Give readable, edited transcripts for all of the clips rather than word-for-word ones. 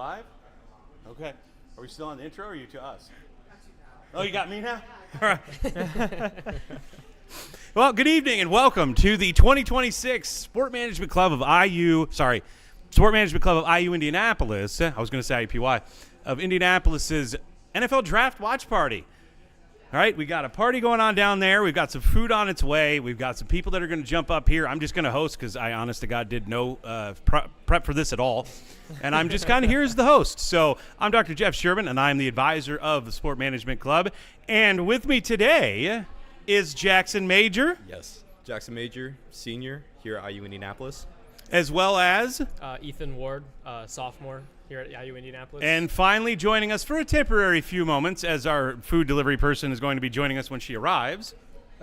live? Okay. Are we still on the intro or are you to us? Oh, you got me now? All right. Well, good evening and welcome to the 2026 Sport Management Club of IU Indianapolis. I was going to say IUPY, of Indianapolis's NFL Draft Watch Party. All right, we got a party going on down there. We've got some food on its way. We've got some people that are going to jump up here. I'm just going to host because I, honest to God, did no prep for this at all. And I'm just kind of here as the host. So I'm Dr. Jeff Sherman, and I'm the advisor of the Sport Management Club. And with me today is Jackson Major. Yes, Jackson Major, senior here at IU Indianapolis. As well as Ethan Ward, sophomore here at IU Indianapolis. And finally joining us for a temporary few moments, as our food delivery person is going to be joining us when she arrives.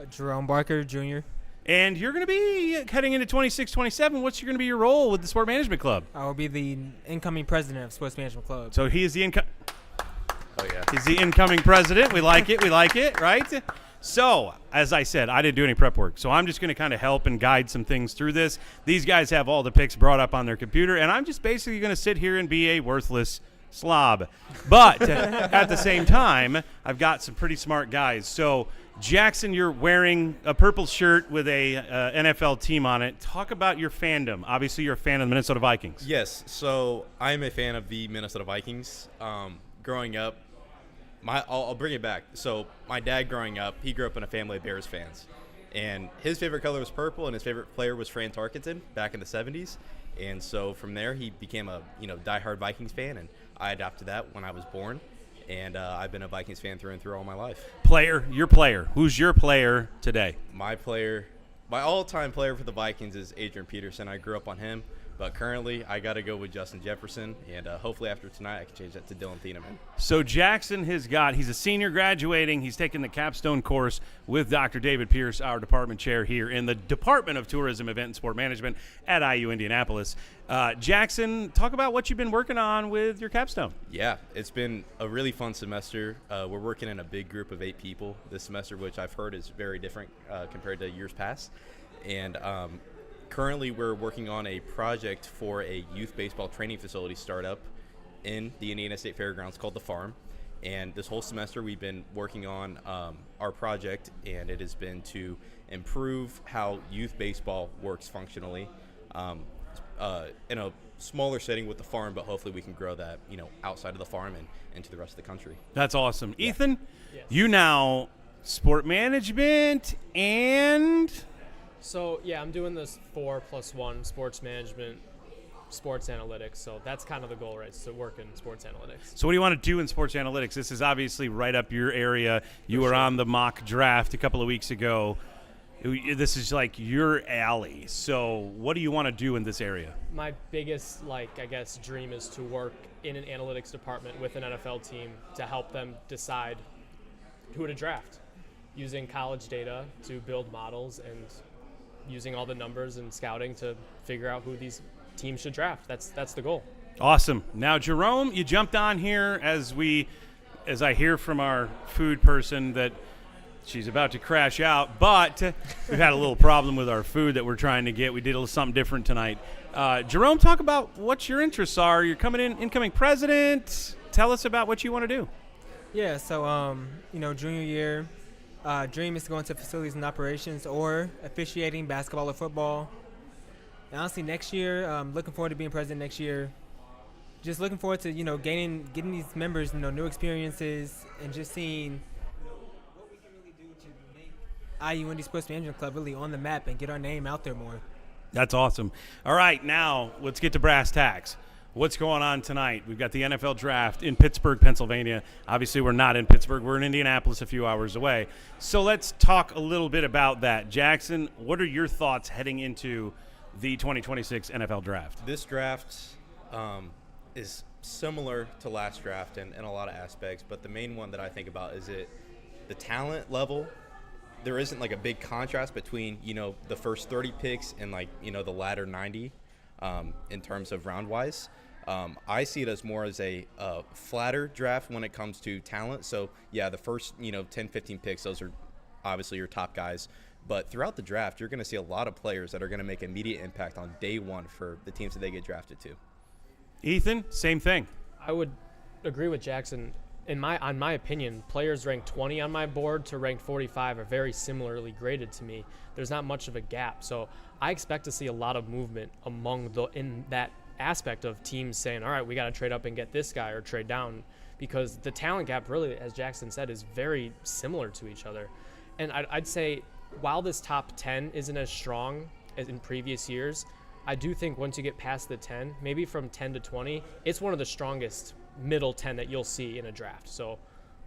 Jerome Barker, Jr. And you're going to be heading into 26-27. What's going to be your role with the Sport Management Club? I will be the incoming president of Sports Management Club. So he is the He's the incoming president. We like it, right? So, as I said, I didn't do any prep work, so I'm just going to kind of help and guide some things through this. These guys have all the picks brought up on their computer, and I'm just basically going to sit here and be a worthless slob. But at the same time, I've got some pretty smart guys. So, Jackson, you're wearing a purple shirt with a NFL team on it. Talk about your fandom. Obviously, you're a fan of the Minnesota Vikings. Yes, so I'm a fan of the Minnesota Vikings. Growing up, I'll bring it back. So my dad growing up, he grew up in a family of Bears fans. And his favorite color was purple, and his favorite player was Fran Tarkenton back in the 70s. And so from there, he became a diehard Vikings fan, and I adopted that when I was born. And I've been a Vikings fan through and through all my life. Your player. Who's your player today? My all-time player for the Vikings is Adrian Peterson. I grew up on him. But currently, I got to go with Justin Jefferson, and hopefully after tonight, I can change that to Dylan Thieneman. So Jackson he's a senior graduating. He's taking the capstone course with Dr. David Pierce, our department chair here in the Department of Tourism, Event, and Sport Management at IU Indianapolis. Jackson, talk about what you've been working on with your capstone. Yeah, it's been a really fun semester. We're working in a big group of 8 people this semester, which I've heard is very different compared to years past. And currently, we're working on a project for a youth baseball training facility startup in the Indiana State Fairgrounds called The Farm. And this whole semester, we've been working on our project, and it has been to improve how youth baseball works functionally in a smaller setting with the farm, but hopefully we can grow that, outside of the farm and into the rest of the country. That's awesome. Yeah. Ethan, Yes. You now sport management and... So, yeah, I'm doing this 4+1 sports management, sports analytics. So that's kind of the goal, right? To work in sports analytics. So what do you want to do in sports analytics? This is obviously right up your area. You were on the mock draft a couple of weeks ago. This is like your alley. So what do you want to do in this area? My biggest, dream is to work in an analytics department with an NFL team to help them decide who to draft, using college data to build models and using all the numbers and scouting to figure out who these teams should draft. That's the goal. Awesome. Now, Jerome, you jumped on here as I hear from our food person that she's about to crash out, but we've had a little problem with our food that we're trying to get. We did a little something different tonight. Jerome, talk about what your interests are. You're incoming president. Tell us about what you want to do. Yeah, so, junior year, dream is to go into facilities and operations or officiating basketball or football. And honestly, next year, looking forward to being president next year. Just looking forward to, getting these members, new experiences and just seeing what we can really do to make IU Indy Sports Management Club really on the map and get our name out there more. That's awesome. All right, now let's get to brass tacks. What's going on tonight? We've got the NFL draft in Pittsburgh, Pennsylvania. Obviously, we're not in Pittsburgh. We're in Indianapolis a few hours away. So let's talk a little bit about that. Jackson, what are your thoughts heading into the 2026 NFL draft? This draft is similar to last draft in a lot of aspects, but the main one that I think about is the talent level. There isn't like a big contrast between, the first 30 picks and the latter 90 in terms of round-wise. I see it as more as a flatter draft when it comes to talent. So, yeah, the first, 10, 15 picks, those are obviously your top guys. But throughout the draft, you're going to see a lot of players that are going to make immediate impact on day one for the teams that they get drafted to. Ethan, same thing. I would agree with Jackson. On my opinion, players ranked 20 on my board to ranked 45 are very similarly graded to me. There's not much of a gap, so I expect to see a lot of movement in that aspect of teams saying, all right, we got to trade up and get this guy or trade down, because the talent gap really, as Jackson said, is very similar to each other. And I'd say while this top 10 isn't as strong as in previous years, I do think once you get past the 10, maybe from 10 to 20, it's one of the strongest middle 10 that you'll see in a draft. So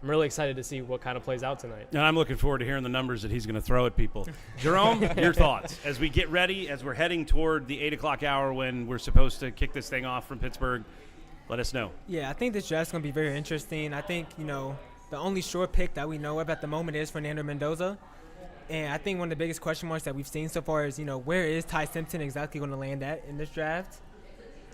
I'm really excited to see what kind of plays out tonight. And I'm looking forward to hearing the numbers that he's going to throw at people. Jerome, your thoughts as we get ready, as we're heading toward the 8 o'clock hour when we're supposed to kick this thing off from Pittsburgh. Let us know. Yeah, I think this draft's going to be very interesting. I think, the only sure pick that we know of at the moment is Fernando Mendoza. And I think one of the biggest question marks that we've seen so far is, where is Ty Simpson exactly going to land at in this draft?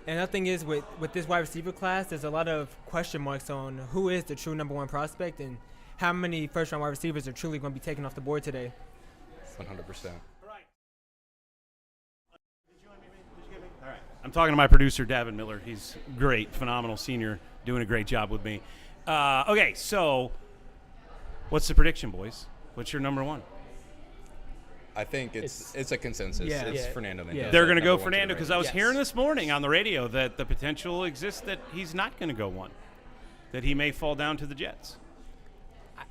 And another thing is with this wide receiver class, there's a lot of question marks on who is the true number one prospect and how many first-round wide receivers are truly going to be taken off the board today. 100%. All right. I'm talking to my producer, Davin Miller. He's great, phenomenal senior, doing a great job with me. Okay, so what's the prediction, boys? What's your number one? I think it's a consensus. Yeah. It's Yeah. Fernando Mendoza. Yeah. They're going to go number one Fernando the because I was Yes. hearing this morning on the radio that the potential exists that he's not going to go one, that he may fall down to the Jets.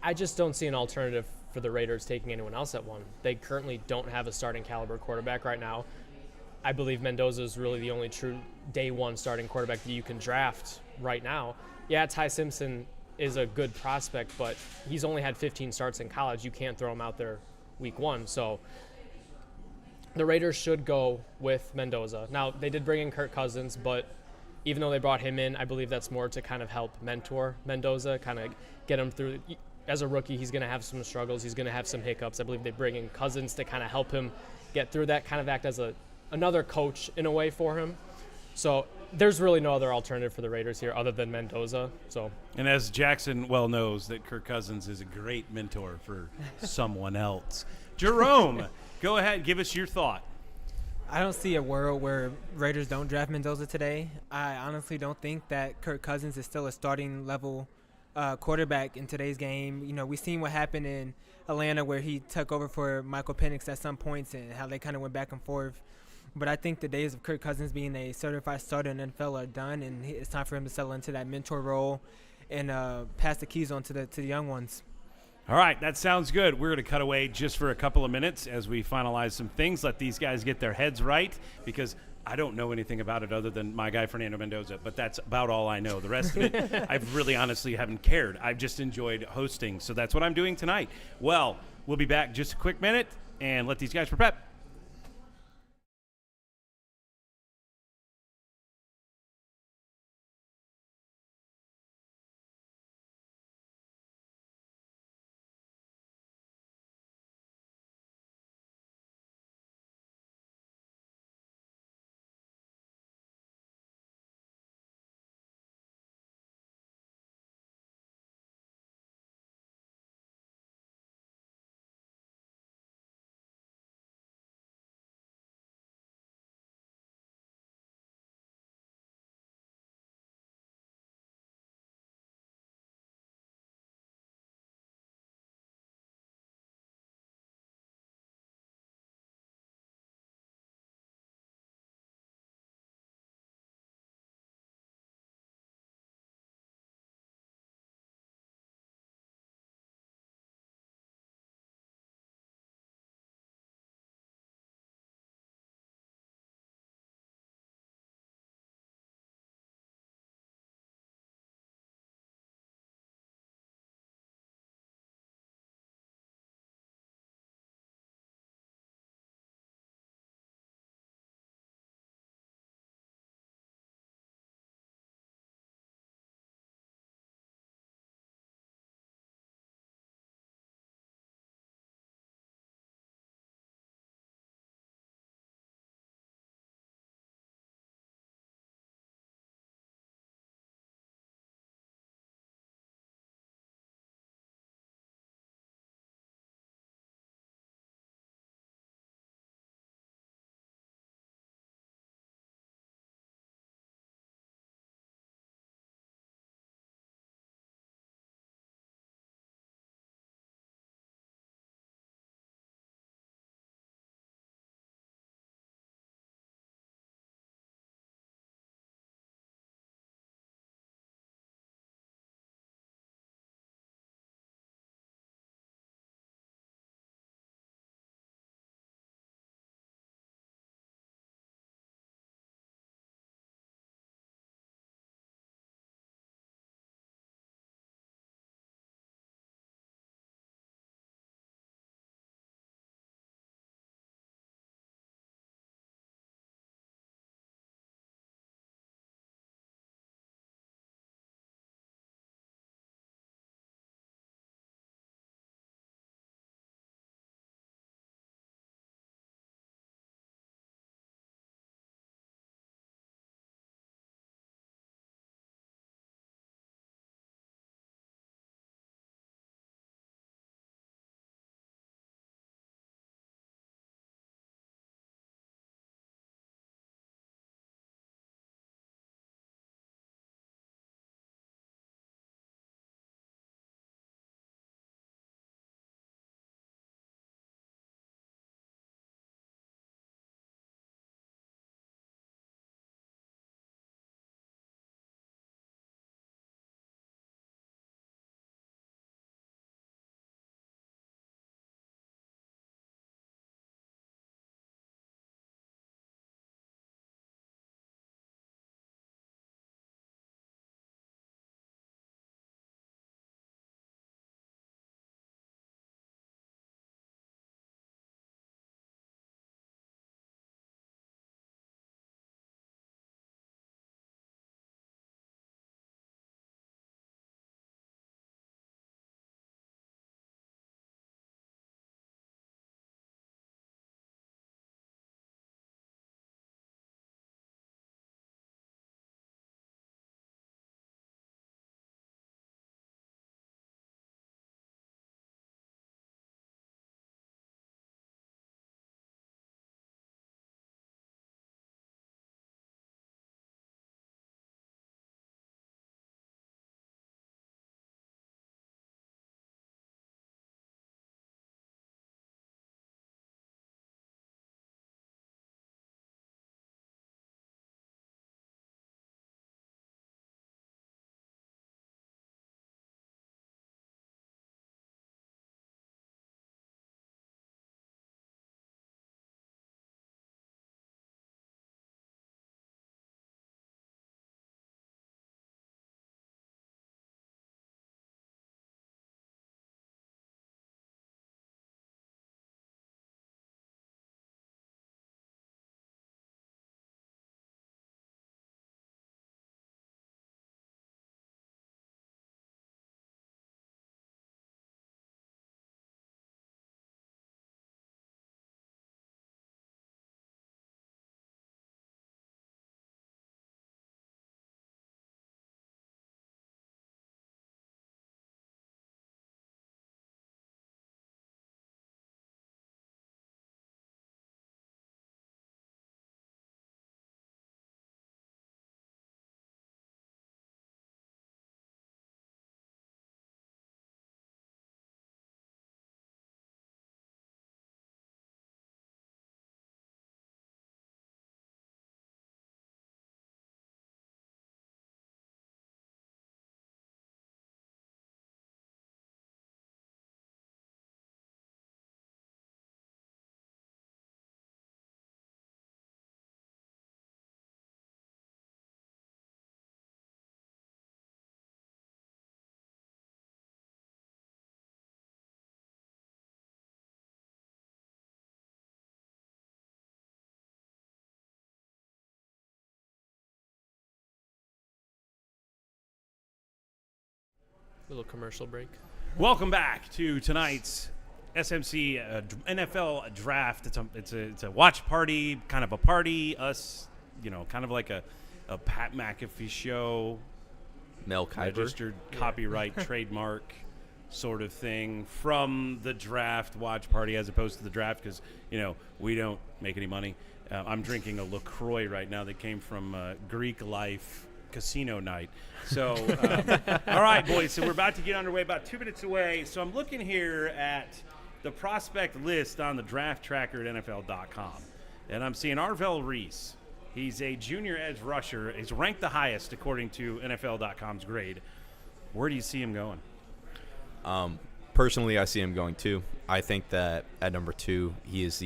I just don't see an alternative for the Raiders taking anyone else at one. They currently don't have a starting caliber quarterback right now. I believe Mendoza is really the only true day one starting quarterback that you can draft right now. Yeah, Ty Simpson is a good prospect, but he's only had 15 starts in college. You can't throw him out there week one. So the Raiders should go with Mendoza. Now, they did bring in Kirk Cousins, but even though they brought him in, I believe that's more to kind of help mentor Mendoza, kind of get him through. As a rookie, he's going to have some struggles. He's going to have some hiccups. I believe they bring in Cousins to kind of help him get through that, kind of act as another coach in a way for him. So there's really no other alternative for the Raiders here other than Mendoza. And as Jackson well knows, that Kirk Cousins is a great mentor for someone else. Jerome, go ahead, give us your thought. I don't see a world where Raiders don't draft Mendoza today. I honestly don't think that Kirk Cousins is still a starting level quarterback in today's game. We've seen what happened in Atlanta where he took over for Michael Penix at some points and how they kind of went back and forth. But I think the days of Kirk Cousins being a certified starter in the NFL are done, and it's time for him to settle into that mentor role and pass the keys on to the young ones. All right, that sounds good. We're going to cut away just for a couple of minutes as we finalize some things, let these guys get their heads right, because I don't know anything about it other than my guy Fernando Mendoza, but that's about all I know. The rest of it, I've really honestly haven't cared. I've just enjoyed hosting, so that's what I'm doing tonight. Well, we'll be back just a quick minute and let these guys prep. Little commercial break. Welcome back to tonight's SMC NFL draft. It's a watch party, kind of a party. Us, kind of like a Pat McAfee show, Mel Kiper. registered copyright trademark sort of thing from the draft watch party, as opposed to the draft, because we don't make any money. I'm drinking a LaCroix right now that came from Greek Life Casino night. So, all right, boys. So we're about to get underway, about 2 minutes away. So I'm looking here at the prospect list on the draft tracker at NFL.com, and I'm seeing Arvell Reese. He's a junior edge rusher. He's ranked the highest according to NFL.com's grade. Where do you see him going? Personally, I see him going 2. I think that at number 2, he is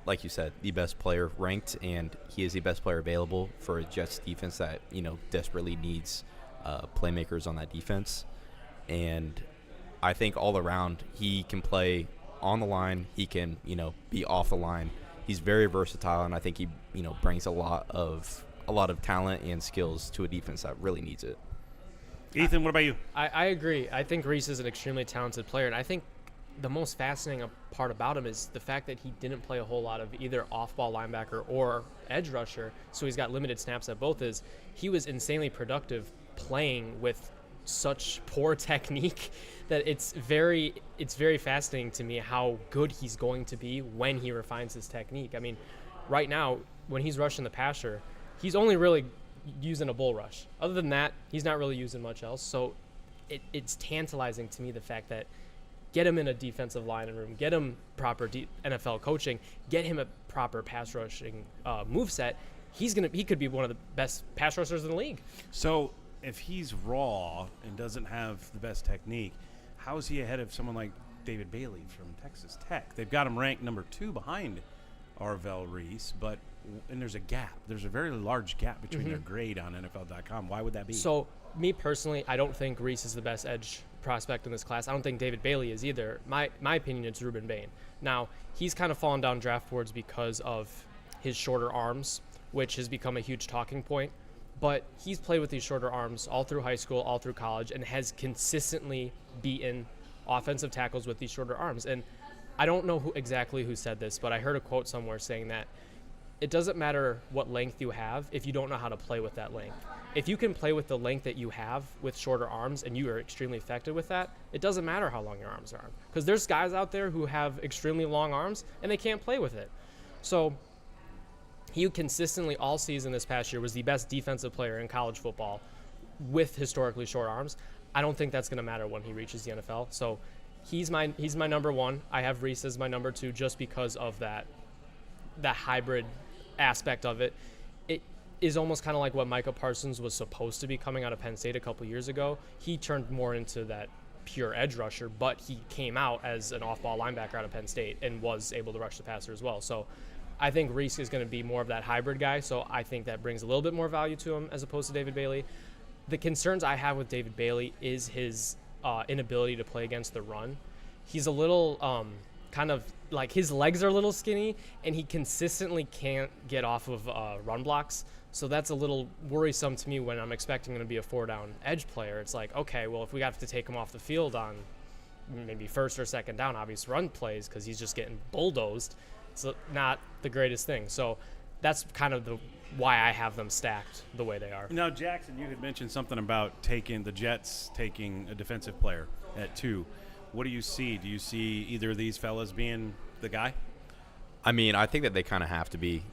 like you said, the best player ranked, and he is the best player available for a Jets defense that, desperately needs playmakers on that defense. And I think all around, he can play on the line. He can, be off the line. He's very versatile, and I think he, brings a lot of talent and skills to a defense that really needs it. Ethan, what about you? I agree. I think Reese is an extremely talented player, and I think the most fascinating part about him is the fact that he didn't play a whole lot of either off-ball linebacker or edge rusher, so he's got limited snaps at both. He was insanely productive playing with such poor technique that it's very fascinating to me how good he's going to be when he refines his technique. I mean, right now, when he's rushing the passer, he's only really using a bull rush. Other than that, he's not really using much else. So it's tantalizing to me, the fact that get him in a defensive line room, get him proper NFL coaching, get him a proper pass rushing moveset. He could be one of the best pass rushers in the league. So if he's raw and doesn't have the best technique, how is he ahead of someone like David Bailey from Texas Tech? They've got him ranked number 2 behind Arvell Reese, and there's a gap. There's a very large gap between their grade on NFL.com. Why would that be? So, me personally, I don't think Reese is the best edge prospect in this class. I don't think David Bailey is either. My opinion, it's Ruben Bain. Now, he's kind of fallen down draft boards because of his shorter arms, which has become a huge talking point. But he's played with these shorter arms all through high school, all through college, and has consistently beaten offensive tackles with these shorter arms. And I don't know who said this, but I heard a quote somewhere saying that it doesn't matter what length you have if you don't know how to play with that length. If you can play with the length that you have with shorter arms and you are extremely effective with that, it doesn't matter how long your arms are. Because there's guys out there who have extremely long arms and they can't play with it. So he consistently all season this past year was the best defensive player in college football with historically short arms. I don't think that's going to matter when he reaches the NFL. So he's my number 1. I have Reese as my number 2 just because of that hybrid aspect of it. It is almost kind of like what Micah Parsons was supposed to be coming out of Penn State a couple years ago. He turned more into that pure edge rusher, but he came out as an off-ball linebacker out of Penn State and was able to rush the passer as well. So I think Reese is going to be more of that hybrid guy, so I think that brings a little bit more value to him as opposed to David Bailey. The concerns I have with David Bailey is his inability to play against the run. He's a little kind of like his legs are a little skinny, and he consistently can't get off of run blocks. So that's a little worrisome to me when I'm expecting him to be a 4-down edge player. It's like, okay, well, if we have to take him off the field on maybe first or second down, obvious run plays, because he's just getting bulldozed, it's not the greatest thing. So that's kind of why I have them stacked the way they are. Now, Jackson, you had mentioned something about the Jets taking a defensive player at 2. What do you see? Do you see either of these fellas being the guy? I mean, I think that they kind of have to be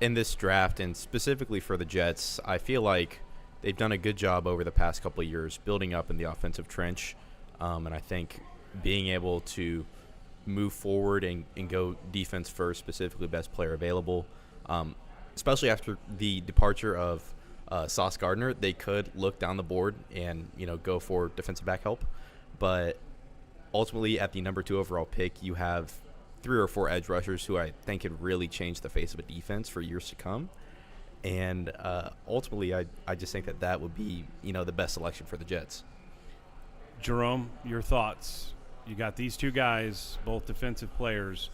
in this draft, and specifically for the Jets. I feel like they've done a good job over the past couple of years building up in the offensive trench, and I think being able to move forward and go defense first, specifically best player available, especially after the departure of Sauce Gardner, they could look down the board and go for defensive back help. But ultimately, at the number 2 overall pick, you have 3 or 4 edge rushers who I think could really change the face of a defense for years to come. And ultimately, I just think that would be, the best selection for the Jets. Jerome, your thoughts? You got these 2 guys, both defensive players.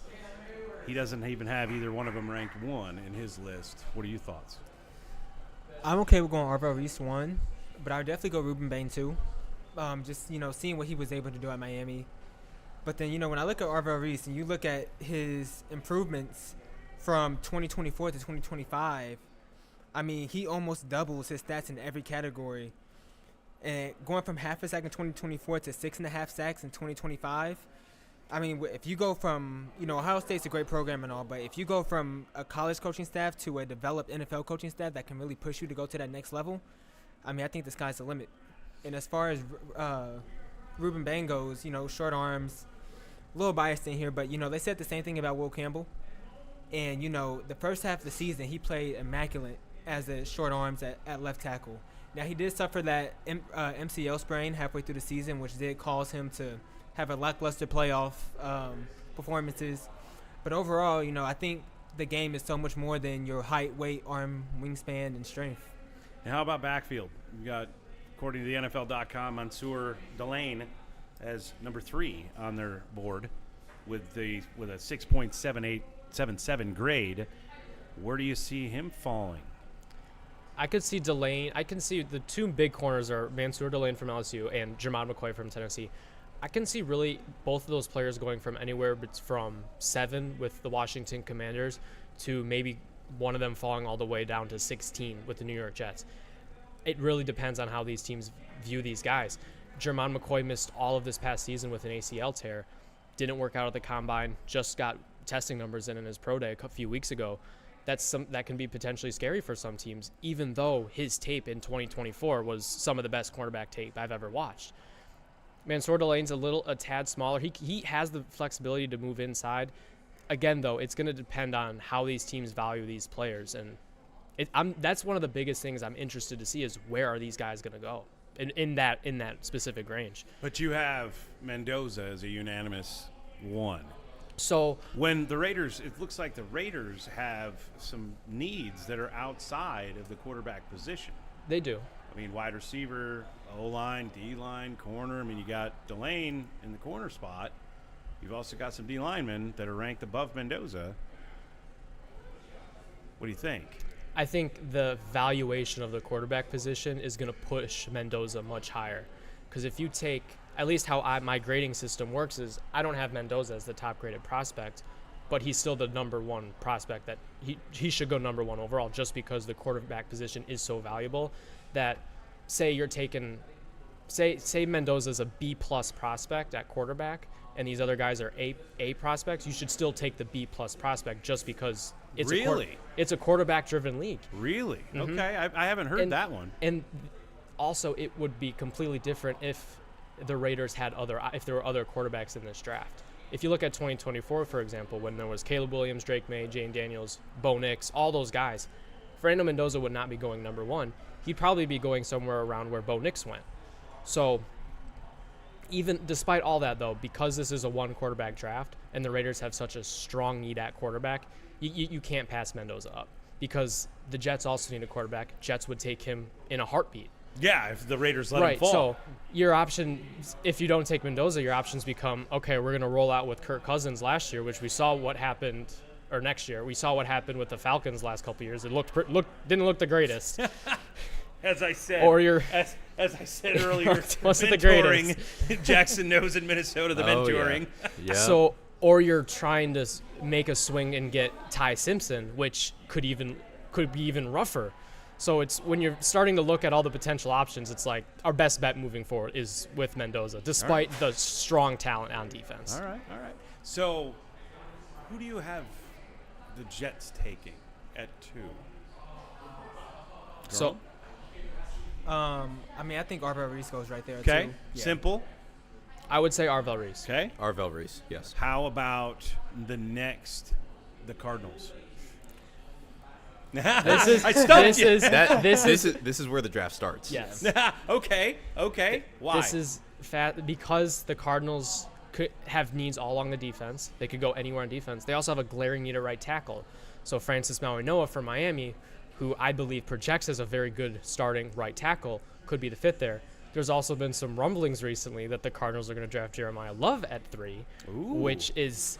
He doesn't even have either one of them ranked 1 in his list. What are your thoughts? I'm okay with going Arvell Reese 1, but I would definitely go Ruben Bain 2. just seeing what he was able to do at Miami. But then when I look at Arvell Reese and you look at his improvements from 2024 to 2025, I mean, he almost doubles his stats in every category. And going from half a sack in 2024 to 6.5 sacks in 2025, I mean, if you go from, Ohio State's a great program and all, but if you go from a college coaching staff to a developed NFL coaching staff that can really push you to go to that next level, I mean, I think the sky's the limit. And as far as Ruben Bain goes, short arms, a little biased in here, but, they said the same thing about Will Campbell. And, the first half of the season, he played immaculate as a short arms at left tackle. Now, he did suffer that MCL sprain halfway through the season, which did cause him to have a lackluster playoff performances. But overall, I think the game is so much more than your height, weight, arm, wingspan, and strength. And how about backfield? We got, according to the NFL.com, Mansour Delane as number 3 on their board with a 6.77 grade. Where do you see him falling? I could see Delane. I can see the two big corners are Mansour Delane from LSU and Jermon McCoy from Tennessee. I can see really both of those players going from anywhere from 7 with the Washington Commanders to maybe one of them falling all the way down to 16 with the New York Jets. It really depends on how these teams view these guys. Jermon McCoy missed all of this past season with an ACL tear. Didn't work out at the combine. Just got testing numbers in his pro day a few weeks ago. That can be potentially scary for some teams, even though his tape in 2024 was some of the best cornerback tape I've ever watched. Mansour Delane's a tad smaller. He has the flexibility to move inside. Again, though, it's going to depend on how these teams value these players, and that's one of the biggest things I'm interested to see is where are these guys going to go in that specific range. But you have Mendoza as a unanimous 1. So when the Raiders, it looks like the Raiders have some needs that are outside of the quarterback position. They do. I mean, wide receiver, O-line, D-line, corner. I mean, you got Delane in the corner spot. You've also got some D linemen that are ranked above Mendoza. What do you think? I think the valuation of the quarterback position is going to push Mendoza much higher. Because if you take, at least how my grading system works is I don't have Mendoza as the top graded prospect, but he's still the number 1 prospect that he should go number 1 overall just because the quarterback position is so valuable that say Mendoza's a B+ prospect at quarterback and these other guys are A prospects, you should still take the B+ prospect just because it's a quarterback-driven league. Really? Mm-hmm. Okay, I haven't heard that one. And also, it would be completely different if the Raiders if there were other quarterbacks in this draft. If you look at 2024, for example, when there was Caleb Williams, Drake May, Jane Daniels, Bo Nix, all those guys, Fernando Mendoza would not be going number 1. He'd probably be going somewhere around where Bo Nix went. So even despite all that, though, because this is a 1 quarterback draft and the Raiders have such a strong need at quarterback, you can't pass Mendoza up because the Jets also need a quarterback. Jets would take him in a heartbeat. Yeah, if the Raiders let him fall. So your option, if you don't take Mendoza, your options become, okay, we're going to roll out with Kirk Cousins last year, which we saw what happened, or next year. We saw what happened with the Falcons last couple of years. It didn't look the greatest. As I said, as I said earlier, wasn't the greatest. Jackson knows in Minnesota the mentoring. Yeah. So, or you're trying to make a swing and get Ty Simpson, which could be even rougher. So it's when you're starting to look at all the potential options, it's like our best bet moving forward is with Mendoza, despite the strong talent on defense. All right. So who do you have the Jets taking at 2? So, I mean, I think Arvell Reese goes right there. Okay, too. Yeah. simple. I would say Arvell Reese. Okay. Arvell Reese, yes. How about the Cardinals? This is I stumped you. This is where the draft starts. Yes. Okay. Why? This is because the Cardinals could have needs all along the defense. They could go anywhere on defense. They also have a glaring need at right tackle. So Francis Mauigoa from Miami, who I believe projects as a very good starting right tackle, could be the fit there. There's also been some rumblings recently that the Cardinals are going to draft Jeremiah Love at 3, which is,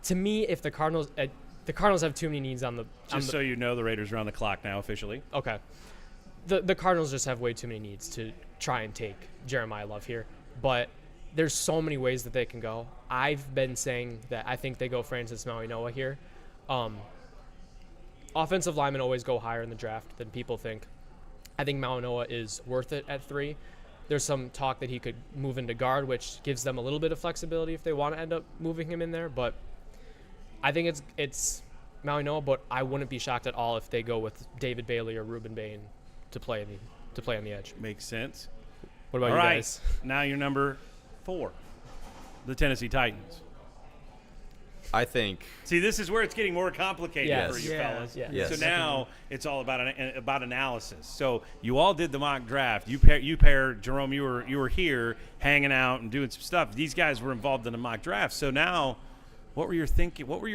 to me, if the Cardinals have too many needs on the. So you know, the Raiders are on the clock now officially. Okay. The Cardinals just have way too many needs to try and take Jeremiah Love here. But there's so many ways that they can go. I've been saying that I think they go Francis Maui-Noa here. Offensive linemen always go higher in the draft than people think. I think Maui-Noa is worth it at 3. There's some talk that he could move into guard, which gives them a little bit of flexibility if they want to end up moving him in there. But I think it's Maui-Noa, but I wouldn't be shocked at all if they go with David Bailey or Ruben Bain to play on the edge. Makes sense. What about All you right. guys? Now you're number 4, the Tennessee Titans. I think See, this is where it's getting more complicated Yes. for you Yeah. fellas. Yeah. Yes. So now it's all about analysis. So you all did the mock draft. You pair Jerome. You were here hanging out and doing some stuff. These guys were involved in the mock draft. So now, what were your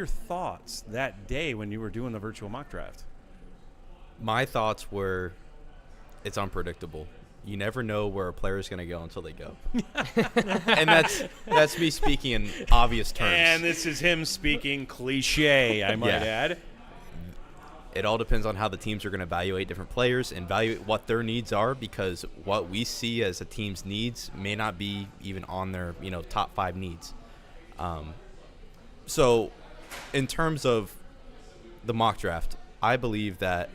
thoughts that day when you were doing the virtual mock draft? my thoughts were it's unpredictable. You never know where a player is going to go until they go. And that's me speaking in obvious terms. And this is him speaking cliche, I might Yeah. add. It all depends on how the teams are going to evaluate different players and evaluate what their needs are, because what we see as a team's needs may not be even on their top 5 needs. So in terms of the mock draft, I believe that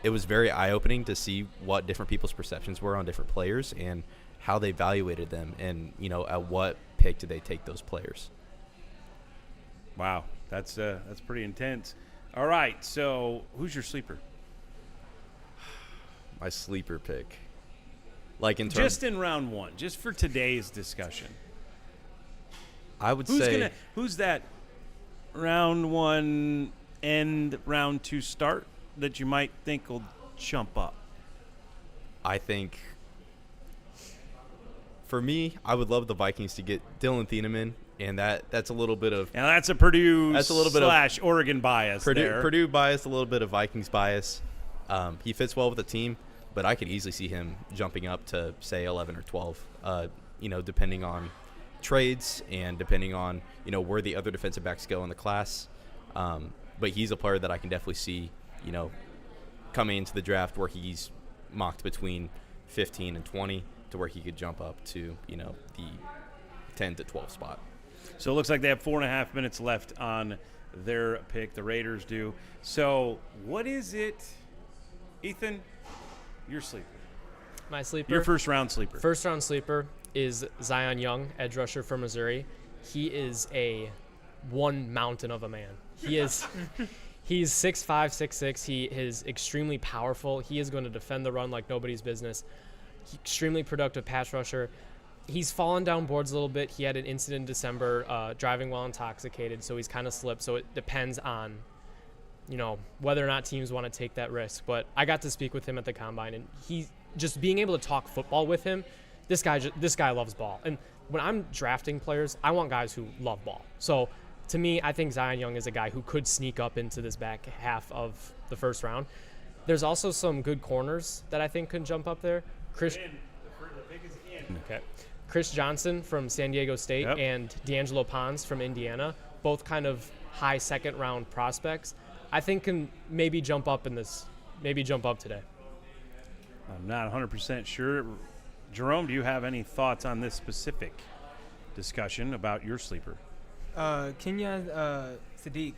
it was very eye-opening to see what different people's perceptions were on different players and how they evaluated them, and at what pick did they take those players. Wow, that's pretty intense. All right, so who's your sleeper? My sleeper pick, like in terms, Just in round 1, just for today's discussion. I would say Who's that round 1 and round 2 start that you might think will jump up? I think for me, I would love the Vikings to get Dylan Thieneman, and that's a little bit of Now that's a Purdue That's a little bit of / Oregon bias there. Purdue bias, a little bit of Vikings bias. He fits well with the team, but I could easily see him jumping up to say 11 or 12. Depending on trades and depending on where the other defensive backs go in the class. But he's a player that I can definitely see coming into the draft where he's mocked between 15 and 20 to where he could jump up to the 10 to 12 spot. So it looks like they have 4.5 minutes left on their pick. The Raiders do. So what is it, Ethan? Your sleeper. My sleeper. Your first round sleeper. First round sleeper is Zion Young, edge rusher from Missouri. He is one mountain of a man. He's 6'5", 6'6". He is extremely powerful. He is going to defend the run like nobody's business. Extremely productive pass rusher. He's fallen down boards a little bit. He had an incident in December driving while intoxicated, so he's kind of slipped. So it depends on, whether or not teams want to take that risk. But I got to speak with him at the combine, and he just being able to talk football with him. This guy loves ball, and when I'm drafting players, I want guys who love ball. So to me, I think Zion Young is a guy who could sneak up into this back half of the first round. There's also some good corners that I think could jump up there. Chris Johnson from San Diego State and D'Angelo Pons from Indiana, both kind of high second-round prospects, I think can maybe jump up today. I'm not 100% sure. Jerome, do you have any thoughts on this specific discussion about your sleeper? Kenyon Sadiq,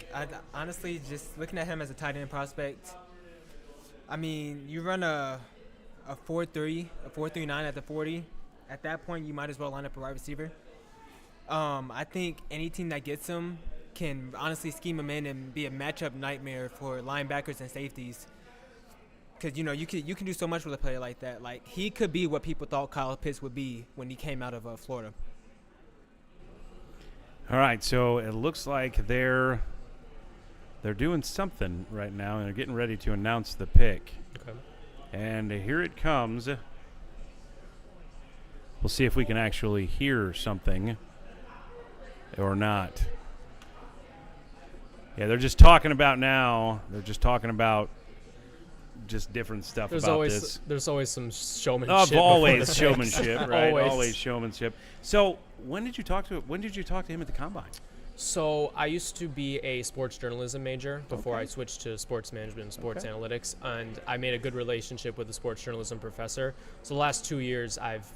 honestly, just looking at him as a tight end prospect, I mean, you run a 4.3, a 4.39 at the 40. At that point, you might as well line up a wide receiver. I think any team that gets him can honestly scheme him in and be a matchup nightmare for linebackers and safeties. Because, you can do so much with a player like that. Like, he could be what people thought Kyle Pitts would be when he came out of Florida. All right, so it looks like they're doing something right now, and they're getting ready to announce the pick. Okay. And here it comes. We'll see if we can actually hear something or not. Yeah, they're just talking about now. They're just talking about just different stuff about this. There's always some showmanship. Always showmanship, right? Always. Always showmanship. So when did you talk to him at the combine? So I used to be a sports journalism major before Okay. I switched to sports management and sports Okay. analytics, and I made a good relationship with the sports journalism professor. So the last 2 years, I've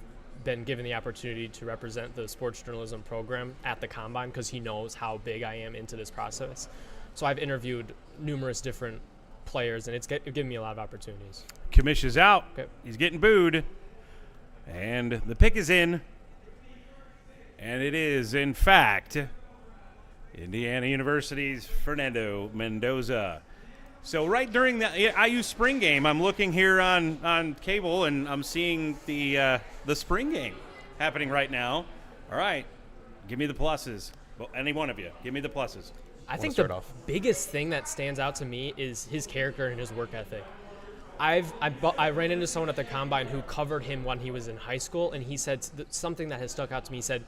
been given the opportunity to represent the sports journalism program at the Combine because he knows how big I am into this process. So I've interviewed numerous different players, and it's given me a lot of opportunities. Kamish is out. Okay. He's getting booed. And the pick is in. And it is, in fact, Indiana University's Fernando Mendoza. So right during the IU spring game, I'm looking here on cable, and I'm seeing the spring game happening right now. All right. Give me the pluses. Well, any one of you. Give me the pluses. I think start the off? biggest thing that stands out to me is his character and his work ethic. I ran into someone at the Combine who covered him when he was in high school, and he said something that has stuck out to me. He said,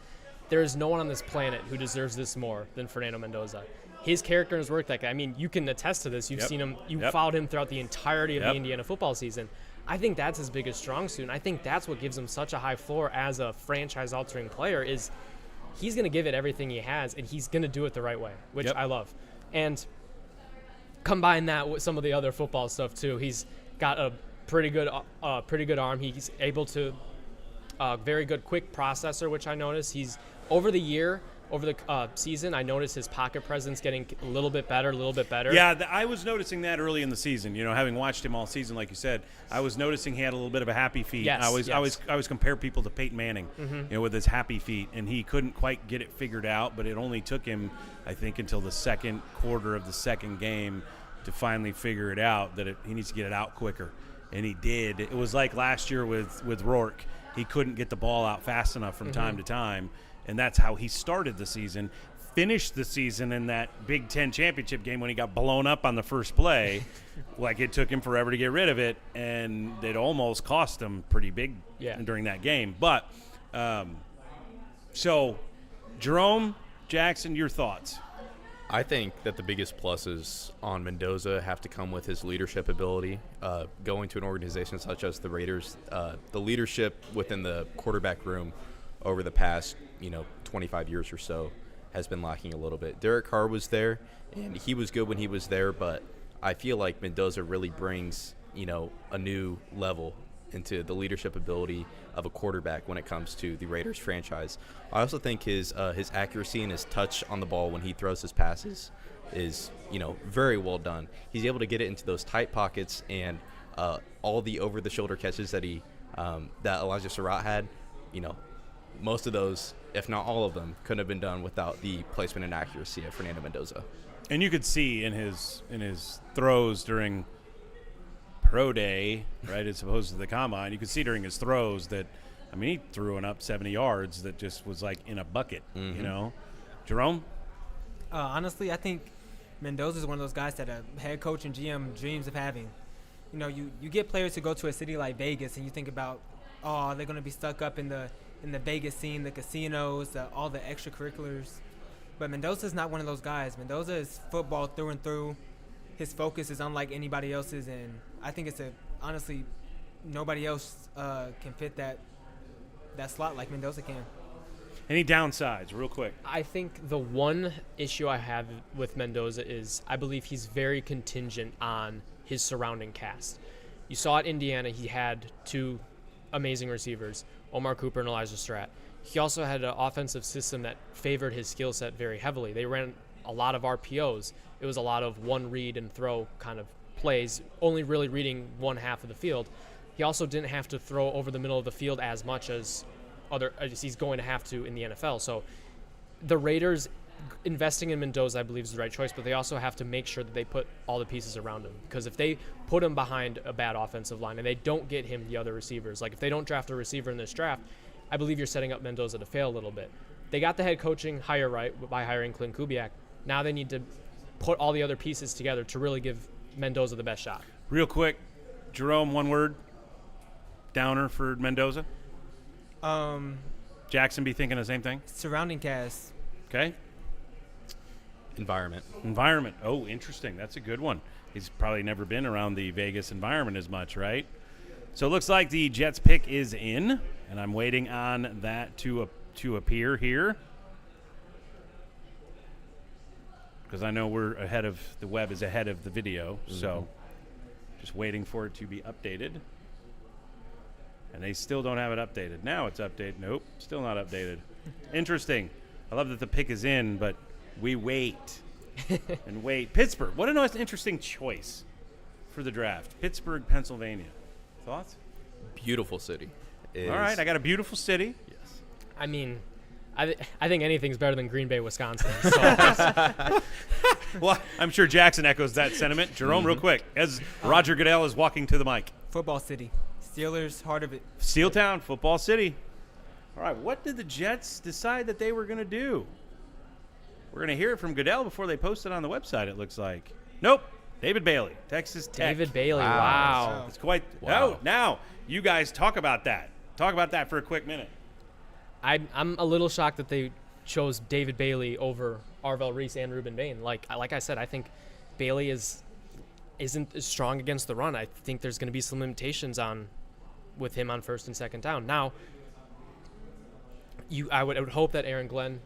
there is no one on this planet who deserves this more than Fernando Mendoza. His character and his work ethic, I mean, you can attest to this. You've Yep. seen him, you Yep. followed him throughout the entirety of Yep. the Indiana football season. I think that's his biggest strong suit, and I think that's what gives him such a high floor as a franchise-altering player is he's going to give it everything he has, and he's going to do it the right way, which Yep. I love. And combine that with some of the other football stuff too. He's got a pretty good arm. He's able to very good quick processor, which I noticed. He's over the season, I noticed his pocket presence getting a little bit better. Yeah, I was noticing that early in the season. You know, having watched him all season, like you said, I was noticing he had a little bit of a happy feet. Yes, I always compare people to Peyton Manning, you know, with his happy feet, and he couldn't quite get it figured out. But it only took him, I think, until the second quarter of the second game to finally figure it out that he needs to get it out quicker, and he did. It was like last year with Rourke. He couldn't get the ball out fast enough from time to time, and that's how he started the season. Finished the season in that Big Ten championship game when he got blown up on the first play. Like, it took him forever to get rid of it, and it almost cost him pretty big during that game. But so, Jerome, Jackson, your thoughts? I think that the biggest pluses on Mendoza have to come with his leadership ability. Going to an organization such as the Raiders, the leadership within the quarterback room over the past, 25 years or so has been lacking a little bit. Derek Carr was there, and he was good when he was there, but I feel like Mendoza really brings, a new level into the leadership ability of a quarterback when it comes to the Raiders franchise. I also think his accuracy and his touch on the ball when he throws his passes is, very well done. He's able to get it into those tight pockets, and all the over-the-shoulder catches that that Elijah Surratt had, most of those, if not all of them, couldn't have been done without the placement and accuracy of Fernando Mendoza. And you could see in his throws during pro day, right, as opposed to the combine, you could see during his throws that, he threw one up 70 yards that just was like in a bucket, Jerome? Honestly, I think Mendoza is one of those guys that a head coach and GM dreams of having. You get players who go to a city like Vegas, and you think about, they're going to be stuck up in the Vegas scene, the casinos, all the extracurriculars. But Mendoza's not one of those guys. Mendoza is football through and through. His focus is unlike anybody else's, and I think honestly, nobody else can fit that slot like Mendoza can. Any downsides, real quick? I think the one issue I have with Mendoza is I believe he's very contingent on his surrounding cast. You saw at Indiana, he had two amazing receivers, Omar Cooper and Elijah Surratt. He also had an offensive system that favored his skill set very heavily. They ran a lot of RPOs. It was a lot of one read and throw kind of plays, only really reading one half of the field. He also didn't have to throw over the middle of the field as much as he's going to have to in the NFL. So the Raiders investing in Mendoza, I believe, is the right choice, but they also have to make sure that they put all the pieces around him, because if they put him behind a bad offensive line and they don't get him the other receivers, like if they don't draft a receiver in this draft, I believe you're setting up Mendoza to fail a little bit. They got the head coaching hire right by hiring Clint Kubiak. Now they need to put all the other pieces together to really give Mendoza the best shot. Real quick, Jerome, one word, downer for Mendoza? Jackson be thinking the same thing? Surrounding cast. Okay. Environment. Oh, interesting. That's a good one. He's probably never been around the Vegas environment as much, right? So it looks like the Jets pick is in, and I'm waiting on that to appear here. because I know the web is ahead of the video, so just waiting for it to be updated. And they still don't have it updated. Now it's updated. Nope, still not updated. Interesting. I love that the pick is in, but we wait and wait. Pittsburgh, what an interesting choice for the draft. Pittsburgh, Pennsylvania. Thoughts? Beautiful city. All right, I got a beautiful city. Yes. I mean, I think anything's better than Green Bay, Wisconsin. So. Well, I'm sure Jackson echoes that sentiment. Jerome, real quick, as Roger Goodell is walking to the mic. Football city. Steelers, heart of it. Steel Town, Football City. All right, what did the Jets decide that they were going to do? We're going to hear it from Goodell before they post it on the website, it looks like. Nope. David Bailey, Texas Tech. David Bailey, wow. It's quite – Wow. Oh, now you guys talk about that. Talk about that for a quick minute. I'm a little shocked that they chose David Bailey over Arvell Reese and Ruben Bain. Like I said, I think Bailey isn't as strong against the run. I think there's going to be some limitations with him on first and second down. Now, I would hope that Aaron Glenn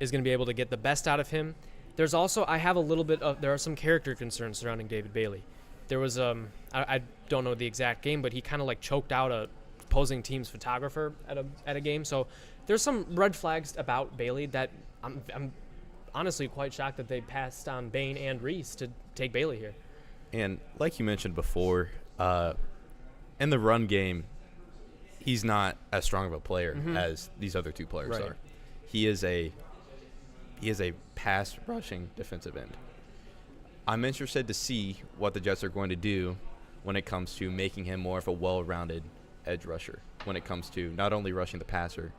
is going to be able to get the best out of him. There's also there are some character concerns surrounding David Bailey. There was I don't know the exact game, but he kind of like choked out a opposing team's photographer at a game. So there's some red flags about Bailey that I'm honestly quite shocked that they passed on Bain and Reese to take Bailey here. And like you mentioned before, in the run game, he's not as strong of a player as these other two players Right. are. He is a pass rushing defensive end. I'm interested to see what the Jets are going to do when it comes to making him more of a well-rounded edge rusher, when it comes to not only rushing the passer,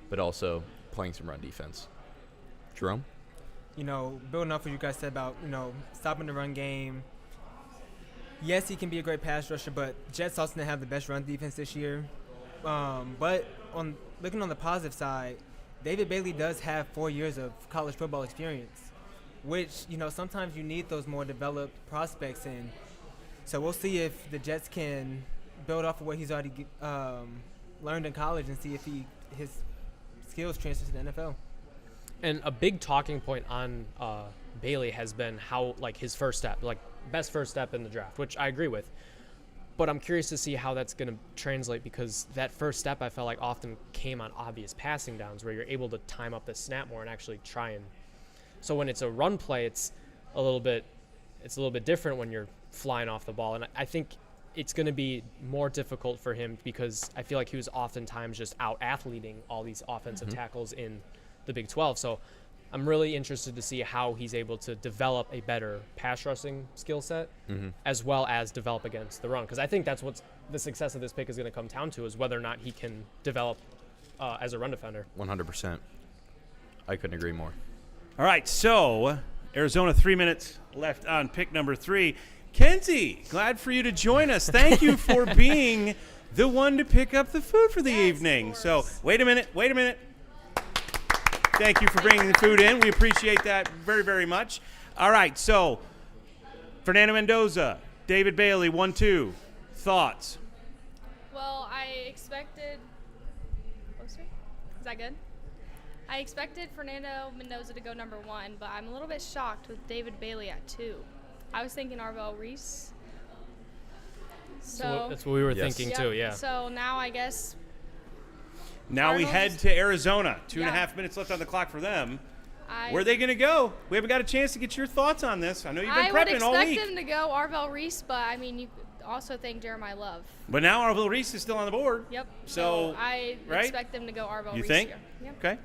but also playing some run defense. Jerome? Building off what you guys said about, stopping the run game. Yes, he can be a great pass rusher, but Jets also didn't have the best run defense this year. But looking on the positive side, David Bailey does have 4 years of college football experience, which, sometimes you need those more developed prospects in. So we'll see if the Jets can build off of what he's already learned in college and see if his skills transfer to the NFL. And a big talking point on Bailey has been how, his first step, best first step in the draft, which I agree with. But I'm curious to see how that's going to translate, because that first step I felt like often came on obvious passing downs where you're able to time up the snap more and actually try and. So when it's a run play, it's a little bit different when you're flying off the ball. And I think it's going to be more difficult for him because I feel like he was oftentimes just out-athleting all these offensive tackles in the Big 12. So I'm really interested to see how he's able to develop a better pass rushing skill set as well as develop against the run. Because I think that's what the success of this pick is going to come down to, is whether or not he can develop as a run defender. 100%. I couldn't agree more. All right, so Arizona, 3 minutes left on pick number 3. Kenzie, glad for you to join us. Thank you for being the one to pick up the food for the evening. So wait a minute. Thank you for bringing the food in. We appreciate that very, very much. All right, so Fernando Mendoza, David Bailey, 1-2. Thoughts? Well, I expected – closer? Is that good? I expected Fernando Mendoza to go number 1, but I'm a little bit shocked with David Bailey at 2. I was thinking Arvell Reese. So That's what we were thinking too, yeah. So now I guess – Now we head to Arizona. 2.5 minutes left on the clock for them. Where are they going to go? We haven't got a chance to get your thoughts on this. I know you've been prepping all week. I would expect them to go Arvell Reese, but, I mean, you could also think Jeremiah Love. But now Arvell Reese is still on the board. Yep. So I expect them to go Arvell Reese. You think? Here. Yep. Okay.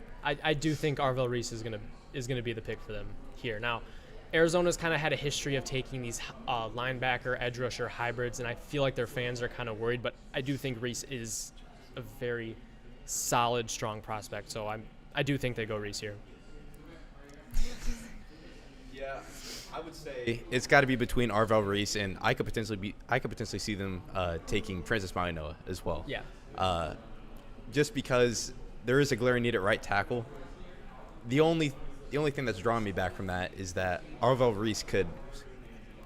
I do think Arvell Reese is gonna be the pick for them here. Now, Arizona's kind of had a history of taking these linebacker, edge rusher hybrids, and I feel like their fans are kind of worried. But I do think Reese is a very solid, strong prospect. So I do think they go Reese here. Yeah, I would say it's got to be between Arvell Reese and I could potentially see them taking Francis Mauigoa as well. Yeah. Just because there is a glaring need at right tackle. The only thing that's drawing me back from that is that Arvell Reese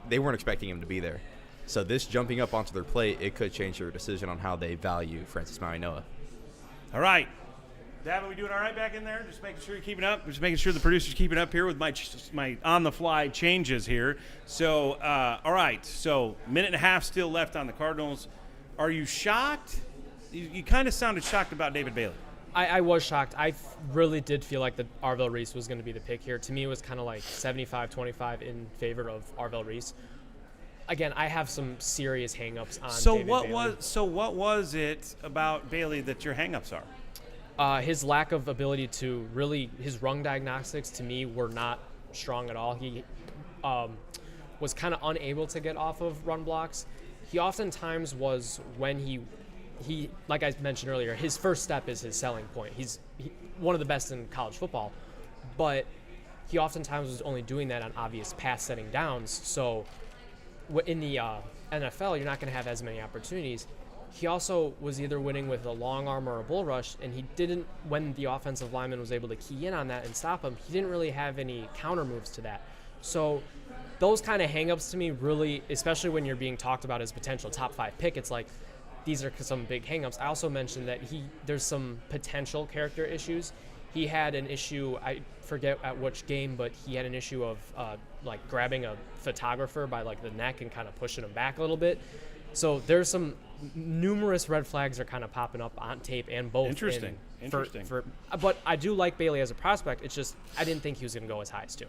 they weren't expecting him to be there. So this jumping up onto their plate, it could change their decision on how they value Francis Mauigoa. All right. Davin, we doing all right back in there? Just making sure you're keeping up. Just making sure the producer's keeping up here with my on-the-fly changes here. So, all right. So, minute and a half still left on the Cardinals. Are you shocked? You kind of sounded shocked about David Bailey. I was shocked. I really did feel like that Arvell Reese was going to be the pick here. To me, it was kind of like 75-25 in favor of Arvell Reese. Again, I have some serious hang-ups on David Bailey. What was it about Bailey that your hang-ups are? His lack of ability to really, his run diagnostics to me were not strong at all. He was kind of unable to get off of run blocks. He oftentimes was, when he like I mentioned earlier, his first step is his selling point. He's one of the best in college football, but he oftentimes was only doing that on obvious pass setting downs. So in the NFL, you're not going to have as many opportunities. He also was either winning with a long arm or a bull rush, and he didn't, when the offensive lineman was able to key in on that and stop him, he didn't really have any counter moves to that. So those kind of hang-ups to me really, especially when you're being talked about as potential top 5 pick, it's like, these are some big hang-ups. I also mentioned that there's some potential character issues. He had an issue, I forget at which game, but he had an issue of like grabbing a photographer by like the neck and kind of pushing him back a little bit. So there's some numerous red flags are kind of popping up on tape and both. Interesting. But I do like Bailey as a prospect. It's just I didn't think he was going to go as high as 2.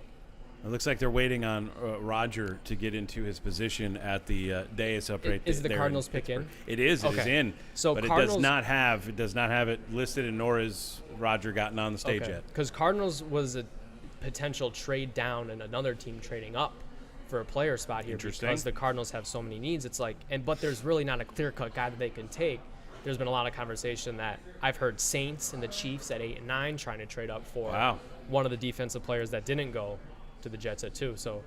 It looks like they're waiting on Roger to get into his position at the dais up right there. Is the Cardinals pick in? It is. It is in. So but Cardinals, it does not have it listed, and nor is Roger gotten on the stage yet. Because Cardinals was a potential trade down and another team trading up for a player spot here because the Cardinals have so many needs. It's like, but there's really not a clear-cut guy that they can take. There's been a lot of conversation that I've heard Saints and the Chiefs at 8 and 9 trying to trade up for one of the defensive players that didn't go to the Jets at 2. So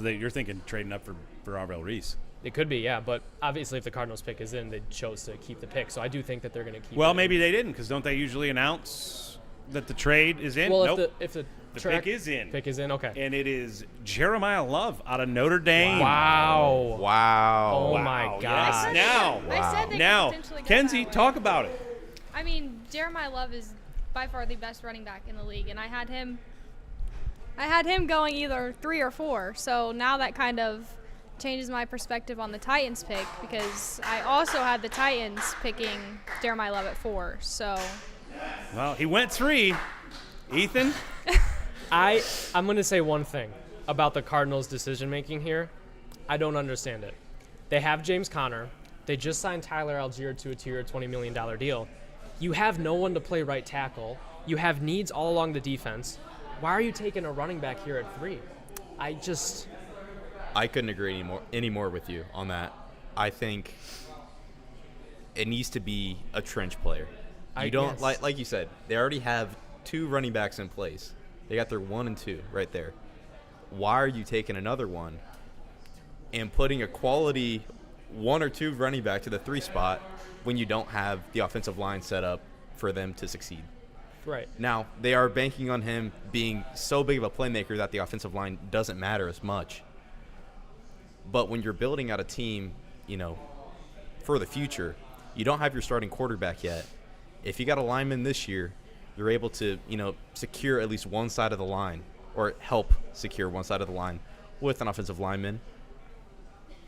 you're thinking trading up for Arvell Reese. It could be, yeah. But obviously if the Cardinals pick is in, they chose to keep the pick. So I do think that they're going to keep Well, maybe they didn't, because don't they usually announce that the trade is in? Well, nope. if the pick is in. Pick is in, okay. And it is Jeremiah Love out of Notre Dame. Wow. Wow. Oh, my God. Yes. I said they now, could potentially go Kenzie, that way. talk about it. I mean, Jeremiah Love is by far the best running back in the league, and I had him going either 3 or 4. So now that kind of changes my perspective on the Titans pick, because I also had the Titans picking Jeremiah Love at 4. So Well, he went 3. Ethan? I'm going to say one thing about the Cardinals' decision-making here. I don't understand it. They have James Conner. They just signed Tyler Algier to a 2-year, $20 million deal. You have no one to play right tackle. You have needs all along the defense. Why are you taking a running back here at 3? I couldn't agree any more with you on that. I think it needs to be a trench player. You don't like you said, they already have 2 running backs in place. They got their 1 and 2 right there. Why are you taking another one and putting a quality 1 or 2 running back to the 3 spot when you don't have the offensive line set up for them to succeed? Right. Now, they are banking on him being so big of a playmaker that the offensive line doesn't matter as much. But when you're building out a team, for the future, you don't have your starting quarterback yet. If you got a lineman this year, you're able to, secure at least one side of the line, or help secure one side of the line with an offensive lineman.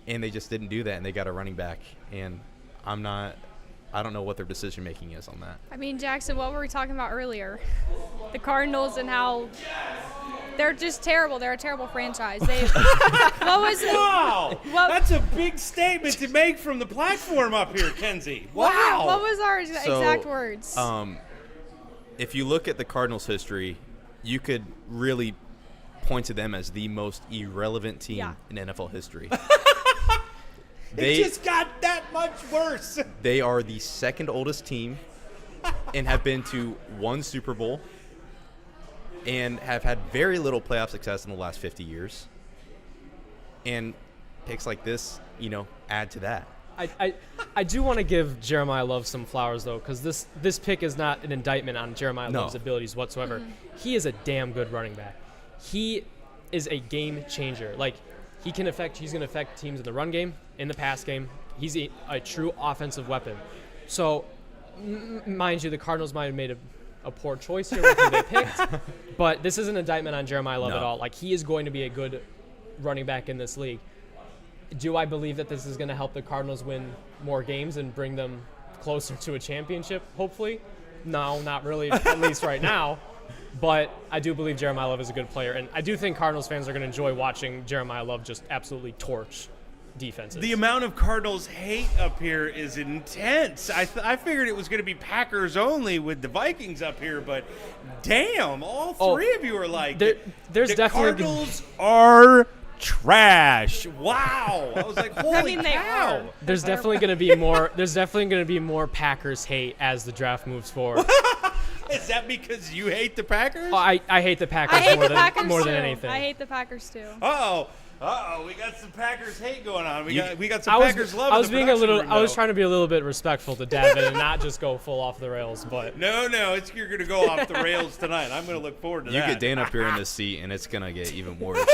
And they just didn't do that, and they got a running back. And I don't know what their decision-making is on that. I mean, Jackson, what were we talking about earlier? The Cardinals and how they're just terrible. They're a terrible franchise. What was it? Wow. That's a big statement to make from the platform up here, Kenzie. Wow. What was our exact words? If you look at the Cardinals' history, you could really point to them as the most irrelevant team in NFL history. It just got that much worse. They are the second oldest team and have been to 1 Super Bowl and have had very little playoff success in the last 50 years. And picks like this, add to that. I do want to give Jeremiah Love some flowers, though, because this pick is not an indictment on Jeremiah Love's abilities whatsoever. Mm-hmm. He is a damn good running back. He is a game changer. Like, he's going to affect teams in the run game, in the pass game. He's a true offensive weapon. So, mind you, the Cardinals might have made a a poor choice here with who they picked. But this is an indictment on Jeremiah Love at all. Like, he is going to be a good running back in this league. Do I believe that this is going to help the Cardinals win more games and bring them closer to a championship, hopefully? No, not really, at least right now. But I do believe Jeremiah Love is a good player, and I do think Cardinals fans are going to enjoy watching Jeremiah Love just absolutely torch defenses. The amount of Cardinals hate up here is intense. I figured it was going to be Packers only with the Vikings up here, but damn, all three of you are like, there's the definitely Cardinals are trash. Wow. I was like, holy they cow. are. There's definitely going to be more. There's definitely going to be more Packers hate as the draft moves forward. Is that because you hate the Packers? Oh, I hate the Packers I hate more the than Packers more too. than anything. I hate the Packers too. Uh-oh, we got some Packers hate going on. We got some I was, Packers love. I was in the being a production little. room, I was though. trying to be a little bit respectful to Davin and not just go full off the rails. But No, you're going to go off the rails tonight. I'm going to look forward to You that. get Dan up here in this seat, and it's gonna get even worse.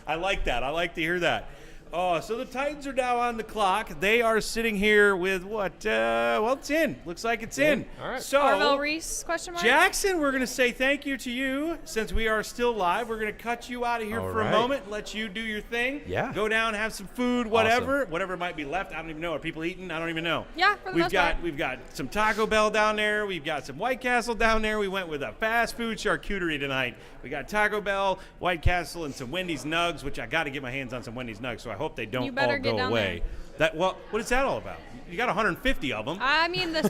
I like that. I like to hear that. Oh, so the Titans are now on the clock. They are sitting here with what? Well, it's in. Looks like it's in. All right. So, Arvell Reese, question mark? Jackson, we're going to say thank you to you since we are still live. We're going to cut you out of here All for a right. moment, let you do your thing. Yeah. Go down, have some food, whatever might be left. I don't even know. Are people eating? I don't even know. Yeah, for the most part. We've got some Taco Bell down there. We've got some White Castle down there. We went with a fast food charcuterie tonight. We got Taco Bell, White Castle, and some Wendy's Nugs, which I got to get my hands on some Wendy's Nugs, so I hope they don't You better all get go down away. What is that all about? You got 150 of them. I mean, the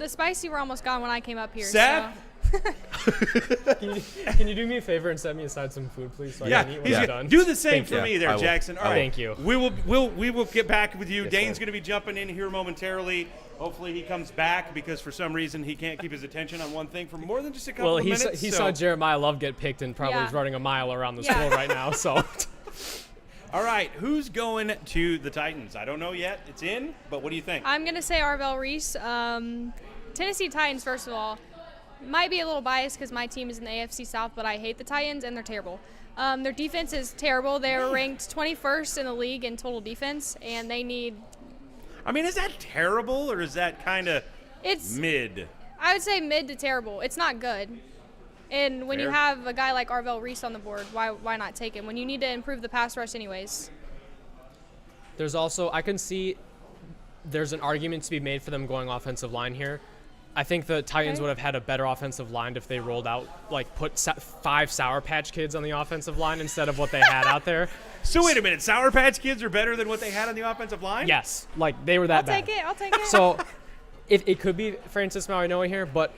spicy were almost gone when I came up here. Seth? can you do me a favor and set me aside some food, please? So I can eat when I'm done. Do the same Thank for you. me there, I will. Jackson. All right. Thank you. We will get back with you. Yes, Dane's sir. going to be jumping in here momentarily. Hopefully he comes back because for some reason he can't keep his attention on one thing for more than just a couple Well, of he minutes. saw Jeremiah Love get picked and probably Yeah. is running a mile around the Yeah. school right now. So All right, who's going to the Titans? I don't know yet. It's in, but what do you think? I'm going to say Arvell Reese. Tennessee Titans, first of all, might be a little biased because my team is in the AFC South, but I hate the Titans, and they're terrible. Their defense is terrible. They're ranked 21st in the league in total defense, and they need I mean, is that terrible or is that kind of it's mid? I would say mid to terrible. It's not good. And when you Fair. have a guy like Arvell Reese on the board, why not take him when you need to improve the pass rush anyways? there's also I can see there's an argument to be made for them going offensive line here. I think the Titans Okay. would have had a better offensive line if they rolled out, put 5 Sour Patch Kids on the offensive line instead of what they had out there. So wait a minute, Sour Patch Kids are better than what they had on the offensive line? Yes, they were that I'll bad. take it. I'll take it. So it could be Francis Mauigoa here, but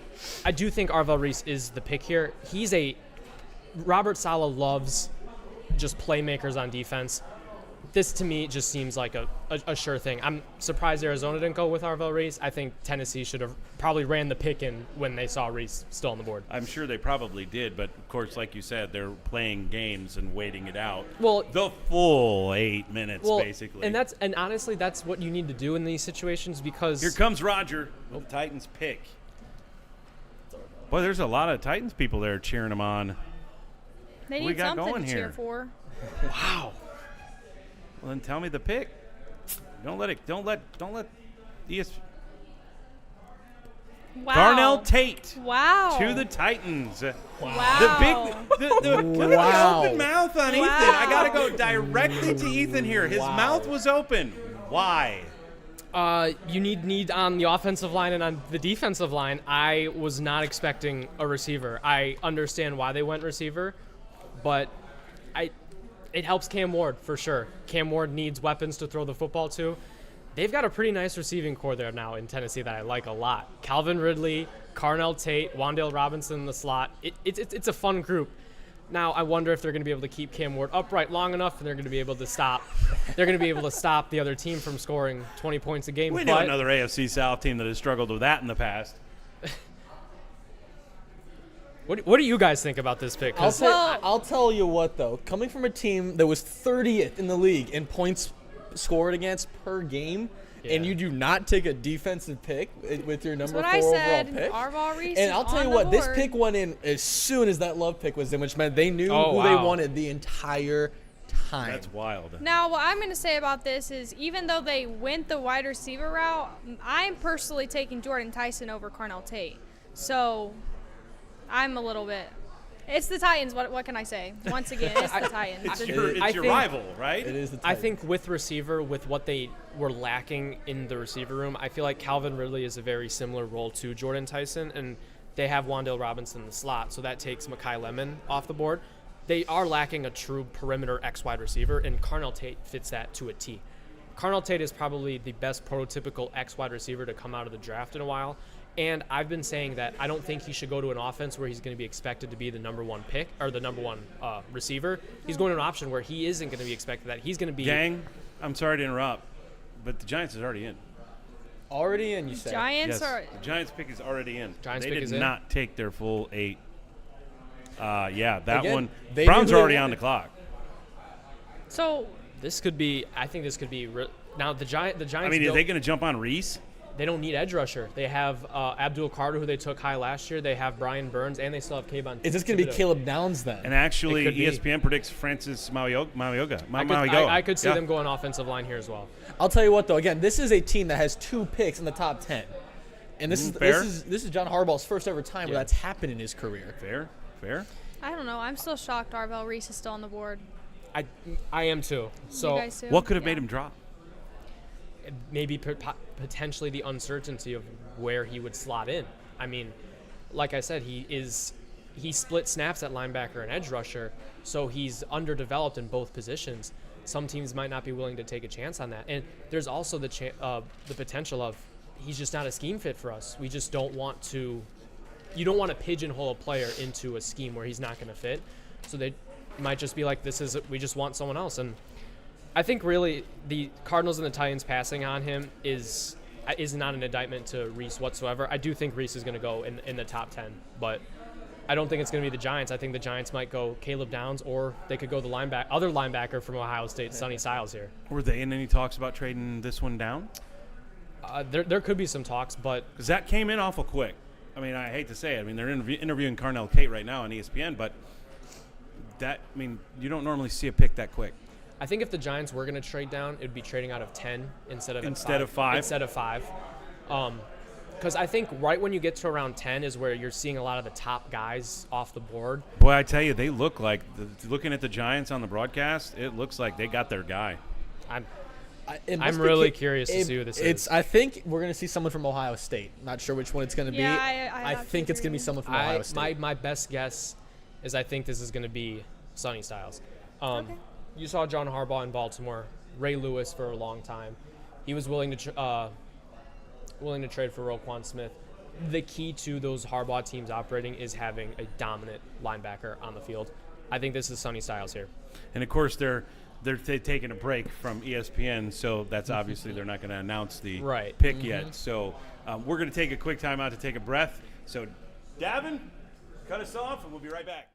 I do think Arvell Reese is the pick here. Robert Saleh loves just playmakers on defense. This to me just seems like a sure thing. I'm surprised Arizona didn't go with Arvell Reese. I think Tennessee should have probably ran the pick in when they saw Reese still on the board. I'm sure they probably did, but of course, like you said, they're playing games and waiting it out. Well, the full 8 minutes, basically. and honestly, that's what you need to do in these situations because Here comes Roger with the Titans pick. Boy, there's a lot of Titans people there cheering them on. they we need got something going to cheer here? for. wow. Well, then tell me the pick. Don't let ES Wow. Darnell Tate Wow. to the Titans. Wow. The open mouth on Ethan. I got to go directly to Ethan here. His mouth was open. Why? You need on the offensive line and on the defensive line. I was not expecting a receiver. I understand why they went receiver, but it helps Cam Ward for sure. Cam Ward needs weapons to throw the football to. They've got a pretty nice receiving core there now in Tennessee that I like a lot. Calvin Ridley, Carnell Tate, Wan'Dale Robinson in the slot. It's a fun group. Now I wonder if they're going to be able to keep Cam Ward upright long enough, and they're going to be able to stop. They're going to be able to stop the other team from scoring 20 points a game. We know another AFC South team that has struggled with that in the past. What do you guys think about this pick? 'Cause I'll tell you what, though. Coming from a team that was 30th in the league in points scored against per game, and you do not take a defensive pick with your number 4 That's what I overall said. pick. Arvell Reese And is I'll tell on you the what, this board. pick went in as soon as that Love pick was in, which meant they knew Oh, who they wow. wanted the entire time. That's wild. Now, what I'm going to say about this is even though they went the wide receiver route, I'm personally taking Jordan Tyson over Carnell Tate. So I'm a little bit. It's the Titans. What can I say? Once again, it's the Titans. It's your rival, right? It is the I Titans. think with receiver, with what they were lacking in the receiver room, I feel like Calvin Ridley is a very similar role to Jordan Tyson, and they have Wan'Dale Robinson in the slot, so that takes Mekhi Lemon off the board. They are lacking a true perimeter X wide receiver, and Carnell Tate fits that to a T. Carnell Tate is probably the best prototypical X wide receiver to come out of the draft in a while. And I've been saying that I don't think he should go to an offense where he's going to be expected to be the number one pick or the number one receiver. He's going to an option where he isn't going to be expected that. He's going to be. Gang, I'm sorry to interrupt, but the Giants is already in. Already in, you said. Giants Yes, are. the Giants pick is already in. Giants they pick did is in? not take their full 8. Yeah, that Again, one. they Browns knew are they already on wanted. the clock. So This could be. I think this could be. Now the Giants. I mean, are they going to jump on Reese? They don't need edge rusher. They have Abdul Carter, who they took high last year. They have Brian Burns, and they still have Kayvon. Is this going to be Thibodeau. Caleb Downs then? And actually, It could be. ESPN predicts Francis Mauigoa. I could see Yeah. them going offensive line here as well. I'll tell you what, though. Again, this is a team that has 2 picks in the top 10, and this fair. is John Harbaugh's first ever time where Yeah. that's happened in his career. Fair. I don't know. I'm still shocked Arvell Reese is still on the board. I am too. So you guys too? What could have Yeah. made him drop? maybe potentially the uncertainty of where he would slot in. I mean, like I said, he split snaps at linebacker and edge rusher, so he's underdeveloped in both positions. Some teams might not be willing to take a chance on that. And there's also the potential of he's just not a scheme fit for us. We just don't want to – you don't want to pigeonhole a player into a scheme where he's not going to fit. So they might just be like, we just want someone else. And I think really the Cardinals and the Titans passing on him is not an indictment to Reese whatsoever. I do think Reese is going to go in the top 10, but I don't think it's going to be the Giants. I think the Giants might go Caleb Downs, or they could go the other linebacker from Ohio State, Sonny Styles here. Were they in any talks about trading this one down? There could be some talks, but Because that came in awful quick. I mean, I hate to say it. I mean, they're interviewing Carnell Tate right now on ESPN, but you don't normally see a pick that quick. I think if the Giants were going to trade down, it would be trading out of 10 instead of 5. Instead of 5. Because I think right when you get to around 10 is where you're seeing a lot of the top guys off the board. Boy, I tell you, they look like looking at the Giants on the broadcast, it looks like they got their guy. I'm really curious to see who this is. I think we're going to see someone from Ohio State. Not sure which one it's going to Yeah, be. I have think to it's going to be agree. someone from Ohio State. My best guess is I think this is going to be Sonny Styles. Okay. You saw John Harbaugh in Baltimore, Ray Lewis for a long time. He was willing to trade for Roquan Smith. The key to those Harbaugh teams operating is having a dominant linebacker on the field. I think this is Sonny Styles here. And, of course, they're taking a break from ESPN, so that's obviously they're not going to announce the pick yet. So we're going to take a quick time out to take a breath. So, Davin, cut us off, and we'll be right back.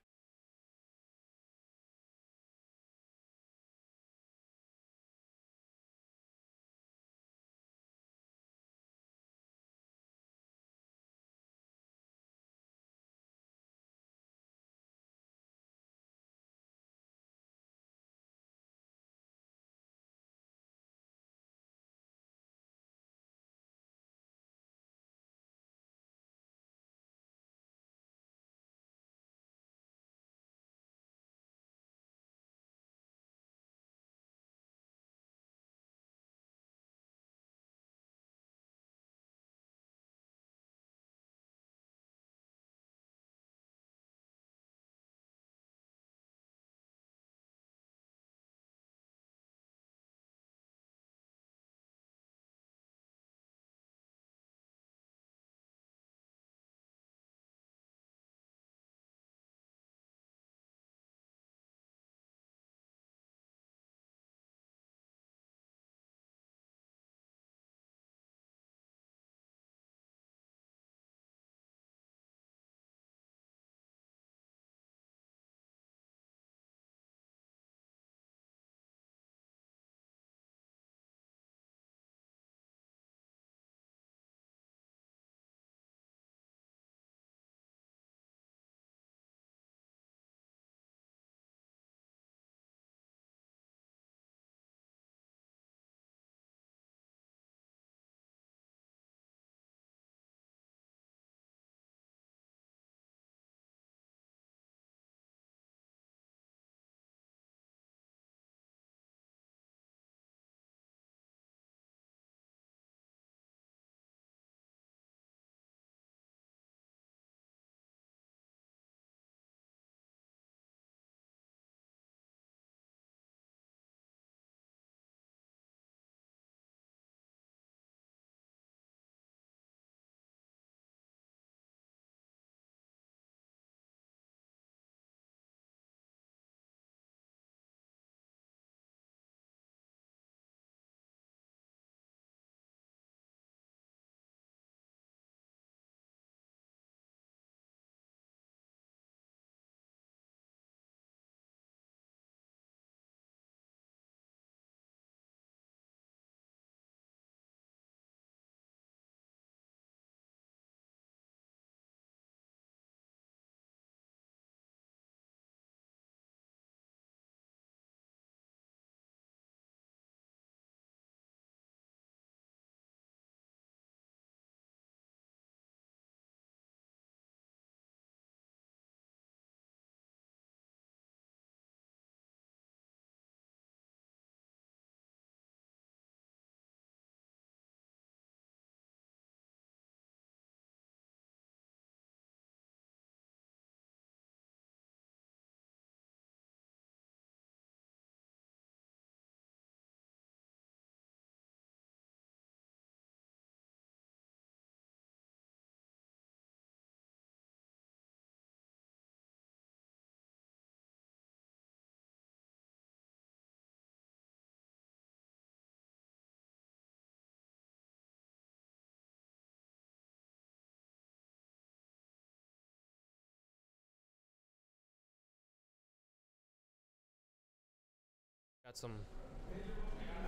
Got some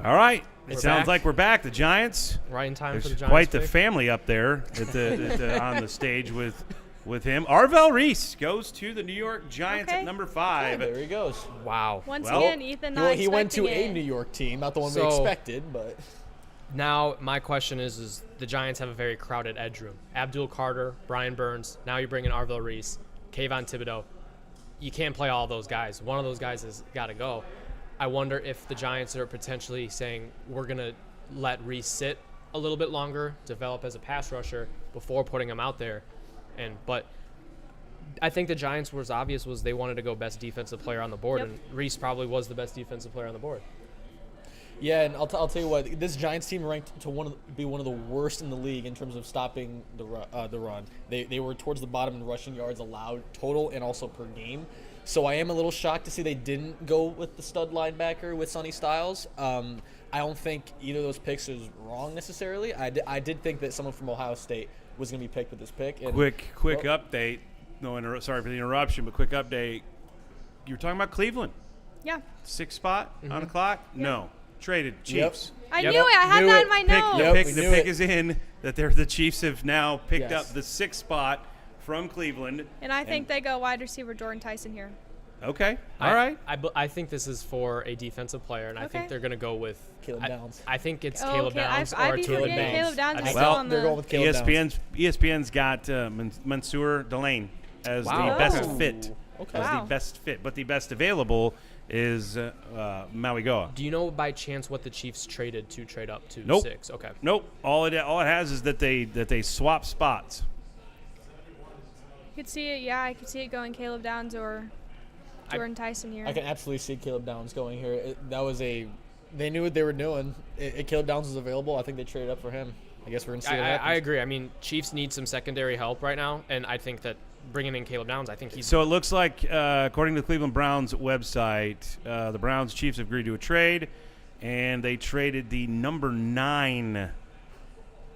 All right. It We're sounds back. like we're back. The Giants. right in time There's for the Giants. quite the pick. family up there on the stage with him. Arvell Reese goes to the New York Giants Okay. at number Yeah, 5. there he goes. Wow. Once Well, again, Ethan not Well, he went to expecting a it. New York team, not the one we So- expected, but Now, my question is the Giants have a very crowded edge room. Abdul Carter, Brian Burns. Now you bring in Arvell Reese, Kayvon Thibodeau. You can't play all those guys. One of those guys has got to go. I wonder if the Giants are potentially saying we're going to let Reese sit a little bit longer, develop as a pass rusher before putting him out there. But I think the Giants was obvious was they wanted to go best defensive player on the board, Yep. and Reese probably was the best defensive player on the board. yeah, and I'll tell you what, this Giants team ranked to be one of the worst in the league in terms of stopping the run. They were towards the bottom in rushing yards allowed total and also per game. So I am a little shocked to see they didn't go with the stud linebacker with Sonny Styles. I don't think either of those picks is wrong necessarily. I did think that someone from Ohio State was going to be picked with this pick. And, Quick well, update. Sorry for the interruption, but quick update. You were talking about Cleveland. Yeah. 6th spot on the clock? No. Traded. Chiefs. I Yep. knew it. I had Knew that it. in my Pick, notes. Yep. the we pick, knew the pick it. is in that the Chiefs have now picked Yes. up the 6th spot from Cleveland. And I think they go wide receiver Jordan Tyson here. Okay. All right. I think this is for a defensive player, and I think Okay. they're going to go with Caleb Downs. I think it's Oh, Caleb okay. Downs I'd or be Caleb forgetting Downs. Caleb Downs I is think still Well, on they're going the. with Caleb Downs. ESPN's got Mansour Delane as Wow. the best Oh. fit. Okay. As Wow. the best fit, but the best available is Maui Goa. Do you know by chance what the Chiefs traded to trade up to Nope. 6? Okay. Nope. All it has is that they swap spots. You could see it. Yeah, I could see it going Caleb Downs or Jordan Tyson here. I can absolutely see Caleb Downs going here. They knew what they were doing. Caleb Downs was available. I think they traded up for him. I guess we're going to see what happens. I agree. I mean, Chiefs need some secondary help right now, and I think that bringing in Caleb Downs, I think he's So it looks like, according to the Cleveland Browns website, the Browns Chiefs have agreed to a trade, and they traded the number 9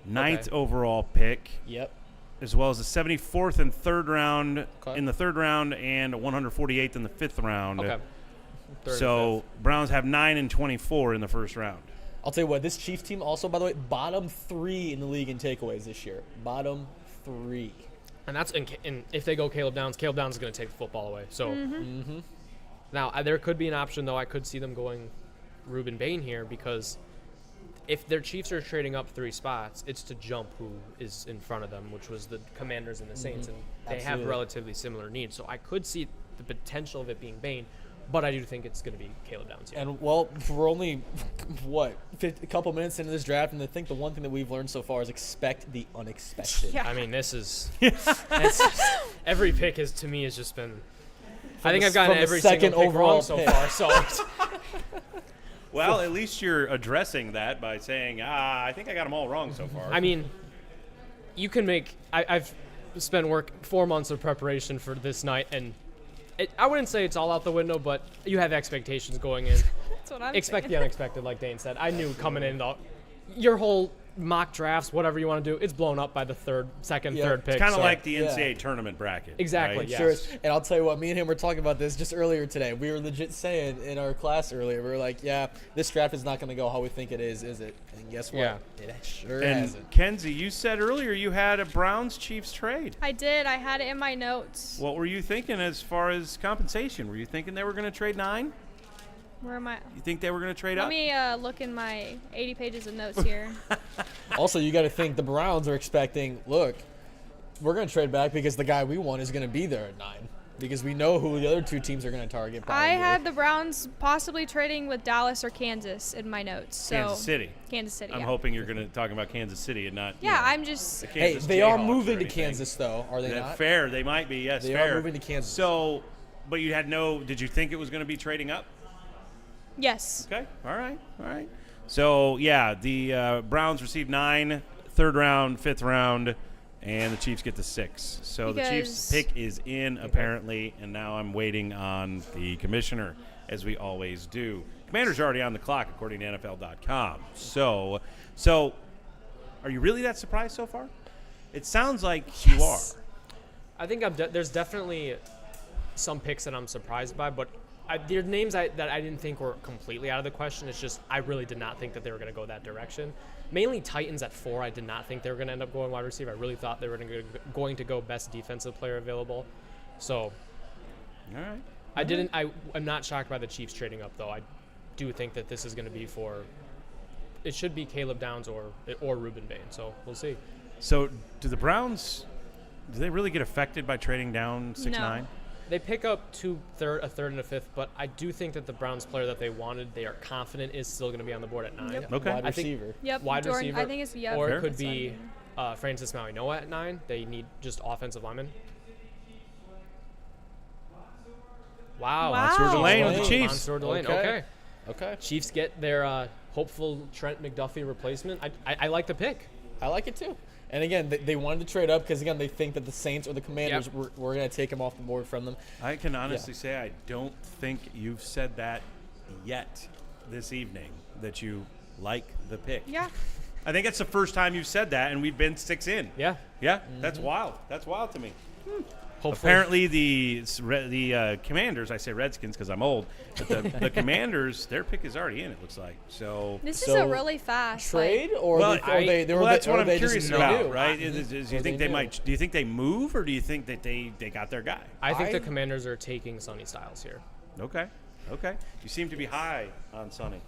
ninth overall pick, Yep. as well as the 74th and 3rd round Okay. in the 3rd round and 148th in the 5th round. okay. Third and So Browns have 9 and 24 in the first round. I'll tell you what, this Chiefs team also, by the way, bottom 3 in the league in takeaways this year. Bottom 3. And that's and if they go Caleb Downs is going to take the football away. So now there could be an option though. I could see them going Reuben Bain here because if their Chiefs are trading up 3 spots, it's to jump who is in front of them, which was the Commanders and the Saints, and they have Absolutely. relatively similar needs. So I could see the potential of it being Bain, but I do think it's going to be Caleb Downs here. And, well, we're only, a couple minutes into this draft, and I think the one thing that we've learned so far is expect the unexpected. Yeah. I mean, this is every pick is to me has just been. I think the- I've gotten from the every second single pick overall wrong so pick. far. So Well, at least you're addressing that by saying, I think I got them all wrong so far. I mean, you can make. I've spent 4 months of preparation for this night, and I wouldn't say it's all out the window, but you have expectations going in. That's what I'm Expect saying. the unexpected, like Dane said. I knew coming in, your whole mock drafts, whatever you want to do, it's blown up by the second, Yeah. third pick. it's kind of so- like the Yeah. NCAA tournament bracket. Exactly, right? yeah. Sure is. And I'll tell you what, me and him were talking about this just earlier today. We were legit saying in our class earlier, we were like, yeah, this draft is not going to go how we think it is it? And guess what? Yeah. It sure And hasn't. Kenzie, you said earlier you had a Browns-Chiefs trade. I did. I had it in my notes. What were you thinking as far as compensation? Were you thinking they were going to trade 9? Where am I? You think they were going to trade Let up? me look in my 80 pages of notes here. Also, you got to think the Browns are expecting, look, we're going to trade back because the guy we want is going to be there at 9. Because we know who the other 2 teams are going to target. Probably. I had the Browns possibly trading with Dallas or Kansas in my notes. So Kansas City. Kansas City. I'm yeah. hoping you're going to talk about Kansas City and not. Yeah, you know, I'm just. the Hey, Kansas they are Jayhawks or moving to anything. Kansas, though, are they That not? fair. They might be. Yes, They fair. are moving to Kansas. So, but you had no. Did you think it was going to be trading up? Yes. Okay. All right. All right. So yeah, the Browns received 9, 3rd round, 5th round, and the Chiefs get to 6. So the Chiefs Because- pick is in apparently, and now I'm waiting on the commissioner, as we always do. Commander's already on the clock, according to NFL.com. So, are you really that surprised so far? It sounds like you are. I think there's definitely some picks that I'm surprised by, but There are names that I didn't think were completely out of the question. It's just I really did not think that they were going to go that direction. Mainly Titans at 4. I did not think they were going to end up going wide receiver. I really thought they were going to go best defensive player available. So, All right. I'm not shocked by the Chiefs trading up, though. I do think that this is going to be it should be Caleb Downs or Reuben Bain. So we'll see. So do the Browns, do they really get affected by trading down 6'9"? No. They pick up a third, and a fifth, but I do think that the Browns player that they wanted, they are confident is still going to be on the board at 9. Yep. Okay. Wide I think- receiver. Yep. Wide Jordan, receiver. I think it's Or Fair. it could That's what I be mean. Francis Maui-Noah at 9. They need just offensive linemen. Wow. Wow. Monsieur Delane with the Wow. Chiefs. Monsieur Delane. Okay. Okay. Chiefs get their hopeful Trent McDuffie replacement. I like the pick. I like it too. And again, they wanted to trade up because, again, they think that the Saints or the Commanders Yep. were going to take him off the board from them. I can honestly say I don't think you've said that yet this evening, that you like the pick. Yeah. I think it's the first time you've said that, and we've been 6 in. Yeah. Yeah, that's wild. That's wild to me. Hopefully. Apparently, the Commanders, I say Redskins because I'm old, but the Commanders, their pick is already in, it looks like. So, This is So, a really fast Trade Like, or well, that's that's what I'm curious about, right? Do you Or think they they do. might? Do you think they move, or do you think that they got their guy? I think the I- Commanders are taking Sonny Styles here. Okay. You seem to be high on Sonny.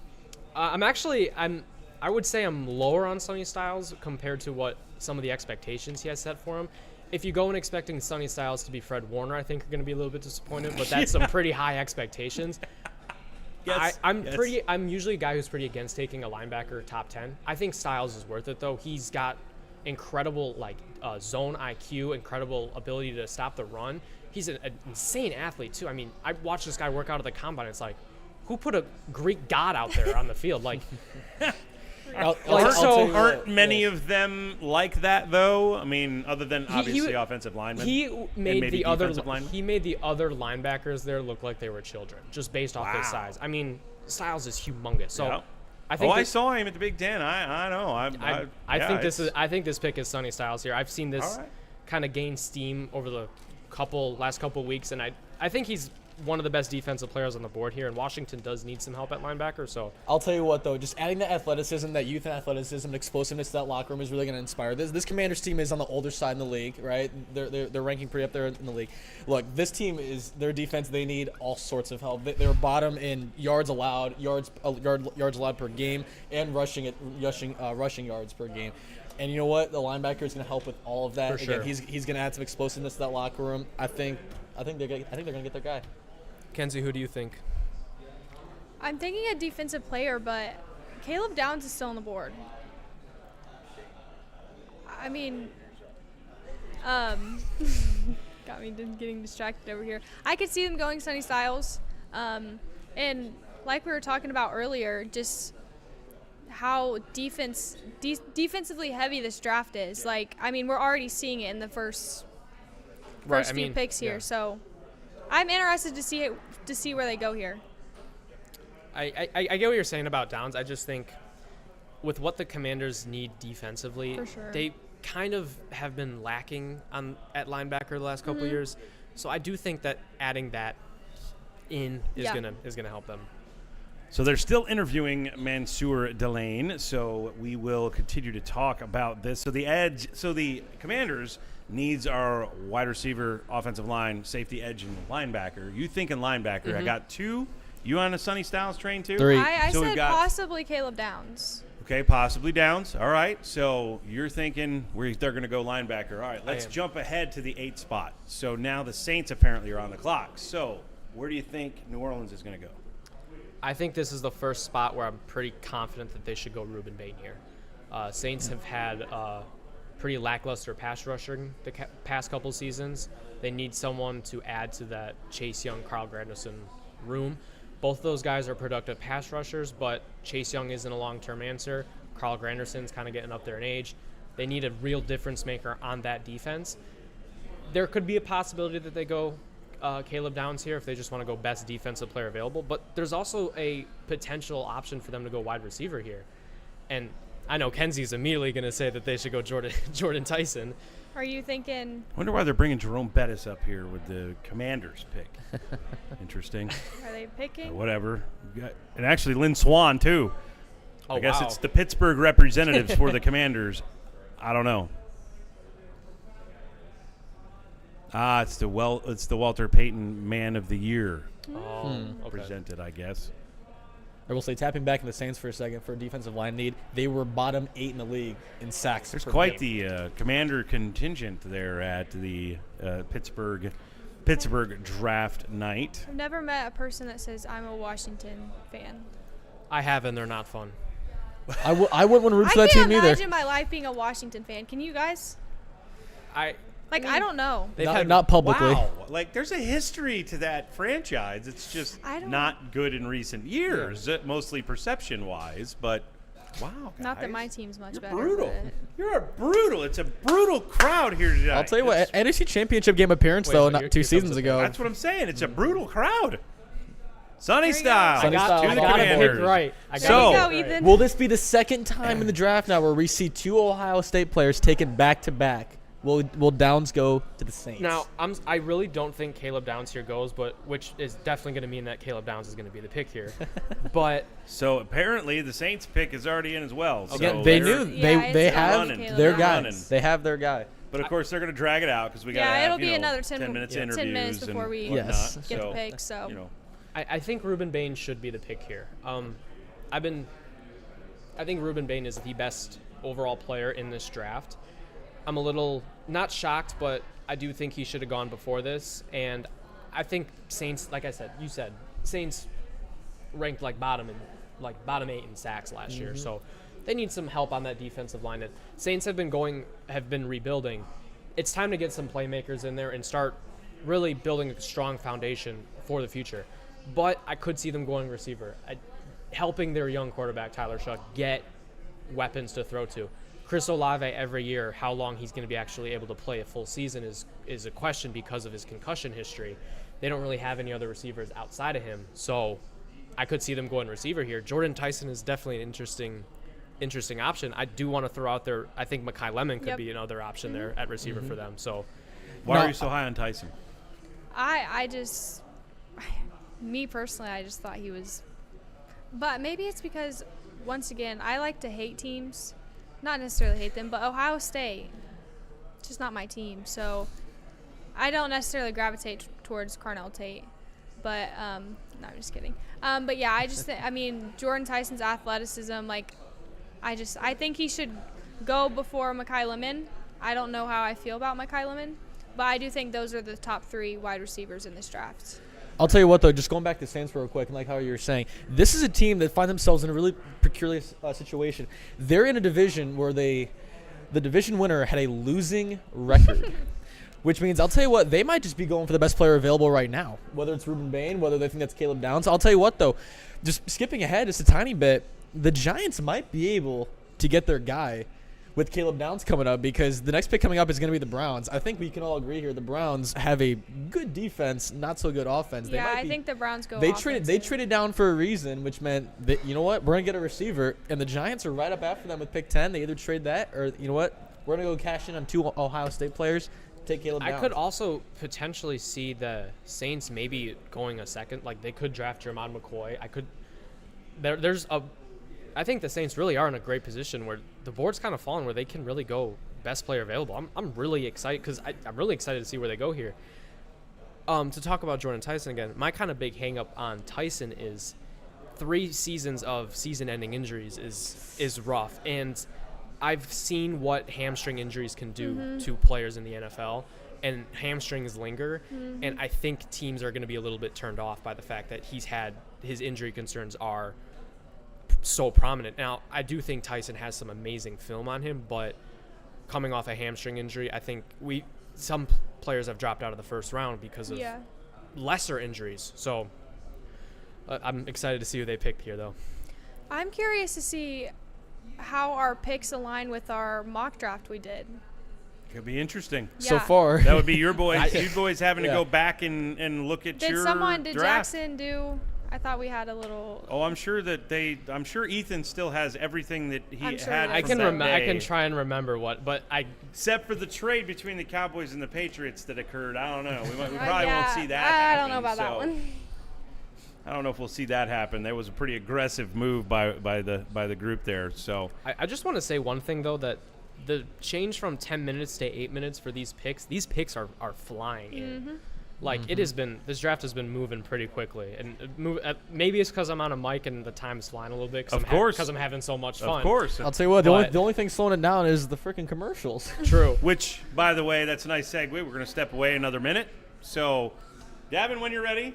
I would say I'm lower on Sonny Styles compared to what some of the expectations he has set for him. If you go in expecting Sonny Styles to be Fred Warner, I think you're going to be a little bit disappointed, but that's some pretty high expectations. Yes, I'm usually a guy who's pretty against taking a linebacker top 10. I think Styles is worth it though. He's got incredible zone IQ, incredible ability to stop the run. He's an insane athlete too. I mean, I watched this guy work out at the combine. It's like, who put a Greek god out there on the field? Like, Aren't many of them like that though? I mean, other than obviously offensive linemen. He made maybe the other defensive linemen? he made the other linebackers there look like they were children, just based off their Wow. size. I mean, Styles is humongous. So Yeah. I think I this, saw him at the Big Ten. I know. I think this pick is Sonny Styles here. I've seen this All right. kind of gain steam over the last couple weeks, and I think he's one of the best defensive players on the board here, and Washington does need some help at linebacker. So I'll tell you what, though, just adding that athleticism, that youth and athleticism, and explosiveness to that locker room is really going to inspire. This Commanders team is on the older side in the league, right? They're ranking pretty up there in the league. Look, this team is their defense. They need all sorts of help. They're bottom in yards allowed, yards allowed per game, and rushing yards per game. And you know what? The linebacker is going to help with all of that. For sure. Again, he's going to add some explosiveness to that locker room. I think they're going to get their guy. Kenzie, who do you think? I'm thinking a defensive player, but Caleb Downs is still on the board. I mean, got me getting distracted over here. I could see them going Sonny Styles, and like we were talking about earlier, just how defensively heavy this draft is. Like, I mean, we're already seeing it in the first few picks here. yeah. So I'm interested to see where they go here. I get what you're saying about Downs. I just think with what the Commanders need defensively, For sure. they kind of have been lacking at linebacker the last couple years. So I do think that adding that in is gonna help them. So they're still interviewing Mansour Delane, so we will continue to talk about this. So the Commanders needs our wide receiver, offensive line, safety, edge, and linebacker. You thinking linebacker. I got 2. You on a Sonny Styles train too? 3. I So we've said got- possibly Caleb Downs. Okay, possibly Downs. All right. So you're thinking they're going to go linebacker. All right, let's am. jump ahead to the 8th spot. So now the Saints apparently are on the clock. So where do you think New Orleans is going to go? I think this is the first spot where I'm pretty confident that they should go Reuben Bain here. Saints have had pretty lackluster pass rushing the past couple seasons. They need someone to add to that Chase Young, Carl Granderson room. Both of those guys are productive pass rushers, but Chase Young isn't a long-term answer. Carl Granderson's kind of getting up there in age. They need a real difference maker on that defense. There could be a possibility that they go Caleb Downs here if they just want to go best defensive player available, but there's also a potential option for them to go wide receiver here. And I know Kenzie's immediately going to say that they should go Jordan Tyson. Are you thinking? I wonder why they're bringing Jerome Bettis up here with the Commanders pick. Interesting. Are they picking? Whatever. And actually, Lynn Swan, too. Oh, I guess wow. it's the Pittsburgh representatives for the Commanders. I don't know. It's the Walter Payton Man of the Year Oh, okay. presented, I guess. I will say, tapping back in the Saints for a second for defensive line need, they were bottom 8 in the league in sacks. There's per quite game. the Commander contingent there at the Pittsburgh draft night. I've never met a person that says I'm a Washington fan. I have, and they're not fun. I wouldn't want to root for I that can't team either. imagine my life being a Washington fan. Can you guys? I don't know. Not publicly. Wow. Like, there's a history to that franchise. It's just not good in recent years, mostly perception-wise. But, wow, guys. Not that my team's much better. Brutal. but- You're a brutal. It's a brutal crowd here today. I'll tell you what, NFC Championship game appearance, though, not here 2 comes seasons the- ago. That's what I'm saying. It's a brutal crowd. Sunny There you go. style. Sunny style. To I the got it Commanders. right. I So- got it Go, picked right. Ethan. Will this be the second time in the draft now where we see 2 Ohio State players taken back-to-back? Will Downs go to the Saints? Now, I really don't think Caleb Downs here goes, but which is definitely going to mean that Caleb Downs is going to be the pick here. But So apparently the Saints pick is already in as well. So Again, they they're- knew Yeah, they it's have running. their Caleb guy. Downs. They have their guy. But of course they're going to drag it out because we got to Yeah, have it'll be another 10 minutes yeah. interviews 10 minutes and before we whatnot. Yes. get So, the pick. So you know, I think Ruben Bain should be the pick here. I think Ruben Bain is the best overall player in this draft. I'm a little not shocked, but I do think he should have gone before this. And I think Saints, like I said, Saints ranked bottom 8 in sacks last year. So they need some help on that defensive line. And Saints have been rebuilding. It's time to get some playmakers in there and start really building a strong foundation for the future. But I could see them going receiver, helping their young quarterback Tyler Shuck get weapons to throw to. Chris Olave every year, how long he's going to be actually able to play a full season is a question because of his concussion history. They don't really have any other receivers outside of him, so I could see them going receiver here. Jordan Tyson is definitely an interesting option. I do want to throw out there, I think Mekhi Lemon could Yep. be another option there at receiver for them. So why No, are you so high on Tyson? me personally, I just thought he was. But maybe it's because, once again, I like to hate teams. Not necessarily hate them, but Ohio State, it's just not my team. So I don't necessarily gravitate towards Carnell Tate. But, no, I'm just kidding. But yeah, Jordan Tyson's athleticism, I think he should go before Mekhi Lemon. I don't know how I feel about Mekhi Lemon, but I do think those are the top 3 wide receivers in this draft. I'll tell you what, though, just going back to Saints real quick, and like how you were saying, this is a team that find themselves in a really peculiar situation. They're in a division where the division winner had a losing record, which means, I'll tell you what, they might just be going for the best player available right now, whether it's Ruben Bain, whether they think that's Caleb Downs. I'll tell you what, though, just skipping ahead just a tiny bit, the Giants might be able to get their guy with Caleb Downs coming up, because the next pick coming up is going to be the Browns. I think we can all agree here the Browns have a good defense, not so good offense. Yeah, I think the Browns go They offensive. traded down for a reason, which meant that, you know what, we're going to get a receiver, and the Giants are right up after them with pick 10. They either trade that or, you know what, we're going to go cash in on 2 Ohio State players, take Caleb Downs. I could also potentially see the Saints maybe going a second. They could draft Jermon McCoy. I think the Saints really are in a great position where the board's kind of fallen, where they can really go best player available. I'm really excited because I'm really excited to see where they go here. To talk about Jordan Tyson again, my kind of big hang up on Tyson is 3 seasons of season-ending injuries is rough, and I've seen what hamstring injuries can do to players in the NFL, and hamstrings linger, and I think teams are going to be a little bit turned off by the fact that his injury concerns are so prominent. Now, I do think Tyson has some amazing film on him, but coming off a hamstring injury, I think some players have dropped out of the first round because of lesser injuries. So I'm excited to see who they pick here, though. I'm curious to see how our picks align with our mock draft we did. Could be interesting. So Yeah. far. That would be your boys. You boys having to Yeah. go back and look at Did your Jackson draft. do I thought we had a little. Oh, I'm sure Ethan still has everything that he I'm sure had. he I does. from that I day, can try and remember except for the trade between the Cowboys and the Patriots that occurred. I don't know. We probably Yeah, won't see that. I happen, don't know about that so one. I don't know if we'll see that happen. That was a pretty aggressive move by the group there. So I just want to say one thing though, that the change from 10 minutes to 8 minutes for these picks are flying in. Like it has been, this draft has been moving pretty quickly, and maybe it's because I'm on a mic and the time's flying a little bit. Of course, because I'm having so much fun. Of course, I'll tell you what, the only thing slowing it down is the freaking commercials. True. Which, by the way, that's a nice segue. We're going to step away another minute. So, Gavin, when you're ready.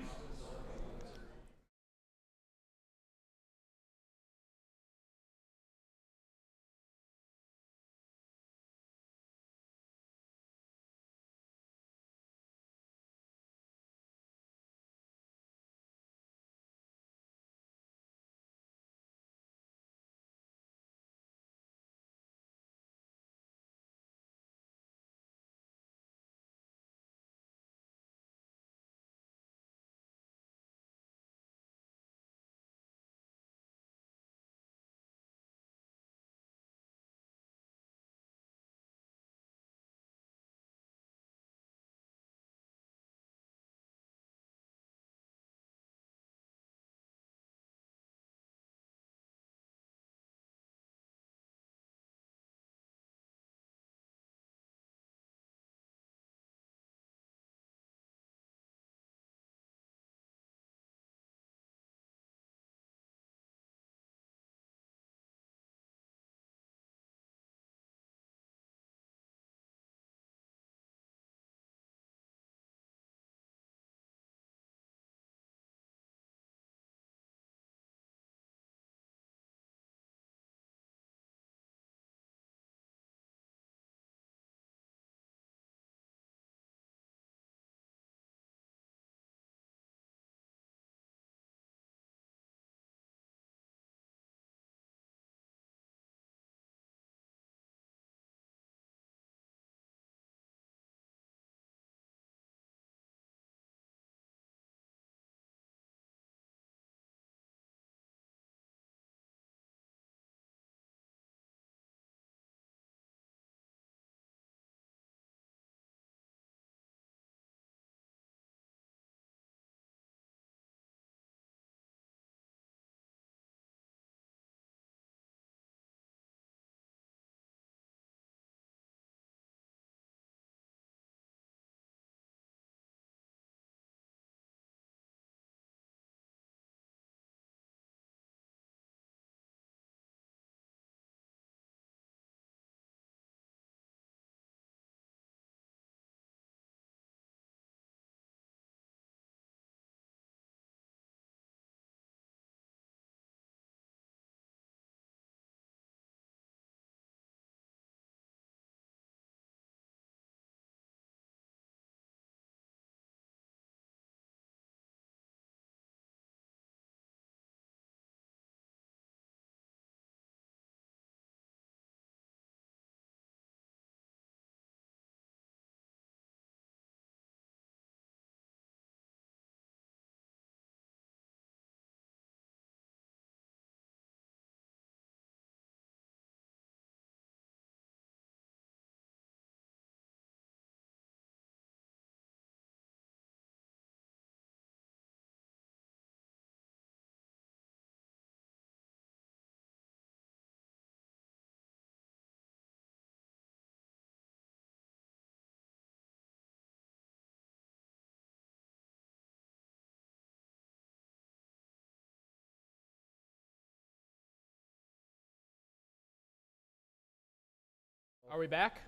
Are we back?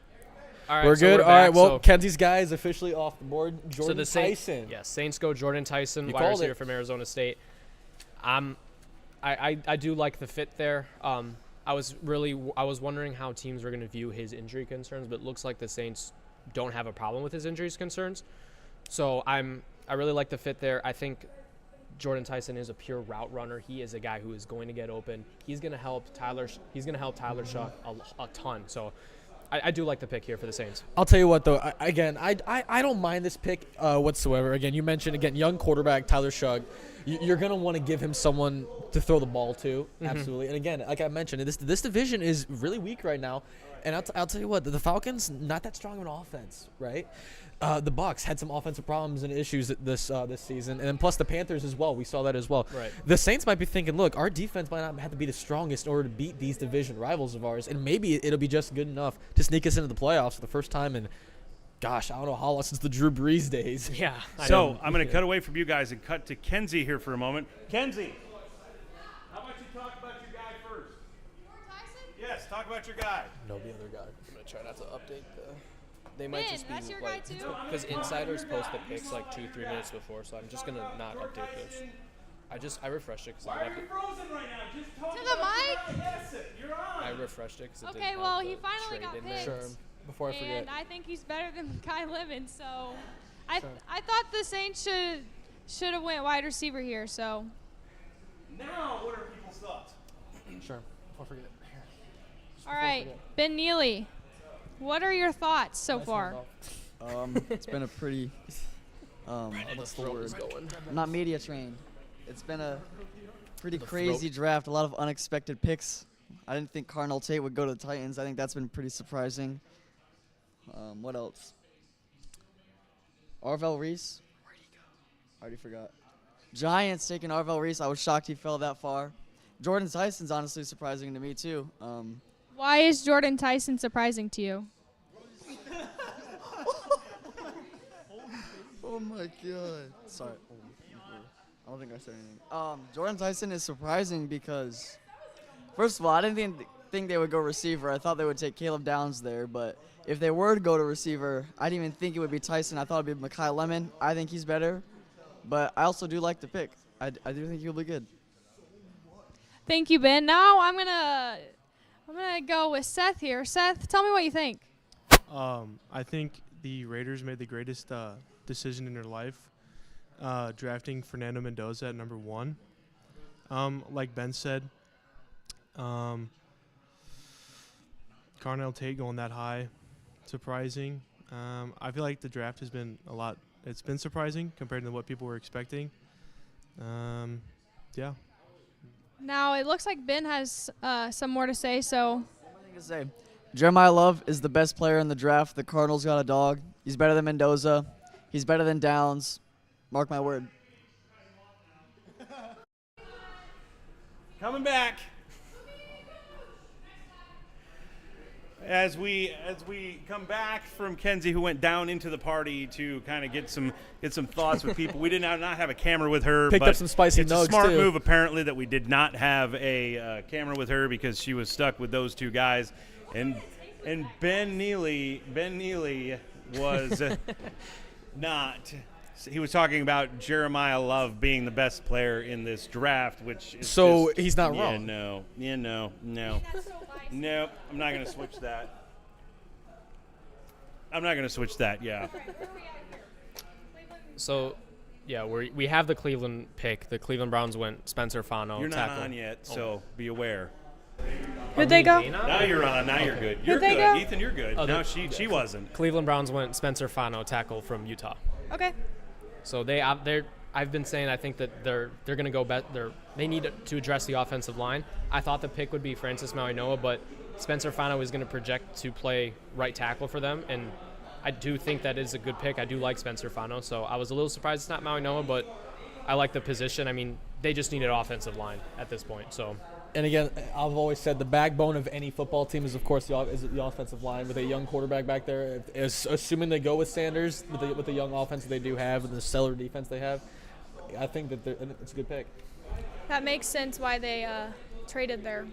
All right, We're so good. We're All right. back. Well, So- Kenzie's guy is officially off the board. Jordan the Tyson. Yes, Saints go Jordan Tyson, You wide called receiver it. from Arizona State. I do like the fit there. I was wondering how teams were going to view his injury concerns, but it looks like the Saints don't have a problem with his injuries concerns. So I really like the fit there. I think Jordan Tyson is a pure route runner. He is a guy who is going to get open. He's going to help Tyler Shuck a ton. So I do like the pick here for the Saints. I'll tell you what, though. I don't mind this pick whatsoever. Again, you mentioned, young quarterback Tyler Shuck. you're going to want to give him someone to throw the ball to. Absolutely. And again, like I mentioned, this division is really weak right now. And I'll tell you what, the Falcons, not that strong of an offense, right? The Bucs had some offensive problems and issues this season, and then plus the Panthers as well. We saw that as well. Right. The Saints might be thinking, look, our defense might not have to be the strongest in order to beat these division rivals of ours, and maybe it'll be just good enough to sneak us into the playoffs for the first time in, gosh, I don't know how long since the Drew Brees days. Yeah. So I'm going to cut away from you guys and cut to Kenzie here for a moment. Kenzie, how about you talk about your guy first? Yes, talk about your guy. No, the other guy. I'm gonna try not to update the. They might Ben, just be that's your like guy too? because insiders post the picks like 2-3 minutes before, so I'm just gonna not update those. I refreshed it because Why are you frozen right now? Just talk To the about mic? Yes, you're on. I refreshed it because it Okay, didn't well, have he the finally trade got in there. picked. Sure. Before I forget. And I think he's better than Kai Lemon, so I thought the Saints should have went wide receiver here, so. Now, what are people's thoughts? Sure. Before I forget. All right, Ben Neely, what are your thoughts so far? It's been a pretty, what's the word? Not media trained. It's been a pretty crazy draft. A lot of unexpected picks. I didn't think Carnell Tate would go to the Titans. I think that's been pretty surprising. What else? Arvell Reese. Where'd he go? I already forgot. Giants taking Arvell Reese. I was shocked he fell that far. Jordan Tyson's honestly surprising to me too. Why is Jordan Tyson surprising to you? Oh my God. Sorry. I don't think I said anything. Jordan Tyson is surprising because, first of all, I didn't think they would go receiver. I thought they would take Caleb Downs there, but if they were to go to receiver, I didn't even think it would be Tyson. I thought it would be Mekhi Lemon. I think he's better, but I also do like the pick. I do think he'll be good. Thank you, Ben. Now I'm gonna go with Seth here. Seth, tell me what you think. I think the Raiders made the greatest decision in their life, drafting Fernando Mendoza at number 1. Like Ben said, Carnell Tate going that high, surprising. I feel like the draft has been it's been surprising compared to what people were expecting. Yeah. Now it looks like Ben has some more to say, so. One thing to say. Jeremiah Love is the best player in the draft. The Cardinals got a dog. He's better than Mendoza. He's better than Downs. Mark my word. Coming back. As we come back from Kenzie, who went down into the party to kind of get some thoughts with people. We did not have a camera with her. Picked but up some spicy it's nugs, a smart too. move, apparently, that we did not have a camera with her because she was stuck with those two guys. And Ben Neely was not. He was talking about Jeremiah Love being the best player in this draft, which is So just, he's not yeah, wrong. No. Nope, I'm not going to switch that. Yeah. So, yeah, we have the Cleveland pick. The Cleveland Browns went Spencer Fano. You're not tackle. on yet, so be aware. Who'd they go? Now you're on. Now you're good. You're they good. go? Ethan, you're good. Oh, No, they- she wasn't. Cleveland Browns went Spencer Fano, tackle from Utah. Okay. So I've been saying I think that they're going to go they need to address the offensive line. I thought the pick would be Francis Mauigoa, but Spencer Fano is going to project to play right tackle for them, and I do think that is a good pick. I do like Spencer Fano, so I was a little surprised it's not Mauigoa, but I like the position. I mean, they just need an offensive line at this point. So. And again, I've always said the backbone of any football team is, of course, the offensive line with a young quarterback back there. Assuming they go with Sanders with the young offense that they do have and the stellar defense they have, I think that it's a good pick. That makes sense why they traded their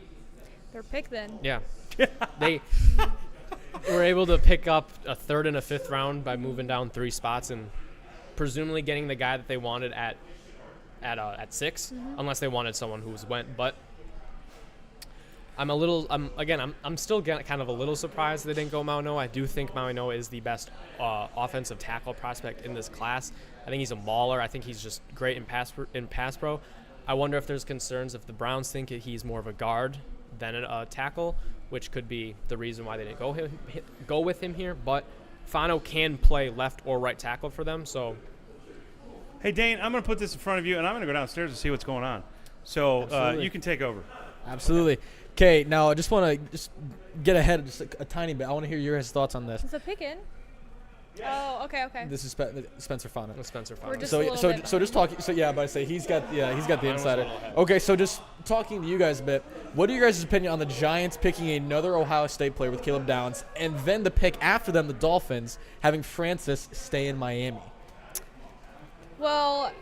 pick then. Yeah. They were able to pick up a third and a fifth round by moving down 3 spots and presumably getting the guy that they wanted at 6, unless they wanted someone who went. But I'm still kind of a little surprised they didn't go Mauigoa. I do think Mauigoa is the best offensive tackle prospect in this class. I think he's a mauler. I think he's just great in pass pro. I wonder if there's concerns if the Browns think he's more of a guard than a tackle, which could be the reason why they didn't go with him here. But Fano can play left or right tackle for them, so Hey, Dane, I'm going to put this in front of you, and I'm going to go downstairs and see what's going on. So Absolutely. you can take over. Absolutely. Okay, now I just want to just get ahead just a tiny bit. I want to hear your guys' thoughts on this. Is the pick in? Oh, okay. This is Spencer Fana. Spencer We're Fana. just So a little so bit so just behind. talking. So yeah, but I say he's got the Mine was a insider. little ahead. Okay, so just talking to you guys a bit. What are your guys' opinion on the Giants picking another Ohio State player with Caleb Downs, and then the pick after them, the Dolphins, having Francis stay in Miami? Well,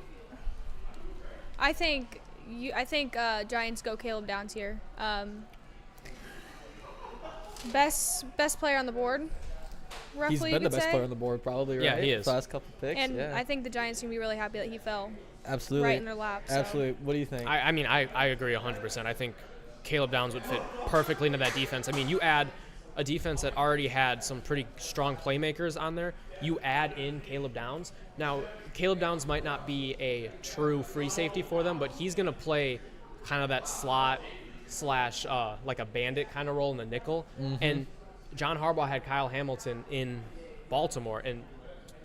I think Giants go Caleb Downs here. Best player on the board. Roughly, He's you been the could best say. player on the board, probably. Right? Yeah, he is. The last couple picks. And yeah. I think the Giants can be really happy that he fell Absolutely. right in their lap. So. Absolutely. What do you think? I mean, I agree 100%. I think Caleb Downs would fit perfectly into that defense. I mean, you add a defense that already had some pretty strong playmakers on there. You add in Caleb Downs. Now, Caleb Downs might not be a true free safety for them, but he's going to play kind of that slot slash like a bandit kind of role in the nickel. And John Harbaugh had Kyle Hamilton in Baltimore, and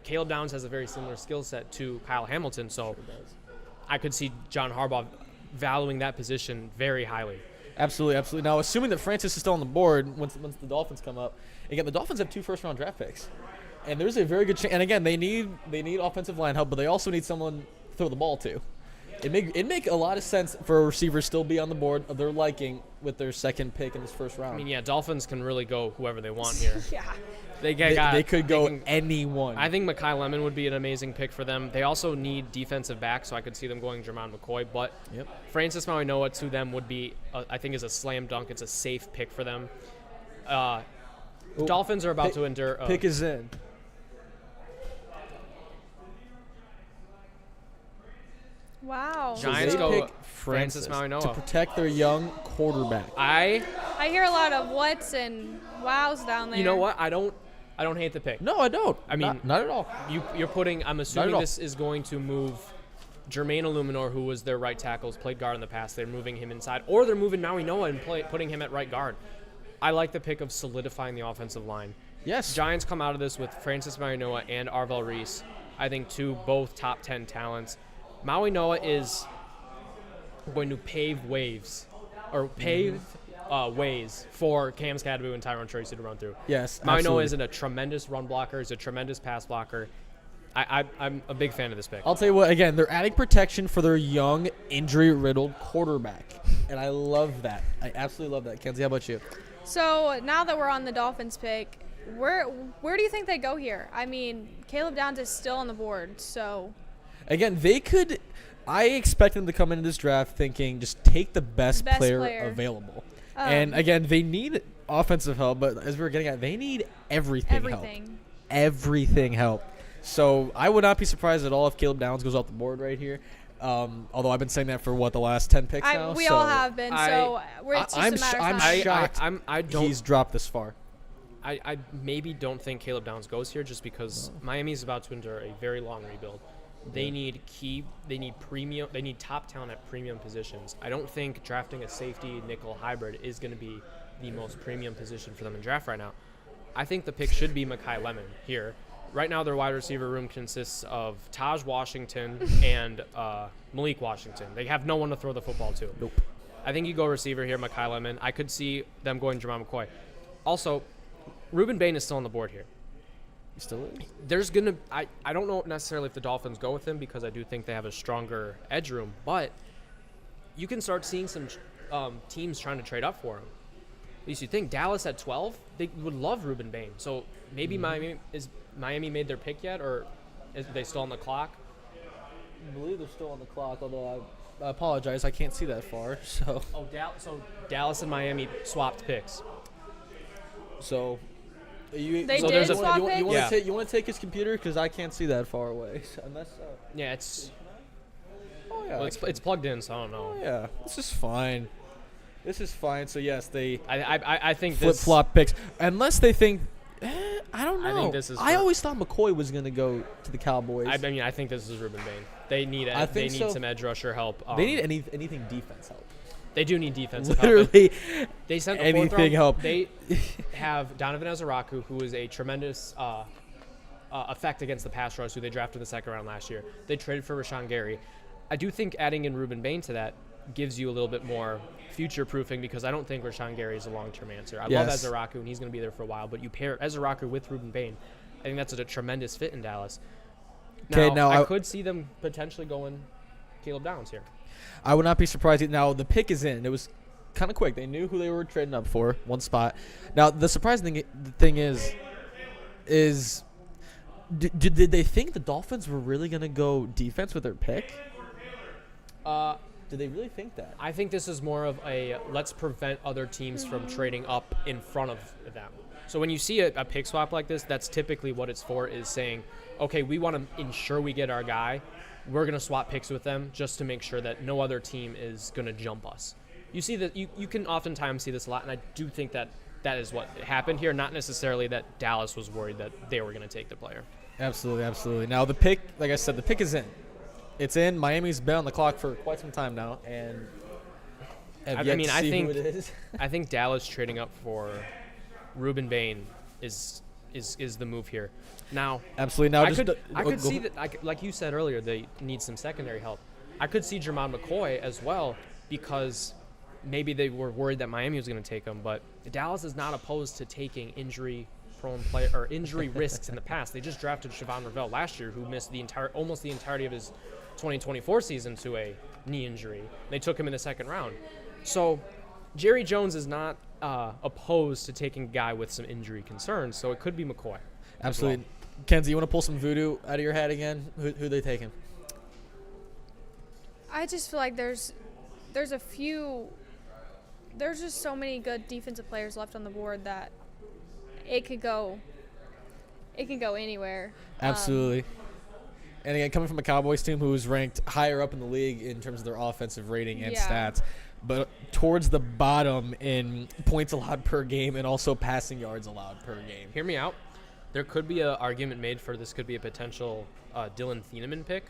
Caleb Downs has a very similar skill set to Kyle Hamilton, so I could see John Harbaugh valuing that position very highly. Absolutely, absolutely. Now, assuming that Francis is still on the board once the Dolphins come up, again, the Dolphins have 2 first-round draft picks, and there's a very good chance. And again, they need offensive line help, but they also need someone to throw the ball to. It make a lot of sense for a receiver still be on the board of their liking with their second pick in this first round. I mean, yeah, Dolphins can really go whoever they want here. Yeah. They could go anyone. I think Mekhi Lemon would be an amazing pick for them. They also need defensive back, so I could see them going Jermon McCoy. But Francis Mauigoa to them would be, I think, is a slam dunk. It's a safe pick for them. Dolphins are about to endure. Pick is in. Wow. Giants They go pick Francis to Mauigoa. protect their young quarterback. I hear a lot of whats and wows down there. You know what? I don't hate the pick. No, I don't. I mean, not at all. You're putting. I'm assuming all. this is going to move Jermaine Illuminor, who was their right tackle, has played guard in the past. They're moving him inside, or they're moving Mauigoa and putting him at right guard. I like the pick of solidifying the offensive line. Yes. Giants come out of this with Francis Mauigoa and Arvell Reese. I think both top 10 talents. Mauigoa is going to pave ways for Cam Skadaboo and Tyrone Tracy to run through. Yes, Mauigoa absolutely. is a tremendous run blocker. He's a tremendous pass blocker. I'm a big fan of this pick. I'll tell you what, again, they're adding protection for their young, injury-riddled quarterback. And I love that. I absolutely love that. Kenzie, how about you? So now that we're on the Dolphins pick, where do you think they go here? I mean, Caleb Downs is still on the board, so. Again, I expect them to come into this draft thinking just take the best player available. And again, they need offensive help, but as we were getting at, they need everything help. Everything help. So I would not be surprised at all if Caleb Downs goes off the board right here. Although I've been saying that for the last 10 picks now. We all have been, so it's just a matter of time. I'm shocked I don't, he's dropped this far. I maybe don't think Caleb Downs goes here just because Miami's about to endure a very long rebuild. They need premium. They need top talent at premium positions. I don't think drafting a safety nickel hybrid is going to be the most premium position for them in draft right now. I think the pick should be Mekhi Lemon here. Right now, their wide receiver room consists of Taj Washington and Malik Washington. They have no one to throw the football to. Nope. I think you go receiver here, Mekhi Lemon. I could see them going Jermon McCoy. Also, Ruben Bain is still on the board here. He still is? There's going to – I don't know necessarily if the Dolphins go with him because I do think they have a stronger edge room. But you can start seeing some teams trying to trade up for him. At least you think Dallas at 12, they would love Ruben Bain. So maybe Miami made their pick yet, or is they still on the clock? I believe they're still on the clock, although I apologize. I can't see that far. So Dallas and Miami swapped picks. So They did swap picks? You want to take his computer because I can't see that far away. Unless, yeah, it's. Oh yeah. Well, it's plugged in, so I don't know. Oh yeah, this is fine. This is fine. So yes, they. I think flip flop picks unless they think. I don't know. I think this is. I always thought McCoy was going to go to the Cowboys. I mean, I think this is Ruben Bain. They need some edge rusher help. They need anything defense help. They do need defensive Literally, help. They sent anything help. They have Donovan Azaraku, who is a tremendous effect against the pass rush, who they drafted in the second round last year. They traded for Rashawn Gary. I do think adding in Ruben Bain to that gives you a little bit more future-proofing, because I don't think Rashawn Gary is a long-term answer. I love Ezeraku, and he's going to be there for a while, but you pair Ezeraku with Ruben Bain, I think that's a tremendous fit in Dallas. Now I could see them potentially going Caleb Downs here. I would not be surprised. Now, the pick is in. It was kind of quick. They knew who they were trading up for, one spot. Now, the surprising thing is did they think the Dolphins were really going to go defense with their pick? Did they really think that? I think this is more of a let's prevent other teams from trading up in front of them. So when you see a pick swap like this, that's typically what it's for, is saying, okay, we want to ensure we get our guy. We're going to swap picks with them just to make sure that no other team is going to jump us. You see that you can oftentimes see this a lot, and I do think that is what happened here, not necessarily that Dallas was worried that they were going to take the player. Absolutely, absolutely. Now, the pick, like I said, the pick is in. It's in. Miami's been on the clock for quite some time now, and I think who it is. I think Dallas trading up for Ruben Bain is the move here. Now, absolutely. Now, I could see that, like you said earlier, they need some secondary help. I could see Jermon McCoy as well, because maybe they were worried that Miami was going to take him, but Dallas is not opposed to taking injury-prone player or injury risks in the past. They just drafted Siobhan Revelle last year, who missed almost the entirety of his 2024 season to a knee injury. They took him in the second round. So Jerry Jones is not opposed to taking a guy with some injury concerns, so it could be McCoy. Absolutely. Well. Kenzie, you want to pull some voodoo out of your head again? Who they taking? I just feel like there's just so many good defensive players left on the board that it could go anywhere. Absolutely. And again, coming from a Cowboys team who was ranked higher up in the league in terms of their offensive rating and stats, but towards the bottom in points allowed per game and also passing yards allowed per game. Hear me out. There could be an argument made for this could be a potential Dylan Thieneman pick.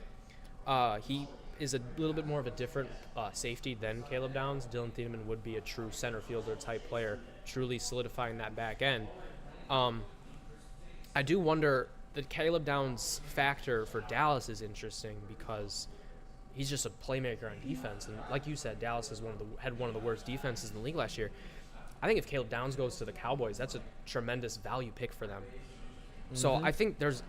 He is a little bit more of a different safety than Caleb Downs. Dylan Thieneman would be a true center fielder type player, truly solidifying that back end. I do wonder that Caleb Downs' factor for Dallas is interesting, because he's just a playmaker on defense. And like you said, Dallas had one of the worst defenses in the league last year. I think if Caleb Downs goes to the Cowboys, that's a tremendous value pick for them. Mm-hmm. So I think there's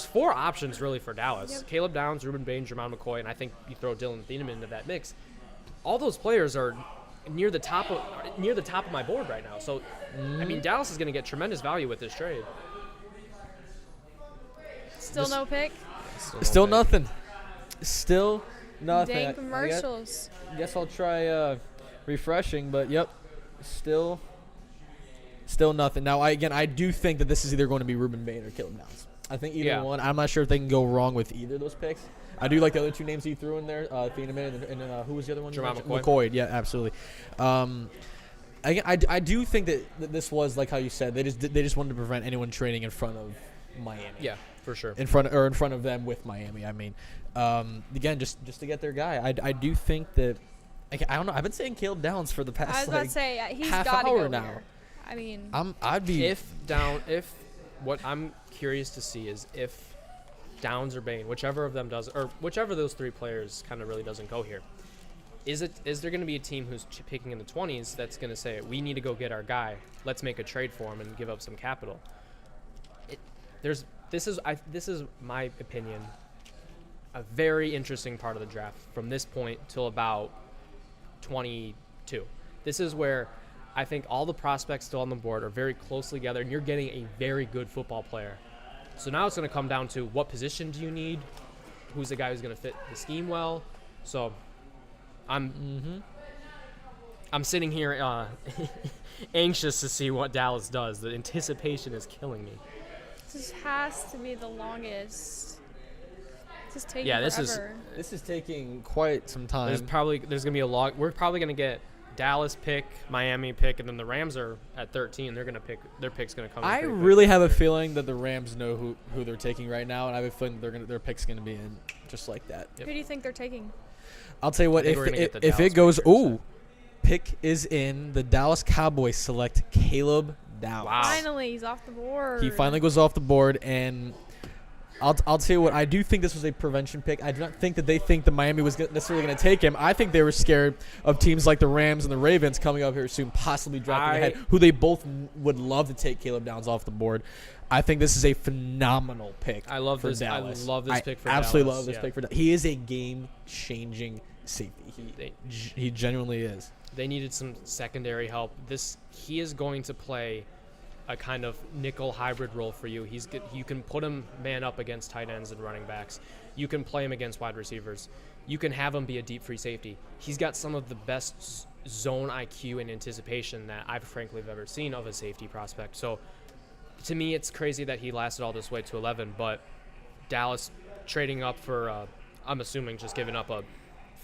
four options really for Dallas. Yep. Caleb Downs, Ruben Bain, Jermon McCoy, and I think you throw Dylan Thieneman into that mix. All those players are near the top of my board right now. So I mean, Dallas is going to get tremendous value with this trade. Still no pick? Still nothing. Still nothing. Dang commercials. I guess I'll try refreshing, but yep, still nothing. Now, I do think that this is either going to be Ruben Bain or Caleb Downs. I think either one. I'm not sure if they can go wrong with either of those picks. I do like the other two names you threw in there, Thieneman and who was the other one? Jermon McCoy. McCoy, yeah, absolutely. I do think that this was like how you said. They just wanted to prevent anyone trading in front of Miami. Yeah, for sure. In front of them with Miami. I mean, again, just to get their guy. I do think that. I don't know. I've been saying Caleb Downs for the past I was about to say he's half got to hour go now. here. I mean, I'd be if what I'm curious to see is if Downs or Bain, whichever of them does, or whichever of those three players kind of really doesn't go here, is there going to be a team who's picking in the 20s that's going to say, we need to go get our guy, let's make a trade for him and give up some capital? This is my opinion, a very interesting part of the draft from this point till about 22. This is where I think all the prospects still on the board are very closely together, and you're getting a very good football player. So now it's going to come down to what position do you need, who's the guy who's going to fit the scheme well. So I'm sitting here anxious to see what Dallas does. The anticipation is killing me. this has to be the longest. This is taking forever. This is taking quite some time. There's going to be a long. We're probably going to get Dallas pick, Miami pick, and then the Rams are at 13. They're going to pick. Their pick's going to come. I really have a feeling that the Rams know who they're taking right now, and I have a feeling their pick's going to be in just like that. Yep. Who do you think they're taking? I'll tell you what. If it goes, pick is in. The Dallas Cowboys select Caleb Downs. Wow. Finally, he's off the board. He finally goes off the board, and I'll tell you what. I do think this was a prevention pick. I do not think that they think that Miami was necessarily going to take him. I think they were scared of teams like the Rams and the Ravens coming up here soon, possibly drafting ahead, who they both would love to take Caleb Downs off the board. I think this is a phenomenal pick. I love for this. Dallas. I love this pick for absolutely Dallas. love this pick for Dallas. He is a game-changing safety. He genuinely is. They needed some secondary help. He is going to play a kind of nickel hybrid role for you. He's good. You can put him man up against tight ends and running backs. You can play him against wide receivers. You can have him be a deep free safety. He's got some of the best zone IQ and anticipation that I've frankly ever seen of a safety prospect. So to me, it's crazy that he lasted all this way to 11, but Dallas trading up for, I'm assuming just giving up a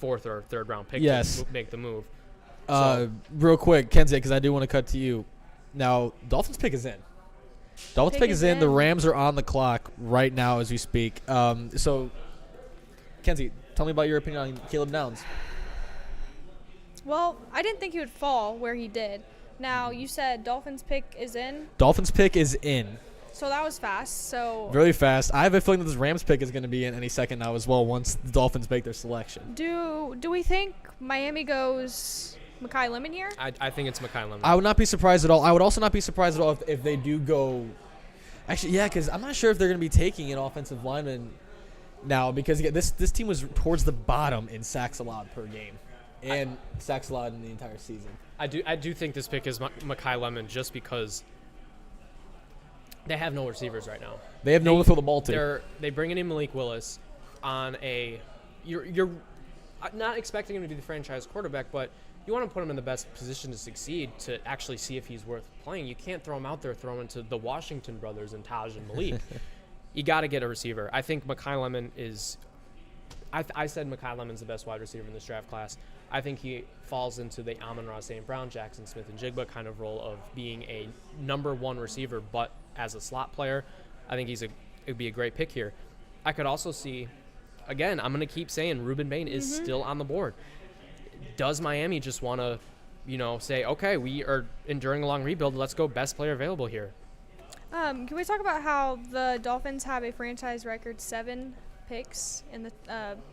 4th or 3rd round pick to make the move. Real quick, Kenzie, because I do want to cut to you. Now, Dolphins pick is in. Dolphins pick is in. The Rams are on the clock right now as we speak. So, Kenzie, tell me about your opinion on Caleb Downs. Well, I didn't think he would fall where he did. Now, you said Dolphins pick is in. Dolphins pick is in. So that was fast. So Really fast. I have a feeling that this Rams pick is going to be in any second now as well once the Dolphins make their selection. Do we think Miami goes Mekhi Lemon here? I think it's Mekhi Lemon. I would not be surprised at all. I would also not be surprised at all if they do go. Actually, yeah, because I'm not sure if they're going to be taking an offensive lineman now because again, this team was towards the bottom in sacks allowed per game and sacks allowed in the entire season. I do think this pick is Mekhi Lemon just because they have no receivers right now. They have no one to throw the ball to. They bring in Malik Willis on you're not expecting him to be the franchise quarterback, but you want to put him in the best position to succeed to actually see if he's worth playing. You can't throw him out there throwing to the Washington brothers and Taj and Malik. You got to get a receiver. I think Mekhi Lemon is I said Mekhi Lemon's the best wide receiver in this draft class. I think he falls into the Amon-Ra St. Brown, Jackson Smith-Njigba kind of role of being a number 1 receiver, but as a slot player, I think it'd be a great pick here. I could also see, again, I'm going to keep saying Ruben Bain is still on the board. Does Miami just want to, say, okay, we are enduring a long rebuild. Let's go best player available here. Can we talk about how the Dolphins have a franchise record 7 picks in the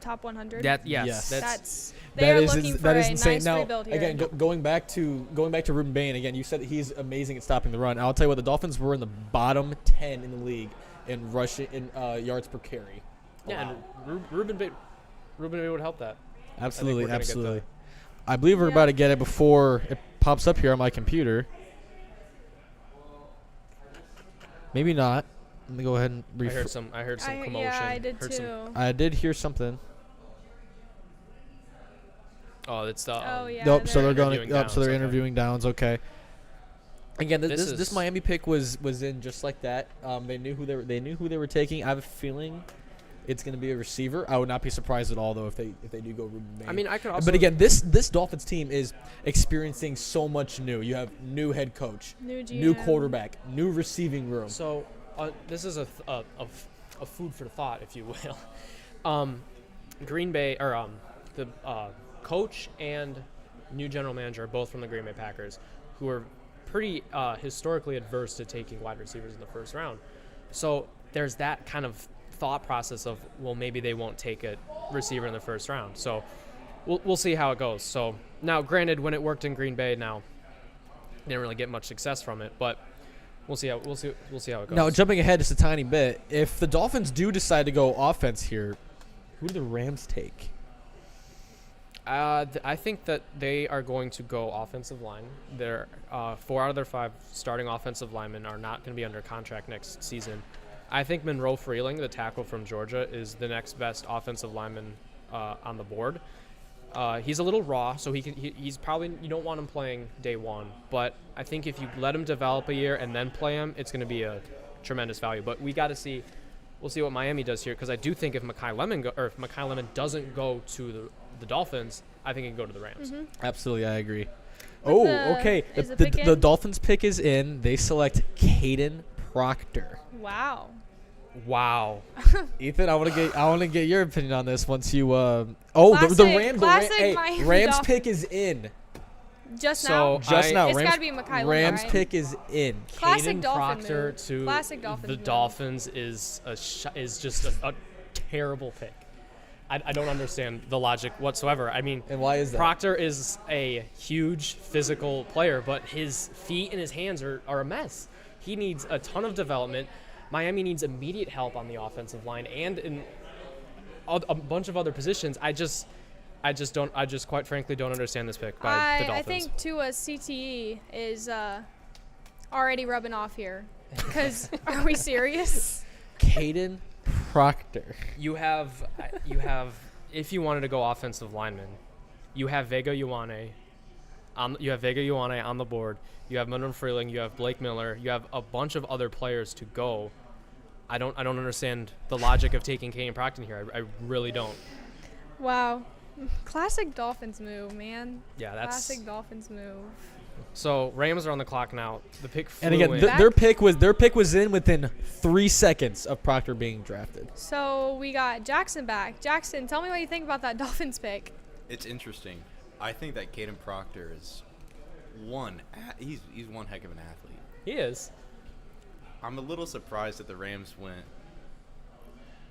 top 100? They are looking for a insane. nice now, rebuild here. Again, going back to Ruben Bain, again, you said that he's amazing at stopping the run. I'll tell you what, the Dolphins were in the bottom 10 in the league in rushing in yards per carry. Yeah, and Ruben Bain would help that. Absolutely. I believe we're about to get it before it pops up here on my computer. Maybe not. Let me go ahead and I heard some commotion. Yeah, I did too. I did hear something. Oh, it's the. Oh yeah. Nope. So they're going interviewing up. So they're Downs, interviewing Downs. Okay. Again, This this Miami pick was in just like that. They knew who they were taking. I have a feeling it's going to be a receiver. I would not be surprised at all though if they do go Ruben Bain. I mean, I could also. But again, this Dolphins team is experiencing so much new. You have new head coach, new GM, new quarterback, new receiving room. So this is a food for thought, if you will. Green Bay or the coach and new general manager are both from the Green Bay Packers, who are pretty historically adverse to taking wide receivers in the first round. So there's that kind of thought process of, well, maybe they won't take a receiver in the first round. So we'll see how it goes. So now, granted, when it worked in Green Bay, now didn't really get much success from it, but we'll see how it goes. Now, jumping ahead just a tiny bit, if the Dolphins do decide to go offense here, who do the Rams take? I think that they are going to go offensive line. Their 4 out of their 5 starting offensive linemen are not going to be under contract next season. I think Monroe Freeling, the tackle from Georgia, is the next best offensive lineman on the board. He's a little raw, so he's probably, you don't want him playing day one. But I think if you let him develop a year and then play him, it's going to be a tremendous value. But we got to see. We'll see what Miami does here, because I do think if Mekhi Lemon doesn't go to the Dolphins, I think he can go to the Rams. Mm-hmm. Absolutely, I agree. Okay. The Dolphins pick is in. They select Caden Proctor. Wow. Ethan, I want to get your opinion on this once you. Classic the Rams Miami Rams Dolphins. pick is in. Just So now? Just I- now, It's Rams, gotta be Mekhi Rams Lynn, right? pick is in. Classic Caden Dolphin Proctor move. to Classic Dolphins the move. Dolphins is just a terrible pick. I don't understand the logic whatsoever. I mean, And why is that? Proctor is a huge physical player, but his feet and his hands are a mess. He needs a ton of development. Miami needs immediate help on the offensive line and in a bunch of other positions. I just quite frankly don't understand this pick by the I Dolphins. think Tua's CTE is already rubbing off here. Because are we serious? Caden Proctor. You have if you wanted to go offensive lineman, you have Vega Ioane on the board. You have Munro Freeling, you have Blake Miller, you have a bunch of other players to go. I don't understand the logic of taking Caden Proctor here. I really don't. Wow. Classic Dolphins move, man. Yeah, that's Classic Dolphins move. so. Rams are on the clock now. The pick flew And again, in. their pick was in within 3 seconds of Proctor being drafted. So we got Jackson back. Jackson, tell me what you think about that Dolphins pick. It's interesting. I think that Caden Proctor is he's one heck of an athlete. He is. I'm a little surprised that the Rams went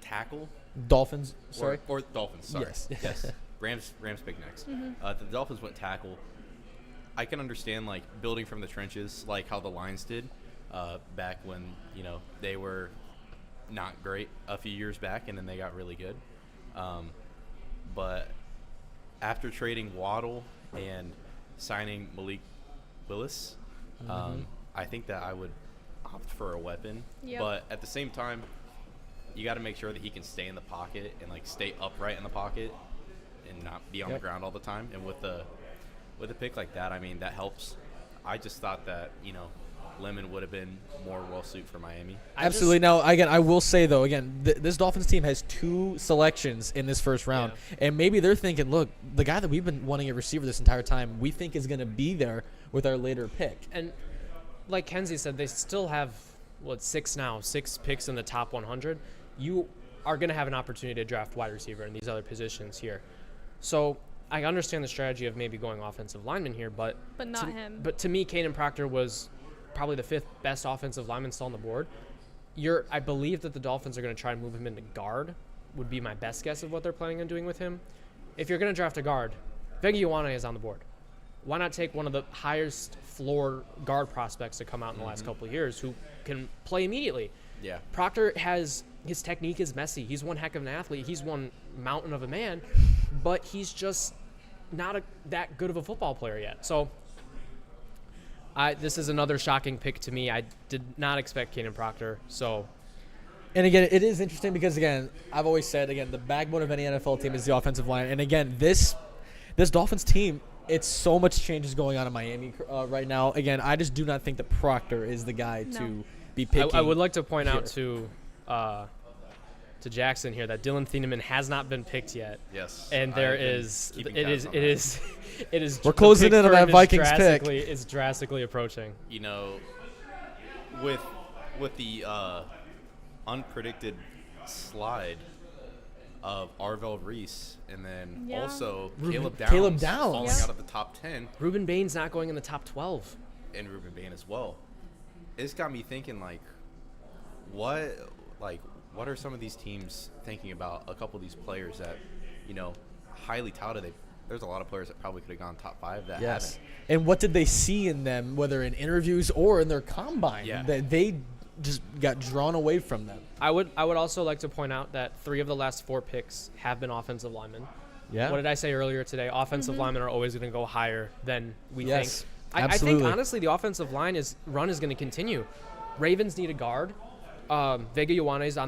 tackle. Dolphins, sorry. Or Dolphins, sorry. Yes. Yes. Rams pick next. The Dolphins went tackle. I can understand, like, building from the trenches, like how the Lions did back when, they were not great a few years back, and then they got really good. But after trading Waddle and signing Malik Willis, I think that I would opt for a weapon. Yep. But at the same time, you got to make sure that he can stay in the pocket and, like, stay upright in the pocket and not be on the ground all the time. And with a pick like that, I mean, that helps. I just thought that, Lemon would have been more well-suited for Miami. Absolutely. Now, again, I will say, though, this Dolphins team has 2 selections in this first round. Yeah. And maybe they're thinking, look, the guy that we've been wanting at receiver this entire time, we think is going to be there with our later pick. And like Kenzie said, they still have, 6 picks in the top 100. You are going to have an opportunity to draft wide receiver in these other positions here. So I understand the strategy of maybe going offensive lineman here, but not him. But to me, Caden Proctor was probably the 5th best offensive lineman still on the board. I believe that the Dolphins are going to try and move him into guard, would be my best guess of what they're planning on doing with him. If you're going to draft a guard, Vega Ioane is on the board. Why not take one of the highest floor guard prospects to come out in the last couple of years who can play immediately? Yeah. Proctor his technique is messy. He's one heck of an athlete. He's one mountain of a man, but he's just not that good of a football player yet. So this is another shocking pick to me. I did not expect Caden Proctor. So, And again, it is interesting because, again, I've always said, the backbone of any NFL team is the offensive line. And again, this Dolphins team, it's so much changes going on in Miami right now. Again, I just do not think that Proctor is the guy to be picking. I would like to point out to Jackson here that Dylan Thieneman has not been picked yet. Yes. And I've been keeping tabs on that. it is. We're closing in on that Vikings pick. Is drastically approaching. With the unpredicted slide of Arvell Reese and then also Caleb Downs falling out of the top 10. Ruben Bain's not going in the top 12. And Ruben Bain as well. It's got me thinking, what are some of these teams thinking about a couple of these players that, highly touted? There's a lot of players that probably could have gone top 5 that haven't. And what did they see in them, whether in interviews or in their combine, that they just got drawn away from them? I would also like to point out that 3 of the last 4 picks have been offensive linemen. Yeah. What did I say earlier today? Offensive linemen are always going to go higher than we think. I think, honestly, the offensive line run is going to continue. Ravens need a guard. Vega Ioane is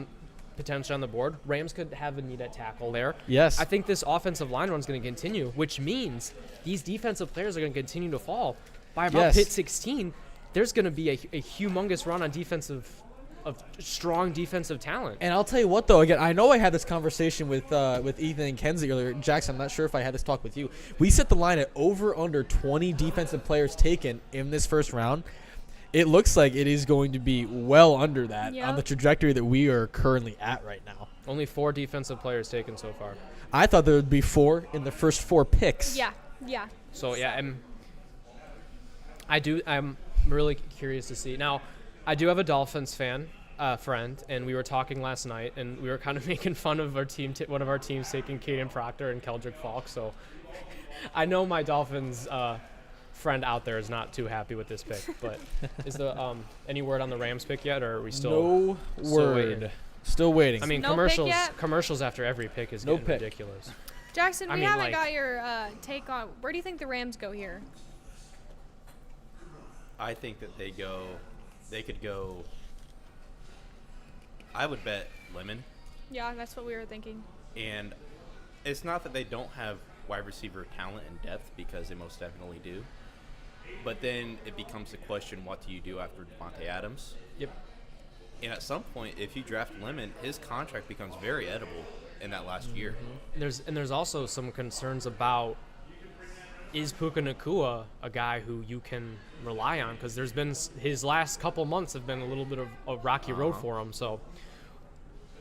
potentially on the board. Rams could have a need at tackle there. Yes. I think this offensive line run is going to continue, which means these defensive players are going to continue to fall. By about pit 16, there's going to be a humongous run on of strong defensive talent. And I'll tell you what, though, again, I know I had this conversation with Ethan and Kenzie earlier. Jackson, I'm not sure if I had this talk with you. We set the line at over under 20 defensive players taken in this first round. It looks like it is going to be well under that on the trajectory that we are currently at right now. Only 4 defensive players taken so far. I thought there would be 4 in the first 4 picks. Yeah. So, I'm really curious to see. Now, I do have a Dolphins fan friend, and we were talking last night, and we were kind of making fun of our team, one of our teams taking Caden Proctor and Keldrick Falk. So I know my Dolphins friend out there is not too happy with this pick. But is the any word on the Rams pick yet, or are we still word? Still waiting. I mean, No pick yet? commercials after every pick is No getting pick. ridiculous. Jackson, I we mean, haven't like- got your take on where do you think the Rams go here? I think that they could go. I would bet Lemon, Yeah, that's what we were thinking. and it's not that they don't have wide receiver talent and depth, because they most definitely do. But then it becomes the question: what do you do after Devontae Adams? Yep. And at some point, if you draft Lemon, his contract becomes very edible in that last year. There's also some concerns about, is Puka Nacua a guy who you can rely on? Because there's been his last couple months have been a little bit of a rocky road for him. So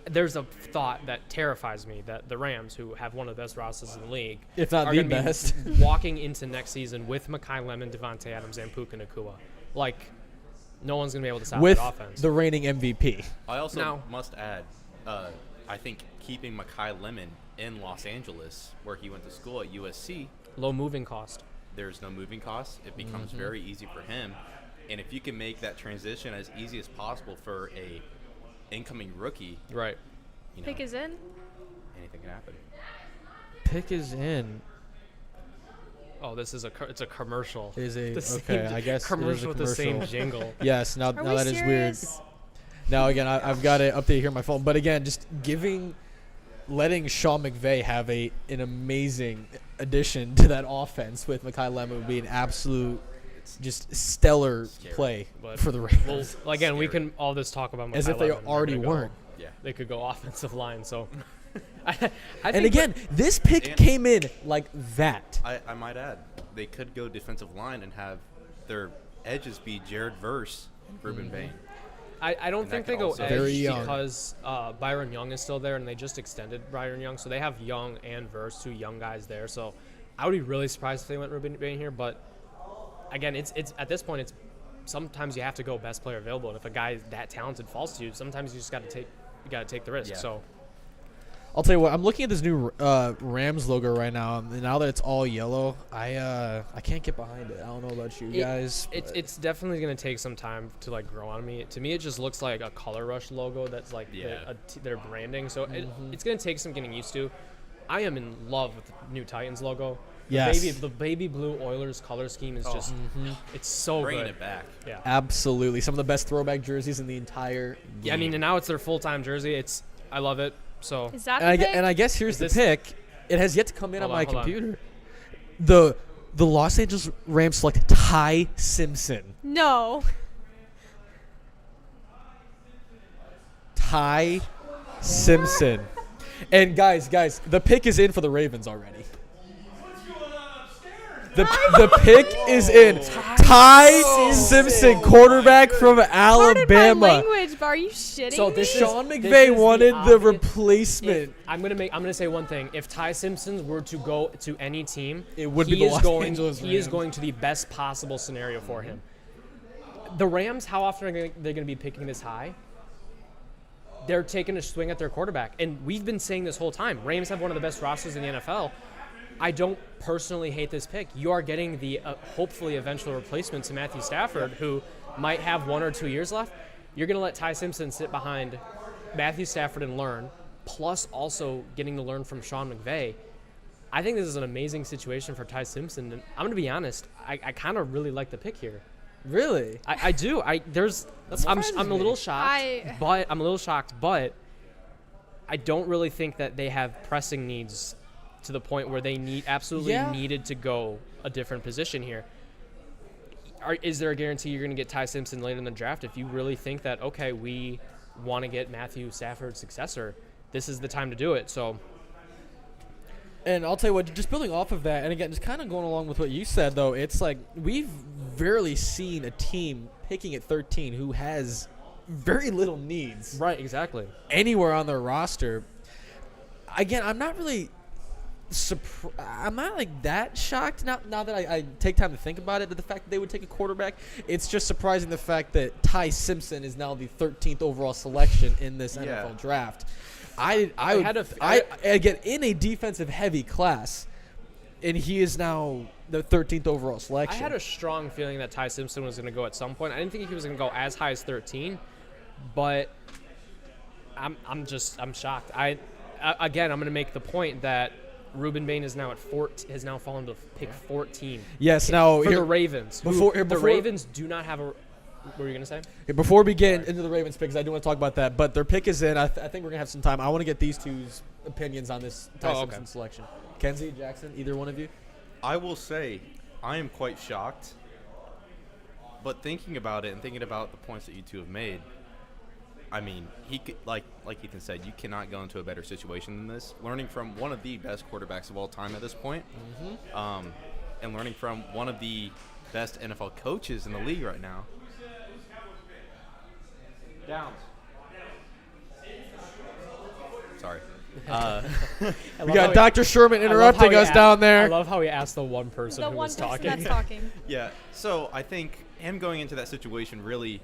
there's a thought that terrifies me that the Rams, who have one of the best rosters in the league, If not are the gonna be best. walking into next season with Mekhi Lemon, Devontae Adams, and Puka Nacua. Like, no one's gonna be able to stop with that offense. the reigning MVP. I also Now- must add, I think keeping Mekhi Lemon in Los Angeles, where he went to school at USC, Low moving cost. there's no moving costs. It becomes very easy for him. And if you can make that transition as easy as possible for a incoming rookie, Right. you know, Pick is in. anything can happen. Pick is in. Oh, this is it's a commercial. Is a The same okay. I guess it is a commercial with the same commercial. jingle. Yes. Now Are we that is weird. serious? Now again, I've got it update here on my phone. But again, just letting Sean McVay have an amazing addition to that offense with Mekhi Lemon would be an absolute, just stellar Scary. play But for the Well, Ravens. again, we Scary. can all this talk about As Mekhi if they Lemon. They're already gonna go- weren't. Yeah. They could go offensive line. So, I And think again, this pick And- came in like that. I might add, they could go defensive line and have their edges be Jared Verse and Ruben Bain. I don't and think that they could go also- edge Very young. because Byron Young is still there, and they just extended Byron Young, so they have Young and Verse, two young guys there. So I would be really surprised if they went Ruben Bain here. But again, it's at this point, it's sometimes you have to go best player available, and if a guy that talented falls to you, sometimes you just got to take the risk. Yeah. So I'll tell you what. I'm looking at this new Rams logo right now. And now that it's all yellow, I can't get behind it. I don't know about you guys. but- it's definitely going to take some time to like grow on me. To me, it just looks like a Color Rush logo that's like Yeah. their branding. So it's going to take some getting used to. I am in love with the new Titans logo. Yes. The baby blue Oilers color scheme is just it's so Bringing good. it back. Yeah. Absolutely, some of the best throwback jerseys in the entire game. Yeah, I mean, and now it's their full-time jersey. I love it. So Is that And the pick? I guess here's Is the this- pick. It has yet to come in Hold on on, my hold on. computer. The Los Angeles Rams select Ty Simpson. No. Ty Simpson. And guys, the pick is in for the Ravens already. The pick is in. Ty Simpson, quarterback from Pardon my Alabama. language, but are you shitting So me? this is- Sean this McVay is wanted the obvious- replacement. I'm gonna say one thing. If Ty Simpson were to go to any team, It would he be the is Los going. Angeles He is Rams. going to the best possible scenario for him. The Rams, how often are they going to be picking this high? They're taking a swing at their quarterback, and we've been saying this whole time. Rams have one of the best rosters in the NFL. I don't personally hate this pick. You are getting the hopefully eventual replacement to Matthew Stafford, who might have 1 or 2 years left. You're going to let Ty Simpson sit behind Matthew Stafford and learn, plus also getting to learn from Sean McVay. I think this is an amazing situation for Ty Simpson. And I'm going to be honest, I kind of really like the pick here. Really? I do. I'm surprises a me. little shocked, but I don't really think that they have pressing needs to the point where they needed to go a different position here. Is there a guarantee you're going to get Ty Simpson later in the draft? If you really think that, okay, we want to get Matthew Stafford's successor, this is the time to do it. So And I'll tell you what, just building off of that, and again, just kind of going along with what you said, though, it's like we've rarely seen a team picking at 13 who has very little needs right, exactly. anywhere on their roster. Again, I'm not really I'm not like that shocked now that I take time to think about it, that the fact that they would take a quarterback. It's just surprising the fact that Ty Simpson is now the 13th overall selection in this NFL draft. Again, in a defensive heavy class, and he is now the 13th overall selection. I had a strong feeling that Ty Simpson was going to go at some point. I didn't think he was going to go as high as 13, but I'm shocked. I'm going to make the point that Ruben Bain is now at has now fallen to pick 14. Yes, now for the Ravens. The Ravens do not have a. What were you gonna say? Before we get into the Ravens pick, because I do want to talk about that, but their pick is in. I think we're gonna have some time. I want to get these two's opinions on this Ty Simpson selection. Kenzie, Jackson, either one of you? I will say I am quite shocked, but thinking about it and thinking about the points that you two have made, I mean, he could, like Ethan said, you cannot go into a better situation than this. Learning from one of the best quarterbacks of all time at this point, and learning from one of the best NFL coaches in the league right now. Downs. Sorry. We got Dr. Sherman interrupting us down there. I love how he asked the one person The who one was person talking. that's talking. Yeah, so I think him going into that situation really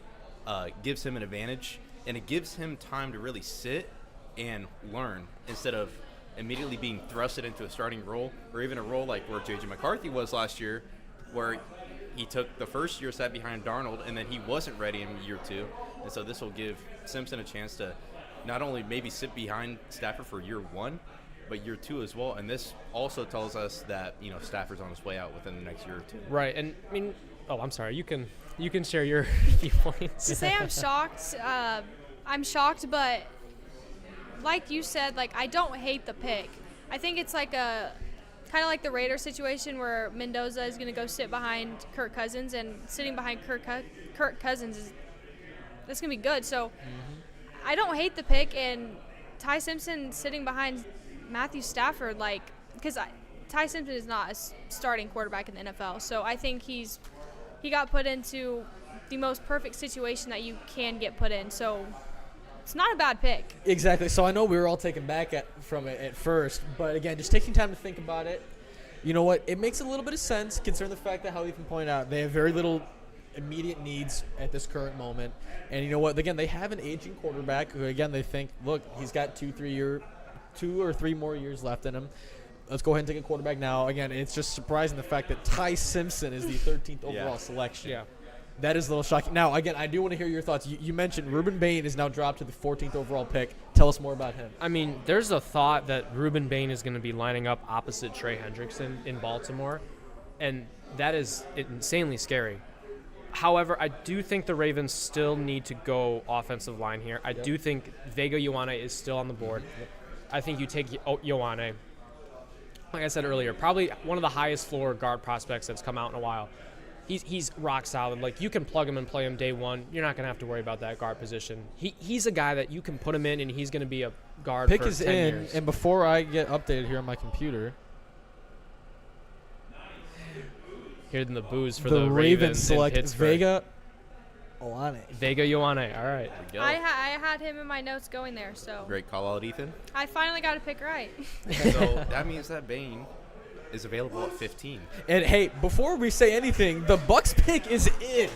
gives him an advantage, and it gives him time to really sit and learn instead of immediately being thrusted into a starting role, or even a role like where J.J. McCarthy was last year, where he took the first year, sat behind Darnold, and then he wasn't ready in year two. And so this will give Simpson a chance to not only maybe sit behind Stafford for year one, but year two as well. And this also tells us that, Stafford's on his way out within the next year or two. Right, and I mean, I'm sorry. You can share your few points. To say I'm shocked, but like you said, like I don't hate the pick. I think it's like kind of like the Raiders situation where Mendoza is going to go sit behind Kirk Cousins, and sitting behind Kirk Cousins that's going to be good. So I don't hate the pick, and Ty Simpson sitting behind Matthew Stafford, because Ty Simpson is not a starting quarterback in the NFL. So I think he got put into the most perfect situation that you can get put in. So it's not a bad pick. Exactly. So I know we were all taken back from it at first, but again, just taking time to think about it, you know what? It makes a little bit of sense considering the fact that, how you can point out, they have very little immediate needs at this current moment. And you know what? Again, they have an aging quarterback who, again, they think, look, he's got 2 or 3 more years left in him. Let's go ahead and take a quarterback now. Again, it's just surprising the fact that Ty Simpson is the 13th overall selection. Yeah. That is a little shocking. Now, again, I do want to hear your thoughts. You mentioned Ruben Bain is now dropped to the 14th overall pick. Tell us more about him. I mean, there's a thought that Ruben Bain is going to be lining up opposite Trey Hendrickson in Baltimore, and that is insanely scary. However, I do think the Ravens still need to go offensive line here. I do think Vega Ioane is still on the board. I think you take Ioane. Like I said earlier, probably one of the highest floor guard prospects that's come out in a while. He's rock solid. Like, you can plug him and play him day one. You're not going to have to worry about that guard position. He's a guy that you can put him in, and he's going to be a guard Pick for is 10 in, years. and before I get updated here on my computer, Hearing the boos for the Ravens select in Pittsburgh. Vega Ioane. Vega Ioane. All right. There we go. I had him in my notes going there, so Great call out, Ethan. I finally got to pick right. So that means that Bain is available at 15. And hey, before we say anything, the Bucks pick is in.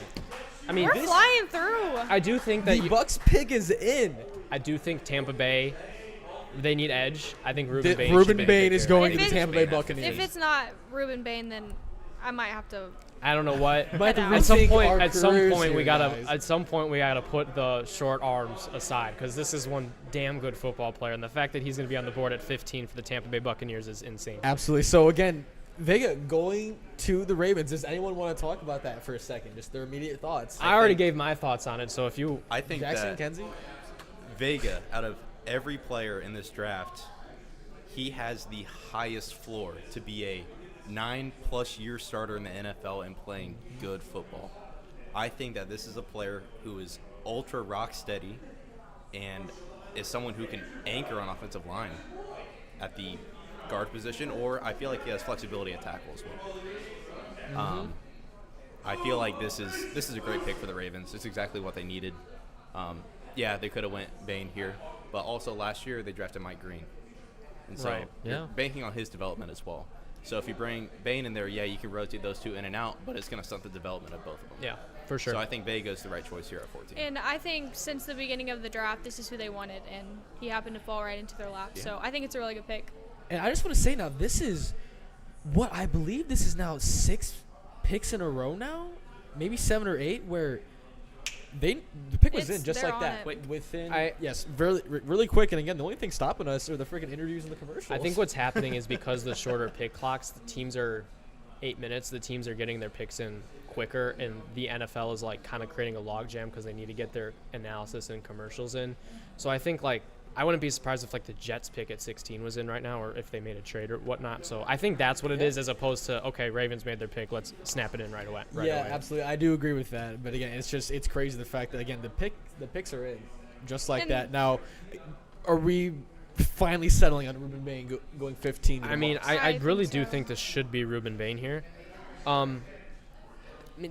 I mean, We're flying through. I do think that The Bucks pick is in. I do think Tampa Bay, they need edge. I think Ruben Ruben Bain Bain is going If to the it- Tampa Bay Buccaneers. If it's not Ruben Bain, then I might have to. I don't know what. Might have to At some rethink point, our at some careers point, here, we gotta. guys. At some point, we gotta put the short arms aside, because this is one damn good football player, and the fact that he's going to be on the board at 15 for the Tampa Bay Buccaneers is insane. Absolutely. So again, Vega going to the Ravens. Does anyone want to talk about that for a second? Just their immediate thoughts. I already gave my thoughts on it, so if you, I think Jackson, that Kenzie. Vega, out of every player in this draft, he has the highest floor to be a 9+ year starter in the NFL and playing good football. I think that this is a player who is ultra rock steady and is someone who can anchor on offensive line at the guard position, or I feel like he has flexibility at tackle as well. I feel like this is a great pick for the Ravens. It's exactly what they needed. Yeah, they could have went Bain here, but also last year they drafted Mike Green. And so Right. you're Yeah. banking on his development as well. So if you bring Bain in there, yeah, you can rotate those two in and out, but it's going to stunt the development of both of them. Yeah, for sure. So I think Vega's the right choice here at 14. And I think since the beginning of the draft, this is who they wanted, and he happened to fall right into their lap. Yeah. So I think it's a really good pick. And I just want to say now, this is what I believe this is now 6 picks in a row now, maybe 7 or 8, where the pick was It's- in just they're like on that. it. Wait, within I- yes, really quick. And again, the only thing stopping us are the freaking interviews and the commercials. I think what's happening is because of the shorter pick clocks, the teams are 8 minutes. The teams are getting their picks in quicker, and the NFL is like kind of creating a logjam because they need to get their analysis and commercials in. So I think like I wouldn't be surprised if like the Jets pick at 16 was in right now, or if they made a trade or whatnot. So I think that's what it is, as opposed to okay, Ravens made their pick, let's snap it in right away. yeah, absolutely. I do agree with that. But again, it's crazy the fact that again the picks are in just like And- that. Now, are we finally settling on Ruben Bain going 15? to the I mean, Bucs? I I really think do so. think this should be Ruben Bain here. I mean,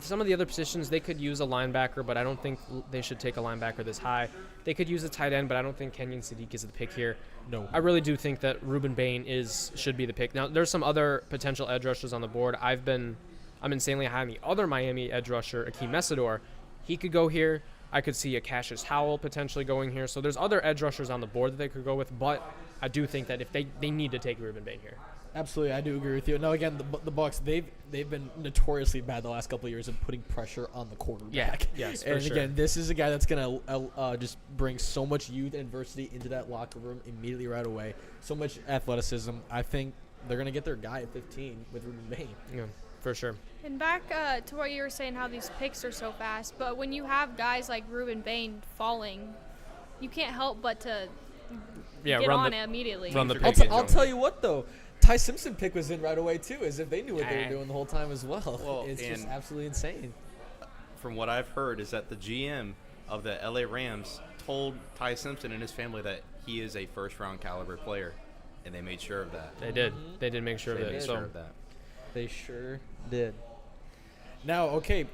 some of the other positions, they could use a linebacker, but I don't think they should take a linebacker this high. They could use a tight end, but I don't think Kenyon Sadiq is the pick here. No. I really do think that Ruben Bain should be the pick. Now, there's some other potential edge rushers on the board. I'm insanely high on the other Miami edge rusher, Akeem Messidor. He could go here. I could see a Cassius Howell potentially going here. So there's other edge rushers on the board that they could go with, but I do think that if they need to take Ruben Bain here. Absolutely, I do agree with you. Now, again, the Bucs, they've been notoriously bad the last couple of years of putting pressure on the quarterback. Yeah, yes, for and sure. again, this is a guy that's going to just bring so much youth and adversity into that locker room immediately right away. So much athleticism. I think they're going to get their guy at 15 with Ruben Bain. Yeah, for sure. And back to what you were saying, how these picks are so fast, but when you have guys like Ruben Bain falling, you can't help but to Yeah, get run on the- it immediately. run the I'll pick. t- I'll tell you what, though. Ty Simpson pick was in right away, too, as if they knew what they were Ah. doing the whole time as well. Well, It's just and- absolutely insane. From what I've heard is that the GM of the LA Rams told Ty Simpson and his family that he is a first-round caliber player, and they made sure of that. They did. They did make sure They of made it. sure So of that. They sure did. Now, okay,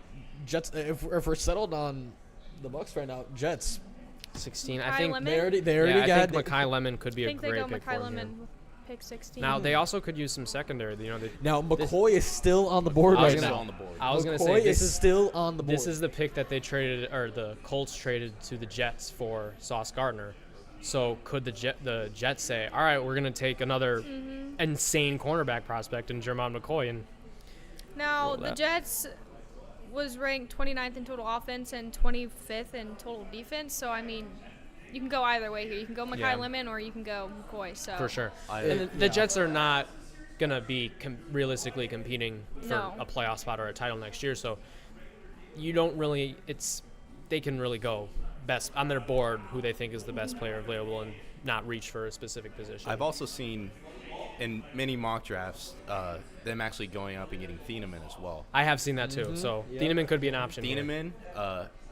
Jets. If we're settled on the Bucs right now, Jets. 16, I Makai think. Lemon? They already Yeah, I got. think Makai Lemon could be I a think they great go pick for Makai him here. Lemon, pick 16. Now they also could use some secondary. Now McCoy is still on the board I was right gonna- now. on the board. I was going to McCoy say is this still on the board. This is the pick that they traded, or the Colts traded to the Jets for Sauce Gardner. So could the Jets say, all right, we're going to take another insane cornerback prospect in Jermon McCoy? And Now, Roll the that. Jets was ranked 29th in total offense and 25th in total defense. So, I mean, you can go either way here. You can go Makai Yeah. Lemon or you can go McCoy. So for sure. I- And the Jets are not going to be realistically competing for No. a playoff spot or a title next year. So you don't really they can really go best on their board who they think is the best player available and not reach for a specific position. I've also seen in many mock drafts them actually going up and getting Thieneman as well. I have seen that too. So Yep. Thieneman could be an option. here. Thieneman,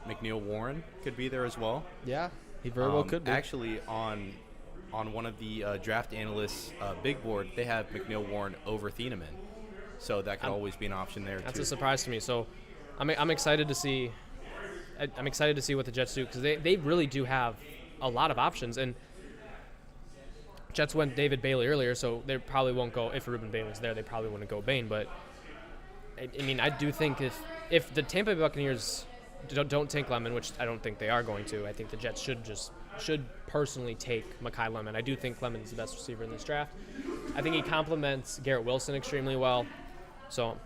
McNeil Warren could be there as well. Yeah, he very well could be. Actually, on one of the draft analysts' big board, they have McNeil Warren over Thieneman, so that could always be an option there That's too. a surprise to me. So I'm excited to see. I'm excited to see what the Jets do because they really do have a lot of options. And Jets went David Bailey earlier, so they probably won't go. If Ruben Bain was there, they probably wouldn't go Bain. But I mean, I do think if the Tampa Bay Buccaneers don't take Lemon, which I don't think they are going to, I think the Jets should personally take Makai Lemon. I do think Lemon is the best receiver in this draft. I think he complements Garrett Wilson extremely well. So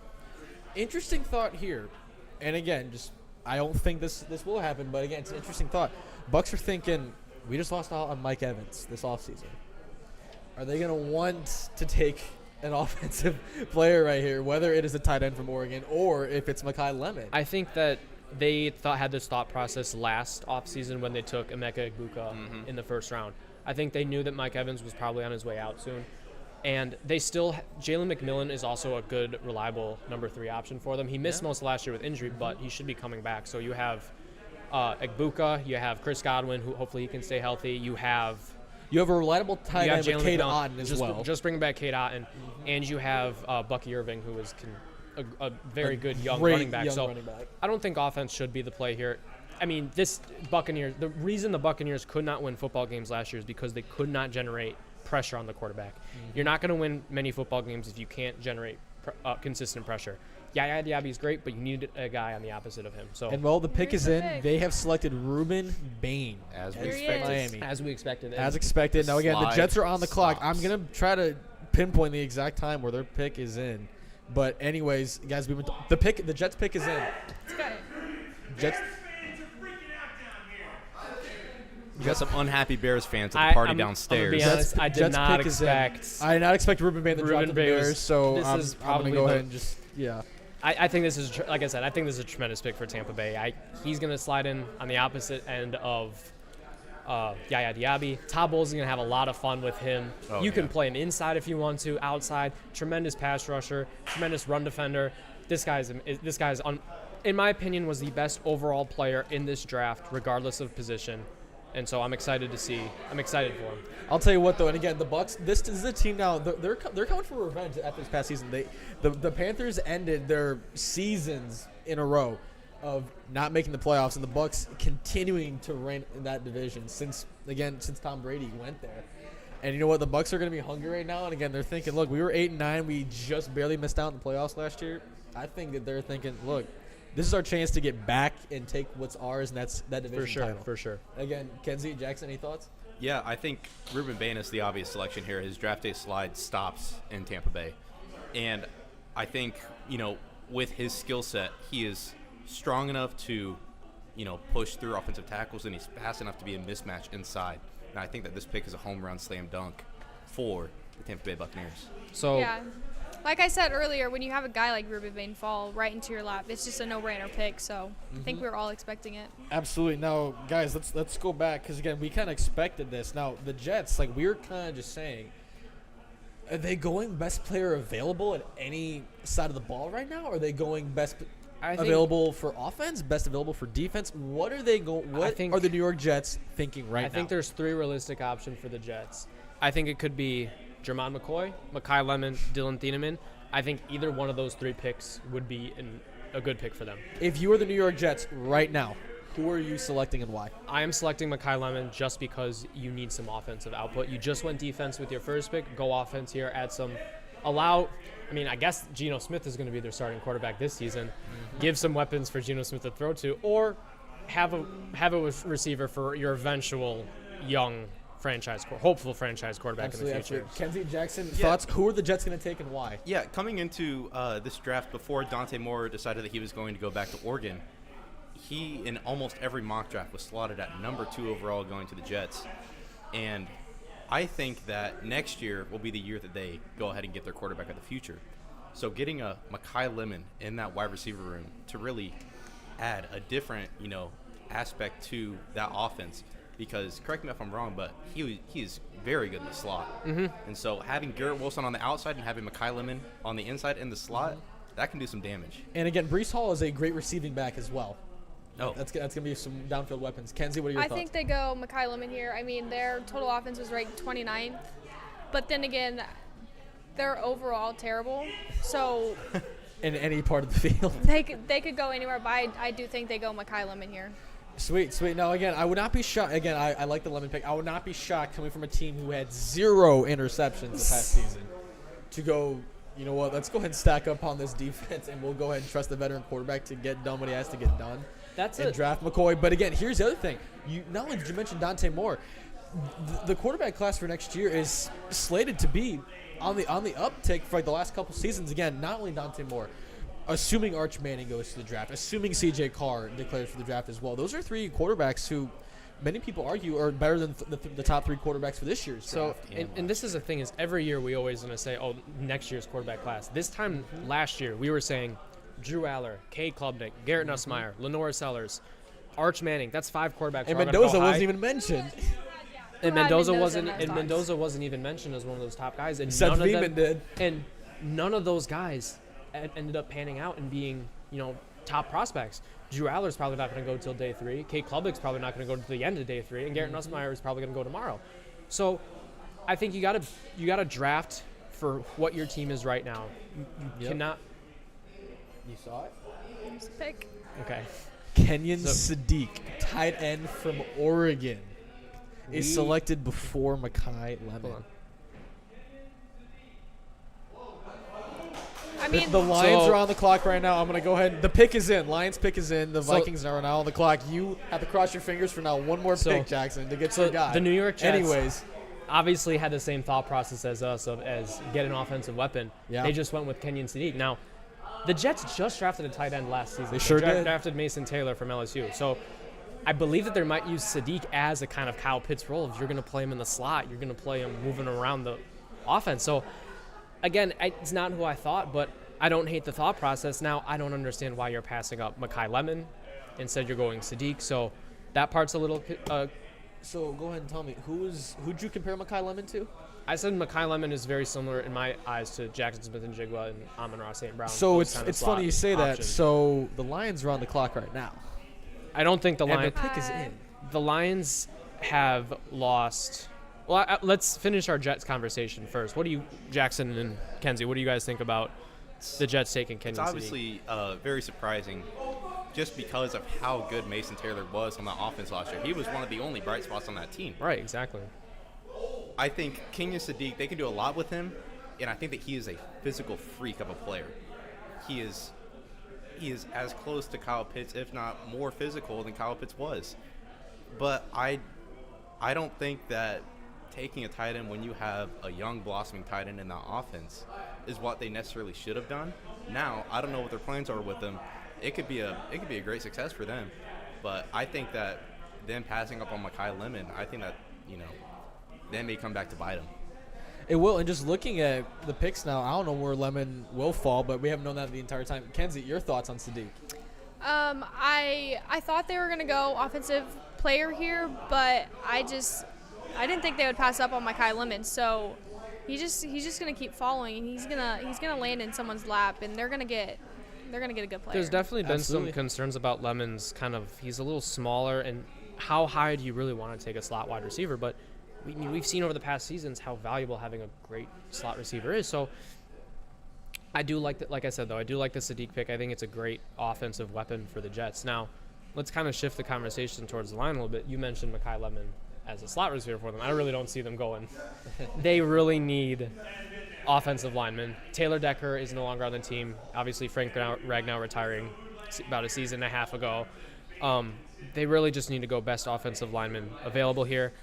Interesting thought here, and again, I don't think this will happen, but again, it's an interesting thought. Bucks are thinking we just lost out on Mike Evans this offseason. Are they going to want to take an offensive player right here, whether it is a tight end from Oregon or if it's Makai Lemon? I think that they had this thought process last offseason when they took Emeka Egbuka in the first round. I think they knew that Mike Evans was probably on his way out soon. And they still Jalen McMillan is also a good, reliable number 3 option for them. He missed most of last year with injury, but he should be coming back. So you have Egbuka, you have Chris Godwin, who hopefully he can stay healthy. You have You have a reliable tight you have end with Jalen Cade McMillan. Otton as just, well. Just bringing back Cade Otton. And you have Bucky Irving, who is a very good young Great running back. young So running back. I don't think offense should be the play here. I mean, the reason the Buccaneers could not win football games last year is because they could not generate pressure on the quarterback. You're not going to win many football games if you can't generate consistent pressure. Yaya Diaby's great, but you need a guy on the opposite of him. So And while the pick Here's is the in, pick. they have selected Ruben Bain As we There he expected. is. Miami. as we expected. As expected. Now again, the Slide Jets are on the clock. I'm stops. gonna try to pinpoint the exact time where their pick is in. But anyways, guys, the Jets pick is in. It's good. Jets. You got some unhappy Bears fans at I- the party I'm- I'm gonna downstairs. be honest, I did Jets not pick is in. expect. I did not expect Ruben Bain to drop Ruben to the Bain was- Bears, so this I'm is gonna probably go the- ahead and just I think this is, like I said, I think this is a tremendous pick for Tampa Bay. He's going to slide in on the opposite end of Yaya Diaby. Todd Bowles is going to have a lot of fun with him. Oh, You can yeah. play him inside if you want to, outside. Tremendous pass rusher, tremendous run defender. This guy's in my opinion, was the best overall player in this draft, regardless of position. And so I'm excited for him. I'll tell you what though, and again, the Bucks. This is a team now. They're coming for revenge after this past season. The Panthers ended their seasons in a row of not making the playoffs, and the Bucks continuing to reign in that division since Tom Brady went there. And you know what? The Bucks are going to be hungry right now. And again, they're thinking, look, we were 8-9. We just barely missed out in the playoffs last year. I think that they're thinking, look, this is our chance to get back and take what's ours, and that's that division title. For sure. Again, Kenzie, Jackson, any thoughts? Yeah, I think Ruben Bain is the obvious selection here. His draft day slide stops in Tampa Bay. And I think, with his skill set, he is strong enough to, push through offensive tackles, and he's fast enough to be a mismatch inside. And I think that this pick is a home run slam dunk for the Tampa Bay Buccaneers. So Yeah. Like I said earlier, when you have a guy like Ruben Bain fall right into your lap, it's just a no-brainer pick. So I think we were all expecting it. Absolutely. Now, guys, let's go back because again, we kind of expected this. Now, the Jets, like we were kind of just saying, are they going best player available at any side of the ball right now? Or are they going best available for offense, best available for defense? What are they going? What are the New York Jets thinking right now? I think there's three realistic options for the Jets. I think it could be Jermon McCoy, Mekhi Lemon, Dylan Thieneman. I think either one of those three picks would be a good pick for them. If you were the New York Jets right now, who are you selecting and why? I am selecting Mekhi Lemon just because you need some offensive output. You just went defense with your first pick. Go offense here. Add some. I guess Geno Smith is going to be their starting quarterback this season. Give some weapons for Geno Smith to throw to, or have a receiver for your eventual young hopeful franchise quarterback in the future. Kenzie, Jackson, thoughts? Who are the Jets going to take and why? Yeah, coming into this draft before Dante Moore decided that he was going to go back to Oregon, he, in almost every mock draft, was slotted at number 2 overall going to the Jets. And I think that next year will be the year that they go ahead and get their quarterback of the future. So getting a Mekhi Lemon in that wide receiver room to really add a different, aspect to that offense. Because, correct me if I'm wrong, but he is very good in the slot. Mm-hmm. And so having Garrett Wilson on the outside and having Mekhi Lemon on the inside in the slot, that can do some damage. And again, Breece Hall is a great receiving back as well. Oh. That's going to be some downfield weapons. Kenzie, what are your I thoughts? think they go Mekhi Lemon here. I mean, their total offense was ranked 29th. But then again, they're overall terrible. So in any part of the field. they could go anywhere, but I do think they go Mekhi Lemon here. Sweet. Now, again, I would not be shocked. Again, I like the Lemon pick. I would not be shocked coming from a team who had 0 interceptions the past season to go, you know what, let's go ahead and stack up on this defense, and we'll go ahead and trust the veteran quarterback to get done what he has to get done. And draft McCoy. But again, here's the other thing. Not only did you mention Dante Moore, the quarterback class for next year is slated to be on the uptick for like the last couple seasons. Again, not only Dante Moore, assuming Arch Manning goes to the draft, assuming C.J. Carr declares for the draft as well. Those are 3 quarterbacks who many people argue are better than the top 3 quarterbacks for this year's draft. And this is the thing is every year we always going to say, next year's quarterback class. This time last year we were saying Drew Aller, Cade Klubnik, Garrett Nussmeier, Lenore Sellers, Arch Manning. That's 5 quarterbacks. And Mendoza wasn't even mentioned. And Mendoza wasn't. in And those Mendoza wasn't even mentioned as one of those top guys. And Seth none of Veman them did. And none of those guys ended up panning out and being, top prospects. Drew Aller's probably not going to go till day 3. Cade Klubnik's probably not going to go to the end of day 3, and Garrett Nussmeier is probably going to go tomorrow. So, I think you got to draft for what your team is right now. You cannot. You saw it? Pick. Okay. Kenyon Sadiq, tight end from Oregon, is selected before Mekhi Lemon. Hold on. I mean, The Lions So- are on the clock right now. I'm going to go ahead. The pick is in. Lions pick is in. The So- Vikings are now on the clock. You have to cross your fingers for now one more So- pick, Jackson, to get so your guy. the New York Jets- Anyways, obviously had the same thought process as us as get an offensive weapon. Yeah. They just went with Kenyon Sadiq. Now, the Jets just drafted a tight end last season. They sure did. Drafted Mason Taylor from LSU. So I believe that they might use Sadiq as a kind of Kyle Pitts role. If you're going to play him in the slot, you're going to play him moving around the offense. So, again, it's not who I thought, but I don't hate the thought process. Now, I don't understand why you're passing up Mekhi Lemon. Instead, you're going Sadiq. So that part's a little so go ahead and tell me, who'd you compare Mekhi Lemon to? I said Mekhi Lemon is very similar in my eyes to Jackson Smith-Njigba and Amon-Ra St. Brown. So those kind of it's slot funny you say that. options. So the Lions are on the clock right now. I don't think the And the Lions. pick is in. The Lions have lost. Well, let's finish our Jets conversation first. What do you, Jackson and Kenzie? What do you guys think about the Jets taking Kenyon It's Sadiq? obviously very surprising just because of how good Mason Taylor was on the offense last year. He was one of the only bright spots on that team. Right, exactly. I think Kenyon Sadiq, they can do a lot with him, and I think that he is a physical freak of a player. He is as close to Kyle Pitts, if not more physical than Kyle Pitts was. But I don't think that taking a tight end when you have a young blossoming tight end in that offense is what they necessarily should have done. Now, I don't know what their plans are with them. It could be a great success for them, but I think that them passing up on Mekhi Lemon, I think that, that may come back to bite them. It will, and just looking at the picks now, I don't know where Lemon will fall, but we haven't known that the entire time. Kenzie, your thoughts on Sadiq? I thought they were gonna go offensive player here, but I didn't think they would pass up on Mekhi Lemon. So he's just gonna keep following, and he's gonna land in someone's lap, and they're gonna get a good player. There's definitely been Absolutely. some concerns about Lemon's he's a little smaller, and how high do you really want to take a slot wide receiver? But we've seen over the past seasons how valuable having a great slot receiver is. So I do like that. Like I said, though, I do like the Sadiq pick. I think it's a great offensive weapon for the Jets. Now, let's kind of shift the conversation towards the line a little bit. You mentioned Mekhi Lemon as a slot receiver for them. I really don't see them going. They really need offensive linemen. Taylor Decker is no longer on the team. Obviously, Frank Ragnow retiring about a season and a half ago. They really just need to go best offensive lineman available here.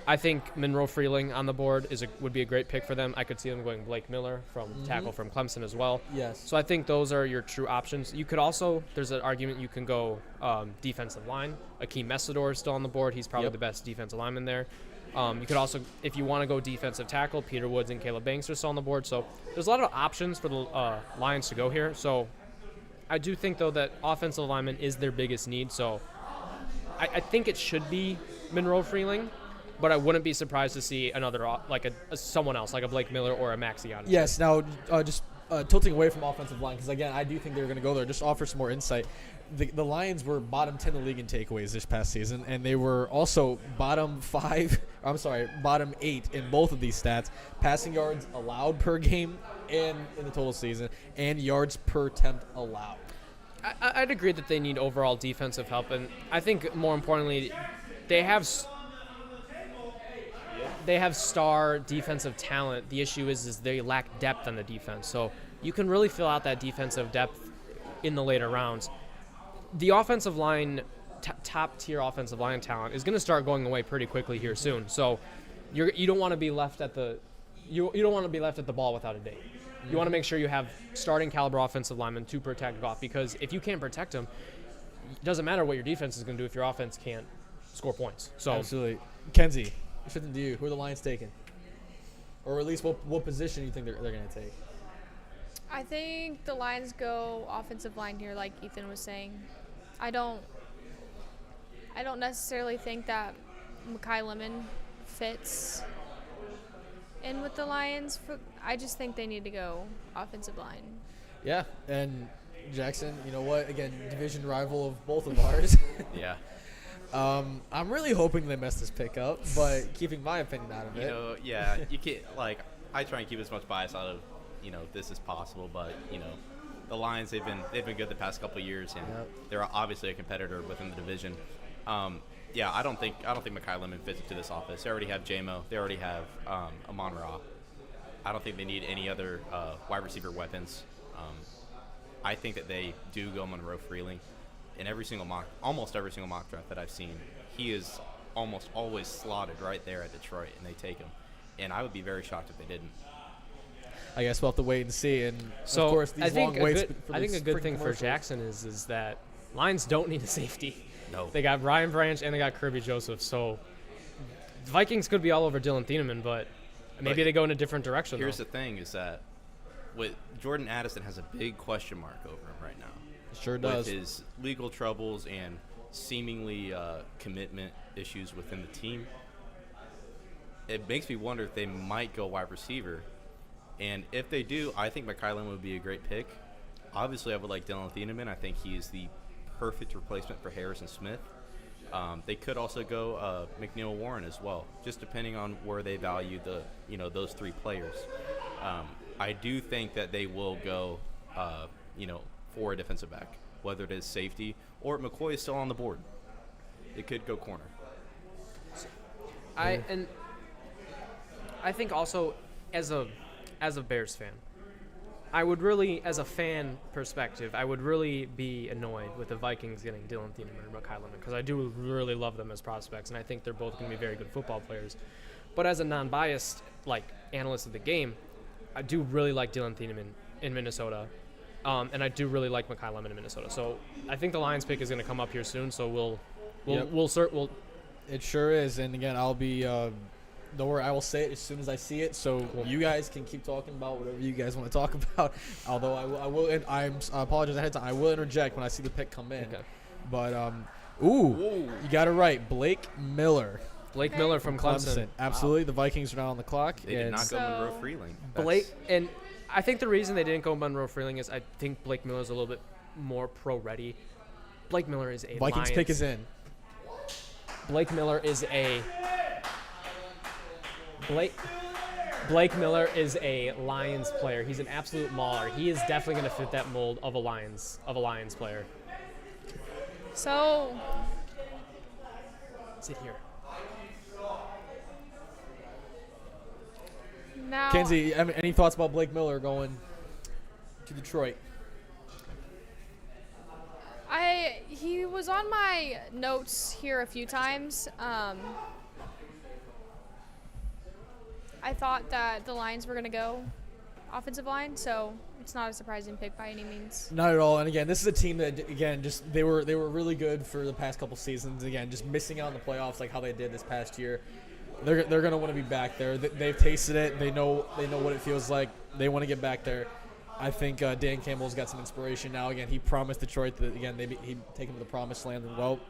I think Monroe Freeling on the board would be a great pick for them. I could see them going Blake Miller from tackle from Clemson as well. Yes. So I think those are your true options. You could also, there's an argument you can go defensive line. Akeem Messador is still on the board. He's probably the best defensive lineman there. You could also, if you want to go defensive tackle, Peter Woods and Caleb Banks are still on the board. So there's a lot of options for the Lions to go here. So I do think, though, that offensive lineman is their biggest need. So I think it should be Monroe Freeling, but I wouldn't be surprised to see another, someone else, like a Blake Miller or a Maxion. Yes. Now, just tilting away from offensive line, because again, I do think they're going to go there. Just offer some more insight. The Lions were bottom 10 in the league in takeaways this past season, and they were also bottom 8 in both of these stats: passing yards allowed per game and in the total season, and yards per attempt allowed. I'd agree that they need overall defensive help, and I think more importantly, they have star defensive talent. The issue is they lack depth on the defense. So you can really fill out that defensive depth in the later rounds. The offensive line, top tier offensive line talent is going to start going away pretty quickly here soon. So you don't want to be left at the ball without a date. You want to make sure you have starting caliber offensive linemen to protect Goff, because if you can't protect him, it doesn't matter what your defense is going to do if your offense can't score points. So Absolutely. Kenzie, shifting to you, who are the Lions taking? Or at least what position do you think they're going to take? I think the Lions go offensive line here, like Ethan was saying. I don't necessarily think that Mekhi Lemon fits in with the Lions. I just think they need to go offensive line. Yeah, and Jackson, you know what? Again, division rival of both of ours. Yeah. I'm really hoping they mess this pick up, but keeping my opinion out of it. You can't, I try and keep as much bias out of, this as possible, but, the Lions, they've been good the past couple of years, and they're obviously a competitor within the division. I don't think Mekhi Lemon fits into this office. They already have J-Mo. They already have Amon-Ra. I don't think they need any other wide receiver weapons. I think that they do go Monroe Freeling. In almost every single mock draft that I've seen, he is almost always slotted right there at Detroit, and they take him. And I would be very shocked if they didn't. I guess we'll have to wait and see. And So of course, these I think long waits. I think a good thing for Jackson is that Lions don't need a safety. No. They got Ryan Branch and they got Kirby Joseph. So the Vikings could be all over Dylan Thieneman, but maybe they go in a different direction. Here's though. the thing: is that Jordan Addison has a big question mark over him right now. It sure does. With his legal troubles and seemingly commitment issues within the team, it makes me wonder if they might go wide receiver. And if they do, I think McKylan would be a great pick. Obviously, I would like Dylan Thieneman. I think he is the perfect replacement for Harrison Smith. They could also go McNeil Warren as well, just depending on where they value those three players. I do think that they will go, for a defensive back, whether it is safety or McCoy is still on the board. It could go corner. I think also as a Bears fan, I would really, as a fan perspective, I would really be annoyed with the Vikings getting Dylan Thieneman and McKylan because I do really love them as prospects, and I think they're both going to be very good football players. But as a non-biased analyst of the game, I do really like Dylan Thieneman in Minnesota, and I do really like McKylan in Minnesota. So I think the Lions pick is going to come up here soon. So we'll. It sure is, and again, I'll be. Don't worry, I will say it as soon as I see it, so you guys can keep talking about whatever you guys want to talk about. Although I will, and I apologize ahead of time. I will interject when I see the pick come in. Okay. But you got it right, Blake Miller. Blake Miller from Clemson. Absolutely, the Vikings are now on the clock. They did not go Monroe Freeling. And I think the reason they didn't go Monroe Freeling is I think Blake Miller is a little bit more pro-ready. Blake Miller is a Vikings pick is in. Blake Miller is a Blake Miller is a Lions player. He's an absolute mauler. He is definitely going to fit that mold of a Lions player. So, sit here. Now, Kenzie, any thoughts about Blake Miller going to Detroit? He was on my notes here a few times. I thought that the Lions were going to go offensive line, so it's not a surprising pick by any means. Not at all. And again, this is a team that just they were really good for the past couple seasons. Again, just missing out in the playoffs like how they did this past year. They're going to want to be back there. They've tasted it. They know what it feels like. They want to get back there. I think Dan Campbell's got some inspiration now. Again, he promised Detroit that he'd take him to the promised land. And well,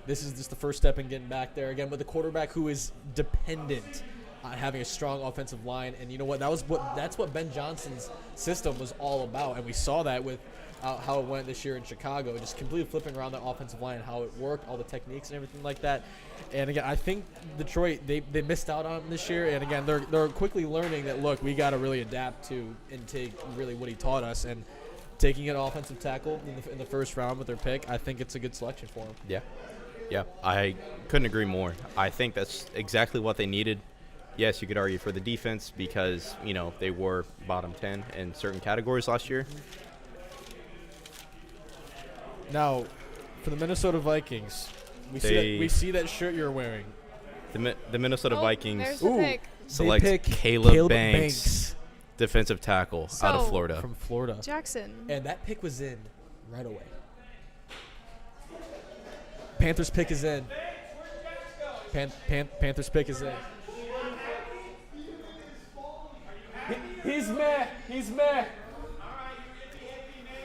this is just the first step in getting back there. Again, with a quarterback who is dependent on having a strong offensive line, and you know what? That's what Ben Johnson's system was all about, and we saw that with how it went this year in Chicago, just completely flipping around the offensive line and how it worked, all the techniques and everything like that. And again, I think Detroit they missed out on him this year, and again they're quickly learning that look, we got to really adapt to and take really what he taught us, and taking an offensive tackle in the first round with their pick, I think it's a good selection for him. Yeah, I couldn't agree more. I think that's exactly what they needed. Yes, you could argue for the defense because, they were bottom 10 in certain categories last year. Now, for the Minnesota Vikings, we see that shirt you're wearing. The Minnesota Vikings there's the pick. select pick Caleb Banks, defensive tackle out of Florida. From Florida. Jackson. And that pick was in right away. Panthers pick is in. Panthers pick is in. He's mad.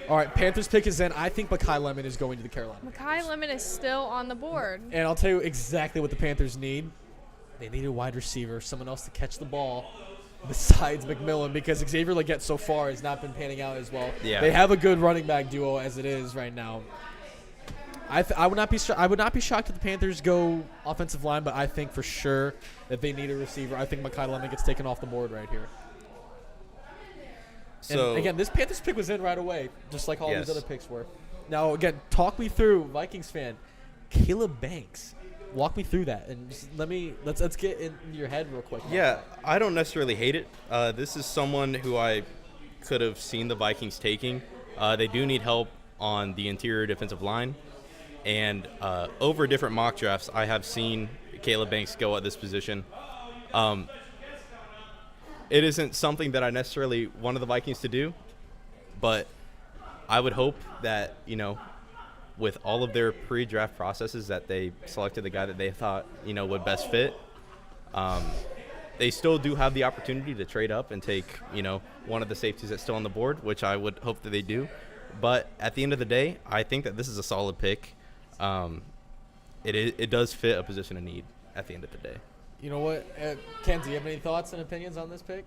All right, Panthers pick is in. I think Mekhi Lemon is going to the Carolina. Mekhi Lemon is still on the board. And I'll tell you exactly what the Panthers need. They need a wide receiver, someone else to catch the ball besides McMillan, because Xavier Legette so far has not been panning out as well. Yeah. They have a good running back duo as it is right now. I would not be shocked if the Panthers go offensive line, but I think for sure that they need a receiver. I think Mekhi Lemon gets taken off the board right here. So And again, this Panthers pick was in right away, just like all Yes. these other picks were. Now, again, talk me through, Vikings fan, Caleb Banks. Walk me through that, and just let's get in your head real quick. Yeah, I don't necessarily hate it. This is someone who I could have seen the Vikings taking. They do need help on the interior defensive line. And over different mock drafts, I have seen Caleb Banks go at this position. It isn't something that I necessarily wanted the Vikings to do, but I would hope that, with all of their pre-draft processes, that they selected the guy that they thought, would best fit. They still do have the opportunity to trade up and take, one of the safeties that's still on the board, which I would hope that they do. But at the end of the day, I think that this is a solid pick. It does fit a position of need at the end of the day. You know what, Ken, do you have any thoughts and opinions on this pick?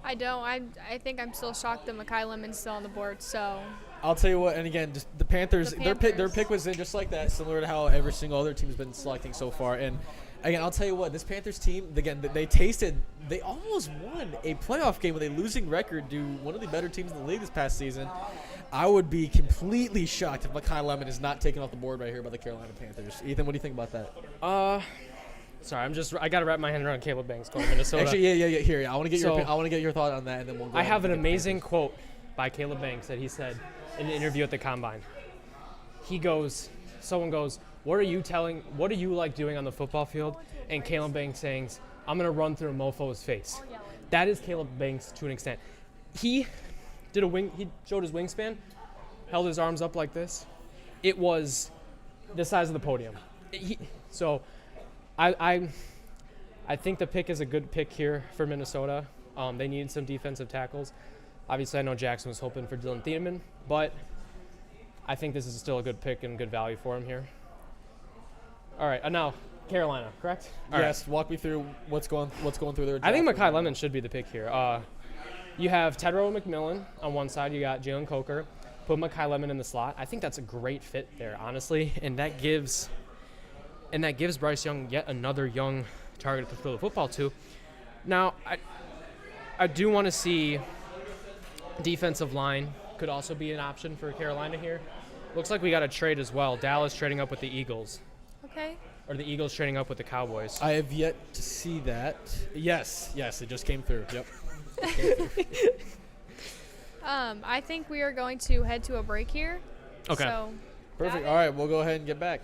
I don't. I think I'm still shocked that Mekhi Lemon's still on the board. So I'll tell you what, and again, just the Panthers, The Panthers. Their pick was in just like that, similar to how every single other team's been selecting so far. And again, I'll tell you what, this Panthers team, again, they almost won a playoff game with a losing record to one of the better teams in the league this past season. I would be completely shocked if Mekhi Lemon is not taken off the board right here by the Carolina Panthers. Ethan, what do you think about that? Sorry, I got to wrap my hand around Caleb Banks going to Minnesota. Actually, yeah. Here, I want to get your thought on that, and then we'll go. I have on an to the amazing Panthers. quote by Caleb Banks that he said in an interview at the Combine. Someone goes, what are you like doing on the football field? And Caleb Banks saying, I'm going to run through a mofo's face. That is Caleb Banks to an extent. He showed his wingspan, held his arms up like this. It was the size of the podium. I think the pick is a good pick here for Minnesota. They needed some defensive tackles. Obviously, I know Jackson was hoping for Dylan Thieneman, but I think this is still a good pick and good value for him here. All right, now Carolina, correct? All Yes, right. walk me through what's going through their. I think draft Mekhi Lemon should be the pick here. You have Tedrow McMillan on one side. You got Jalen Coker. Put Mekhi Lemon in the slot. I think that's a great fit there, honestly, and that gives Bryce Young yet another young target to throw the football to. Now, I do want to see defensive line could also be an option for Carolina here. Looks like we got a trade as well. Dallas trading up with the Eagles. okay. Or the Eagles trading up with the Cowboys. I have yet to see that. Yes, it just came through. Yep. I think we are going to head to a break here. Okay. So, Perfect. All right, we'll go ahead and get back.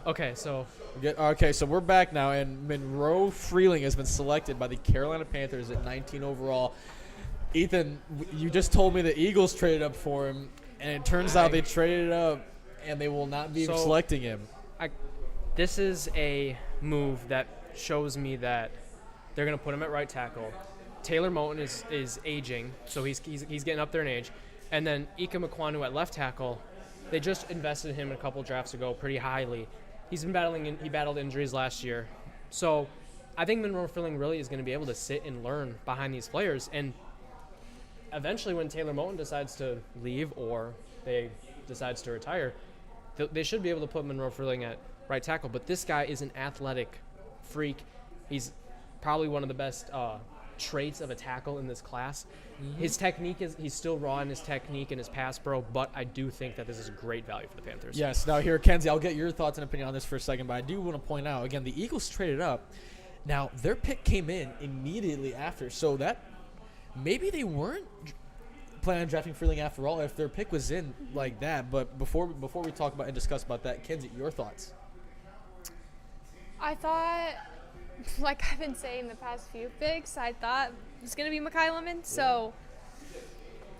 Okay, so Okay, so we're back now, and Monroe Freeling has been selected by the Carolina Panthers at 19 overall. Ethan, you just told me the Eagles traded up for him, and it turns out they traded up, and they will not be So- selecting him. this is a move that shows me that They're going to put him at right tackle. Taylor Moton is aging, so he's getting up there in age. And then Ika Mekwanu at left tackle, they just invested in him a couple drafts ago pretty highly. He battled injuries last year. So I think Monroe Filling really is going to be able to sit and learn behind these players. And eventually when Taylor Moton decides to leave or they decides to retire, they should be able to put Monroe Filling at right tackle. But this guy is an athletic freak. He's probably one of the best traits of a tackle in this class. Mm-hmm. His technique he's still raw in his technique and his pass pro, but I do think that this is a great value for the Panthers. Yes. Now here, Kenzie, I'll get your thoughts and opinion on this for a second, but I do want to point out, again, the Eagles traded up. Now, their pick came in immediately after, so that maybe they weren't planning on drafting Freeling after all if their pick was in like that. But before we talk about and discuss about that, Kenzie, your thoughts? I thought, like I've been saying the past few picks, I thought it's going to be Mekhi Lemon, so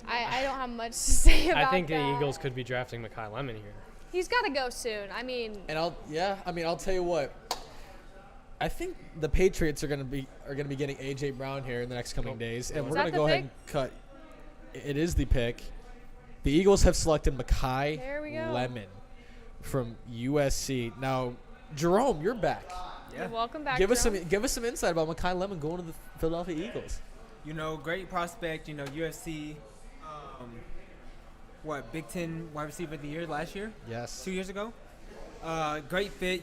I don't have much to say about that. I think the Eagles could be drafting Mekhi Lemon here. He's got to go soon. I mean, I'll tell you what. I think the Patriots are going to be getting AJ Brown here in the next coming days, and we're going to go ahead and cut. It is the pick. The Eagles have selected Mekhi Lemon from USC. Now, Jerome, you're back. Yeah. Welcome back. Give us some insight about Mekhi Lemon going to the Philadelphia Eagles. Great prospect. USC. Big Ten wide receiver of the year last year? Yes. 2 years ago. Great fit.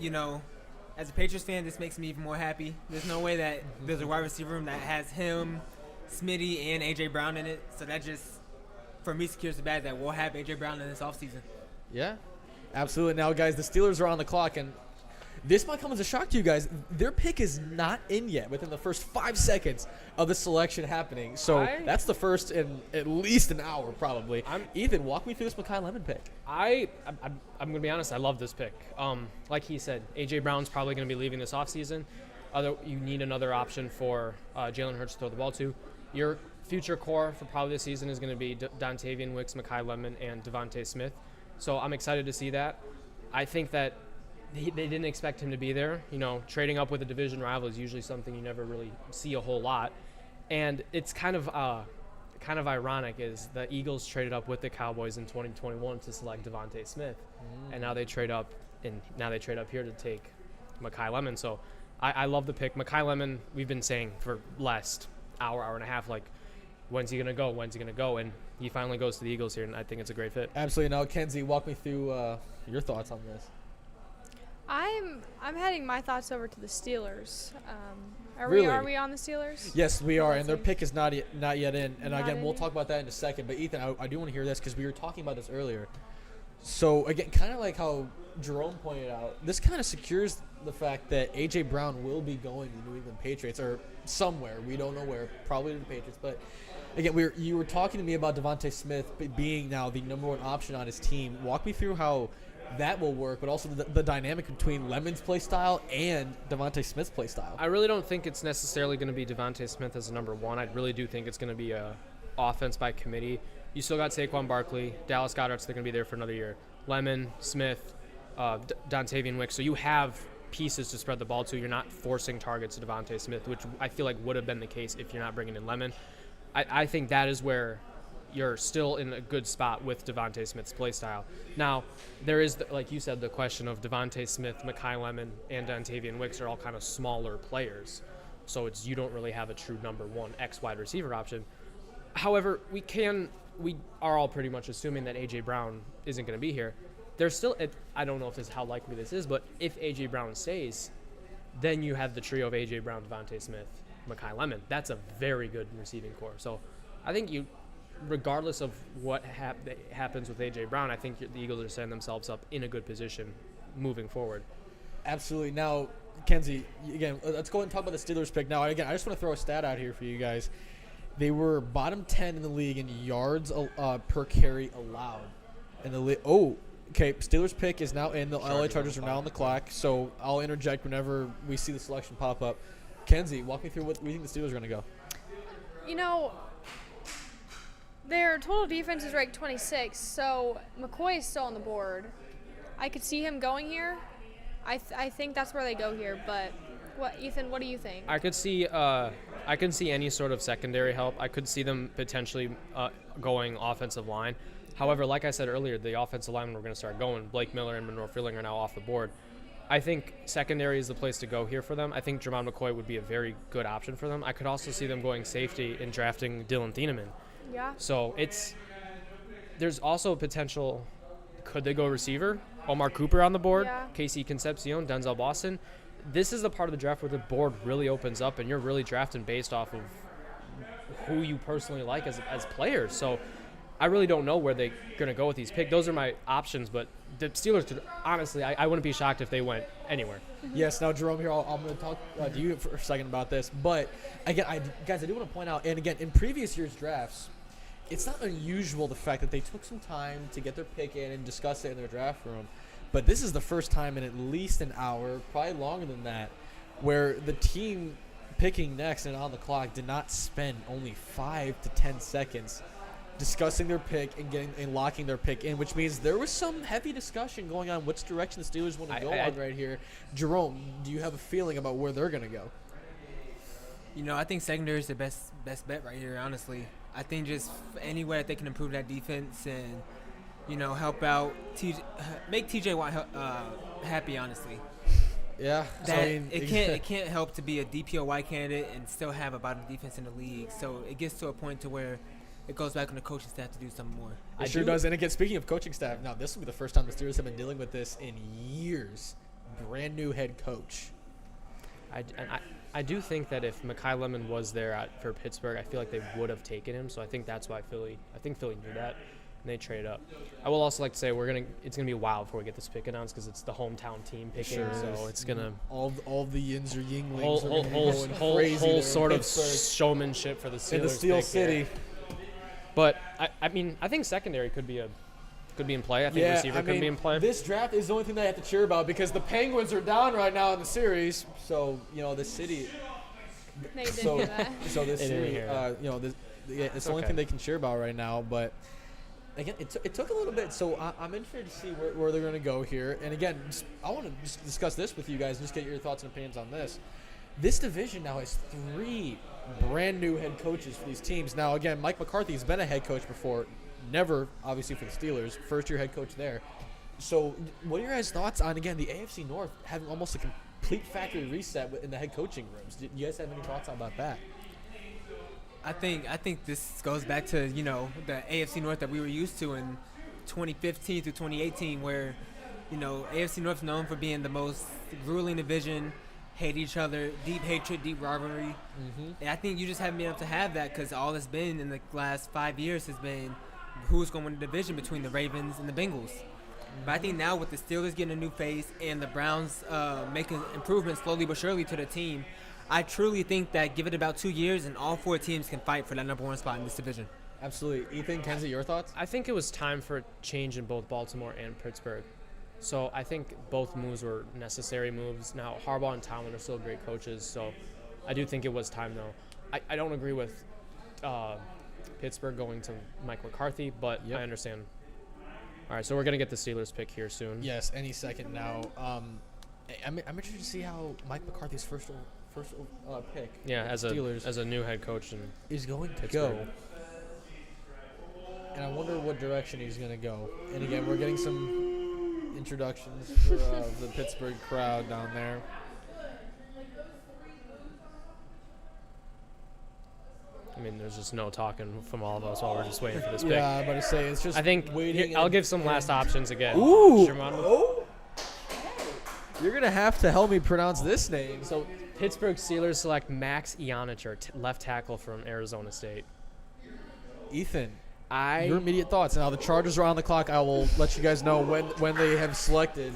As a Patriots fan, this makes me even more happy. There's no way that there's a wide receiver room that has him, Smitty, and A.J. Brown in it. So that just, for me, secures the bag that we'll have A.J. Brown in this offseason. Yeah, absolutely. Now, guys, the Steelers are on the clock, and this might come as a shock to you guys. Their pick is not in yet within the first 5 seconds of the selection happening. So that's the first in at least an hour, probably. Ethan, walk me through this Mekhi Lemon pick. I'm going to be honest. I love this pick. Like he said, A.J. Brown's probably going to be leaving this offseason. You need another option for Jalen Hurts to throw the ball to. Your future core for probably this season is going to be Dontavian Wicks, Mekhi Lemon, and Devontae Smith. So I'm excited to see that. I think that they didn't expect him to be there. Trading up with a division rival is usually something you never really see a whole lot. And it's kind of ironic is the Eagles traded up with the Cowboys in 2021 to select Devontae Smith. And now they trade up here to take Mekhi Lemon. So I love the pick. Mekhi Lemon, we've been saying for last hour and a half, like, when's he going to go? And he finally goes to the Eagles here, and I think it's a great fit. Absolutely. Now, Kenzie, walk me through your thoughts on this. I'm heading my thoughts over to the Steelers. Are we on the Steelers? Yes, we are, and their pick is not yet in. And again, we'll talk about that in a second. But Ethan, I do want to hear this because we were talking about this earlier. So again, kind of like how Jerome pointed out, this kind of secures the fact that A.J. Brown will be going to the New England Patriots or somewhere. We don't know where, probably to the Patriots. But again, you were talking to me about Devontae Smith being now the number one option on his team. Walk me through how that will work, but also the dynamic between Lemon's play style and Devontae Smith's play style. I really don't think it's necessarily going to be Devontae Smith as a number one. I really do think it's going to be a offense by committee. You still got Saquon Barkley, Dallas Goedert's they're going to be there for another year. Lemon, Smith, Dontavian Wicks. So you have pieces to spread the ball to. You're not forcing targets to Devontae Smith, which I feel like would have been the case if you're not bringing in Lemon. I think that is where you're still in a good spot with Devontae Smith's play style. Now, there is, like you said, the question of Devontae Smith, Mekhi Lemon, and Dontavian Wicks are all kind of smaller players. So you don't really have a true number one X wide receiver option. However, we are all pretty much assuming that A.J. Brown isn't going to be here. There's still, I don't know if this is how likely this is, but if A.J. Brown stays, then you have the trio of A.J. Brown, Devontae Smith, Mekhi Lemon. That's a very good receiving core. So I think regardless of what happens with A.J. Brown, I think the Eagles are setting themselves up in a good position moving forward. Absolutely. Now, Kenzie, again, let's go ahead and talk about the Steelers pick. Now, again, I just want to throw a stat out here for you guys. They were bottom 10 in the league in yards per carry allowed. Okay. Steelers pick is now in. The LA Chargers are now on the clock, so I'll interject whenever we see the selection pop up. Kenzie, walk me through what we think the Steelers are going to go. Their total defense is ranked 26, so McCoy is still on the board. I could see him going here. I think that's where they go here, but What, Ethan? What do you think? I could see any sort of secondary help. I could see them potentially going offensive line. However, like I said earlier, the offensive linemen were going to start going. Blake Miller and Monroe Freeling are now off the board. I think secondary is the place to go here for them. I think Jermon McCoy would be a very good option for them. I could also see them going safety and drafting Dylan Thieneman. Yeah. So there's also potential. Could they go receiver? Omar Cooper on the board, Yeah. Casey Concepcion, Denzel Boston. This is the part of the draft where the board really opens up and you're really drafting based off of who you personally like as players. So I really don't know where they're going to go with these picks. Those are my options, but the Steelers could, honestly, I wouldn't be shocked if they went anywhere. Yes, now Jerome here, I'm going to talk to you for a second about this. But again, guys, I do want to point out, and again, in previous years' drafts, it's not unusual the fact that they took some time to get their pick in and discuss it in their draft room. But this is the first time in at least an hour, probably longer than that, where the team picking next and on the clock did not spend only 5 to 10 seconds discussing their pick and locking their pick in, which means there was some heavy discussion going on which direction the Steelers want to go on right here. Jerome, do you have a feeling about where they're going to go? I think secondary is the best bet right here, honestly. I think just any way that they can improve that defense and, help out, make TJ Watt happy, honestly. Yeah. It can't help to be a DPOY candidate and still have a bottom defense in the league. So it gets to a point to where it goes back on the coaching staff to do something more. It sure does. And again, speaking of coaching staff, now this will be the first time the Steelers have been dealing with this in years. Brand new head coach. I do think that if Mekhi Lemon was there for Pittsburgh, I feel like they would have taken him. So I think that's why Philly knew that, and they traded up. I will also like to say it's gonna be wild before we get this pick announced because it's the hometown team picking, Sure so it's gonna all the yins or yinglings whole sort of showmanship for the Steelers in the Steel pick City. Here. But I think secondary could be in play. I think receiver could be in play. This draft is the only thing they have to cheer about because the Penguins are down right now in the series. So the city. They didn't do that. So this city, it's the only okay. thing they can cheer about right now. But again, it took a little bit. So I'm interested to see where they're going to go here. And again, I want to just discuss this with you guys and just get your thoughts and opinions on this. This division now has 3 brand new head coaches for these teams. Now, again, Mike McCarthy has been a head coach before. Never, obviously, for the Steelers. First-year head coach there. So what are your guys' thoughts on, again, the AFC North having almost a complete factory reset in the head coaching rooms? Do you guys have any thoughts about that? I think this goes back to, the AFC North that we were used to in 2015 to 2018 where, AFC North's known for being the most grueling division, hate each other, deep hatred, deep rivalry. Mm-hmm. And I think you just haven't been able to have that because all it's been in the last 5 years has been who's going to win the division between the Ravens and the Bengals. But I think now with the Steelers getting a new face and the Browns making improvements slowly but surely to the team, I truly think that give it about 2 years and all 4 teams can fight for that number 1 spot in this division. Absolutely. Ethan, Kenzie, your thoughts? I think it was time for a change in both Baltimore and Pittsburgh. So I think both moves were necessary moves. Now, Harbaugh and Tomlin are still great coaches, so I do think it was time, though. I don't agree with Pittsburgh going to Mike McCarthy, but Yep. I understand. All right, so we're going to get the Steelers pick here soon. Yes, any second now. I'm interested to see how Mike McCarthy's first pick Yeah, as a new head coach is going to Pittsburgh. go. And I wonder what direction he's going to go. And again, we're getting some introductions for the Pittsburgh crowd down there. I mean, there's just no talking from all of us while we're just waiting for this Yeah, pick. I'm about to say it's just. I think waiting. I'll give some last options again. Ooh. Sherman. Oh. You're gonna have to help me pronounce this name. So Pittsburgh Steelers select Max Ionicher, left tackle from Arizona State. Ethan, your immediate thoughts. Now the Chargers are on the clock. I will let you guys know when they have selected.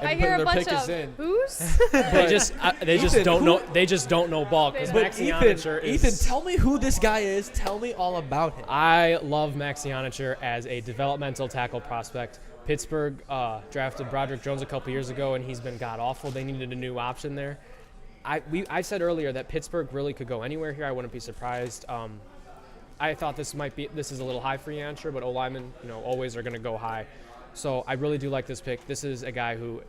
I And hear a their bunch pick is of in. who's? They just Ethan, don't who- know. They just don't know ball because But Max Ionicher is. Ethan, tell me who this guy is. Tell me all about him. I love Max Ionicher as a developmental tackle prospect. Pittsburgh drafted Broderick Jones a couple years ago, and he's been god-awful. They needed a new option there. I said earlier that Pittsburgh really could go anywhere here. I wouldn't be surprised. I thought this is a little high for Ionicher, but O-linemen, always are going to go high. So I really do like this pick. This is a guy who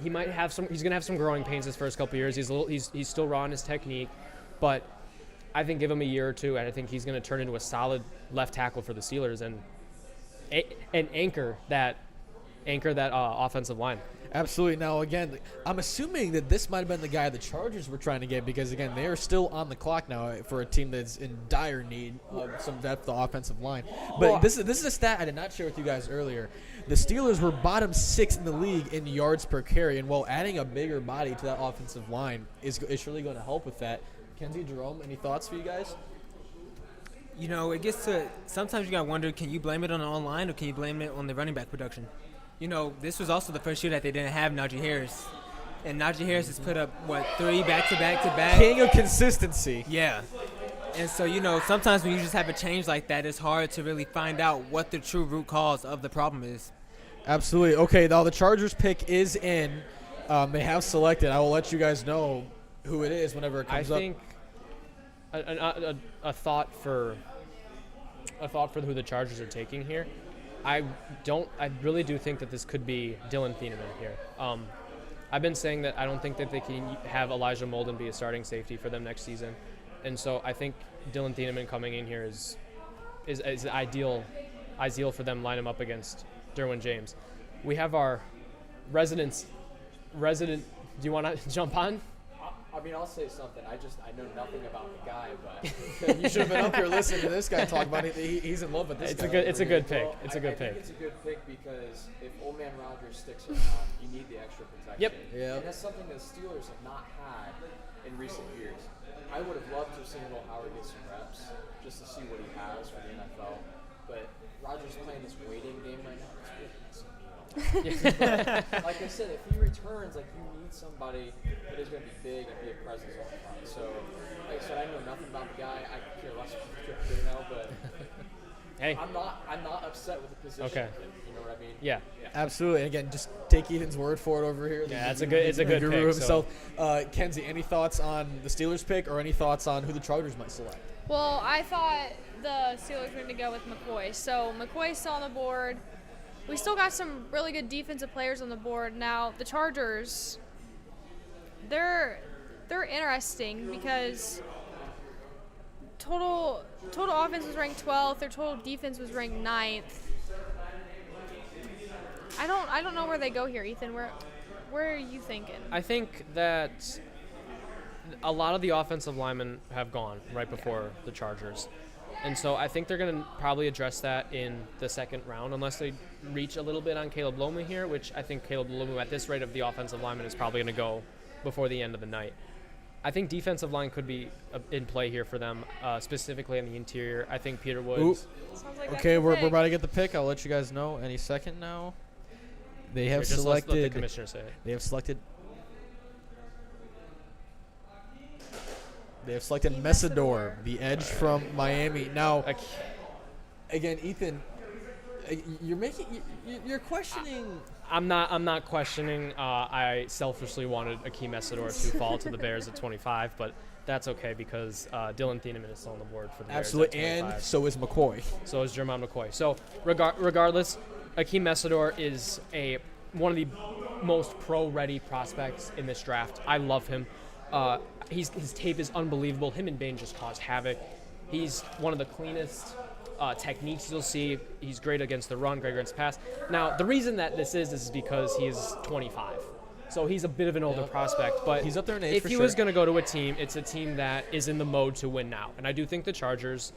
he might have some. He's gonna have some growing pains his first couple years. He's still raw in his technique, but I think give him a year or two, and I think he's gonna turn into a solid left tackle for the Steelers and anchor that offensive line. Absolutely. Now, again, I'm assuming that this might have been the guy the Chargers were trying to get because, again, they are still on the clock now for a team that's in dire need of some depth to offensive line. But this is a stat I did not share with you guys earlier. The Steelers were bottom 6 in the league in yards per carry, and while adding a bigger body to that offensive line is surely going to help with that. Kenzie, Jerome, any thoughts for you guys? You know, it gets to sometimes you got to wonder, can you blame it on the online or can you blame it on the running back production? You know, this was also the first year that they didn't have Najee Harris. And Najee Harris has put up, 3 back-to-back-to-back? King of consistency. Yeah. And so, you know, sometimes when you just have a change like that, it's hard to really find out what the true root cause of the problem is. Absolutely. Okay, now the Chargers pick is in. They have selected. I will let you guys know who it is whenever it comes up. I think a thought for who the Chargers are taking here. I really do think that this could be Dylan Thieneman here. I've been saying that I don't think that they can have Elijah Molden be a starting safety for them next season, and so I think Dylan Thieneman coming in here is ideal for them. Line him up against Derwin James. We have our resident. Do you want to jump on? I mean, I'll say something. I know nothing about the guy, but You should have been up here listening to this guy talk about it. He's in love with this guy. It's a good pick. Well, It's a good pick. I think it's a good pick because if Old Man Rodgers sticks around, you need the extra protection. Yep. Yeah. And that's something the Steelers have not had in recent years. I would have loved to have seen Will Howard get some reps just to see what he has for the NFL. But Rodgers playing this waiting game right now. It's really messing me up. Like I said, if he returns, you need somebody that is going to be big and be a presence on the front. So, like I said, I know nothing about the guy. I care less about the now, but Hey. I'm not upset with the position. Okay. You know what I mean? Yeah. Absolutely. And again, just take Ethan's word for it over here. Yeah, it's a good guru pick. himself. Kenzie, any thoughts on the Steelers pick or any thoughts on who the Chargers might select? Well, I thought the Steelers were going to go with McCoy. So McCoy's still on the board. We still got some really good defensive players on the board. Now, the Chargers, they're interesting because total offense was ranked 12th. Their total defense was ranked 9th. I don't know where they go here, Ethan. Where are you thinking? I think that a lot of the offensive linemen have gone right before the Chargers. And so I think they're going to probably address that in the second round unless they reach a little bit on Caleb Loma here, which I think Caleb Loma at this rate of the offensive lineman is probably going to go before the end of the night. I think defensive line could be in play here for them, specifically in the interior. I think Peter Woods. Sounds like Okay, that's we're the pick. about to get the pick. I'll let you guys know any second now. They have Just let the selected. commissioner say it. They have selected. They have selected Messidor, the edge from Miami. Now, again, Ethan, you're questioning. I'm not questioning. I selfishly wanted Akeem Messidor to fall to the Bears at 25, but that's okay because Dylan Thieneman is still on the board for the Absolutely, Bears at 25. and so is McCoy. So is Jermon McCoy. So regardless, Akeem Messidor is one of the most pro-ready prospects in this draft. I love him. His tape is unbelievable. Him and Bain just cause havoc. He's one of the cleanest techniques you'll see. He's great against the run, great against the pass. Now, the reason that this is because he's 25. So he's a bit of an older prospect. But He's up there in age if for he sure. was going to go to a team, it's a team that is in the mode to win now. And I do think the Chargers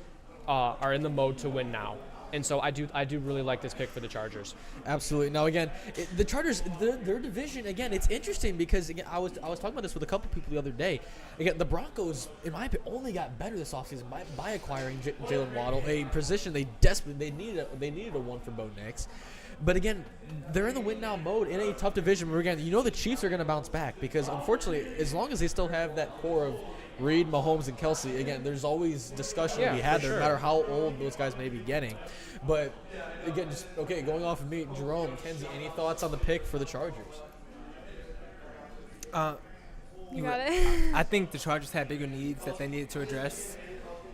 are in the mode to win now. And so I do really like this pick for the Chargers. Absolutely. Now, again, the Chargers, their division, again, it's interesting because, again, I was talking about this with a couple people the other day. Again, the Broncos, in my opinion, only got better this offseason by acquiring Jalen Waddle, a position they desperately needed a one for Bo Nix. But, again, they're in the win-now mode in a tough division where, again, you know the Chiefs are going to bounce back because, unfortunately, as long as they still have that core of Reed, Mahomes, and Kelsey, again, there's always discussion to be had there, no matter how old those guys may be getting. But, again, going off of me, Jerome, Kenzie, any thoughts on the pick for the Chargers? You got it? I think the Chargers had bigger needs that they needed to address.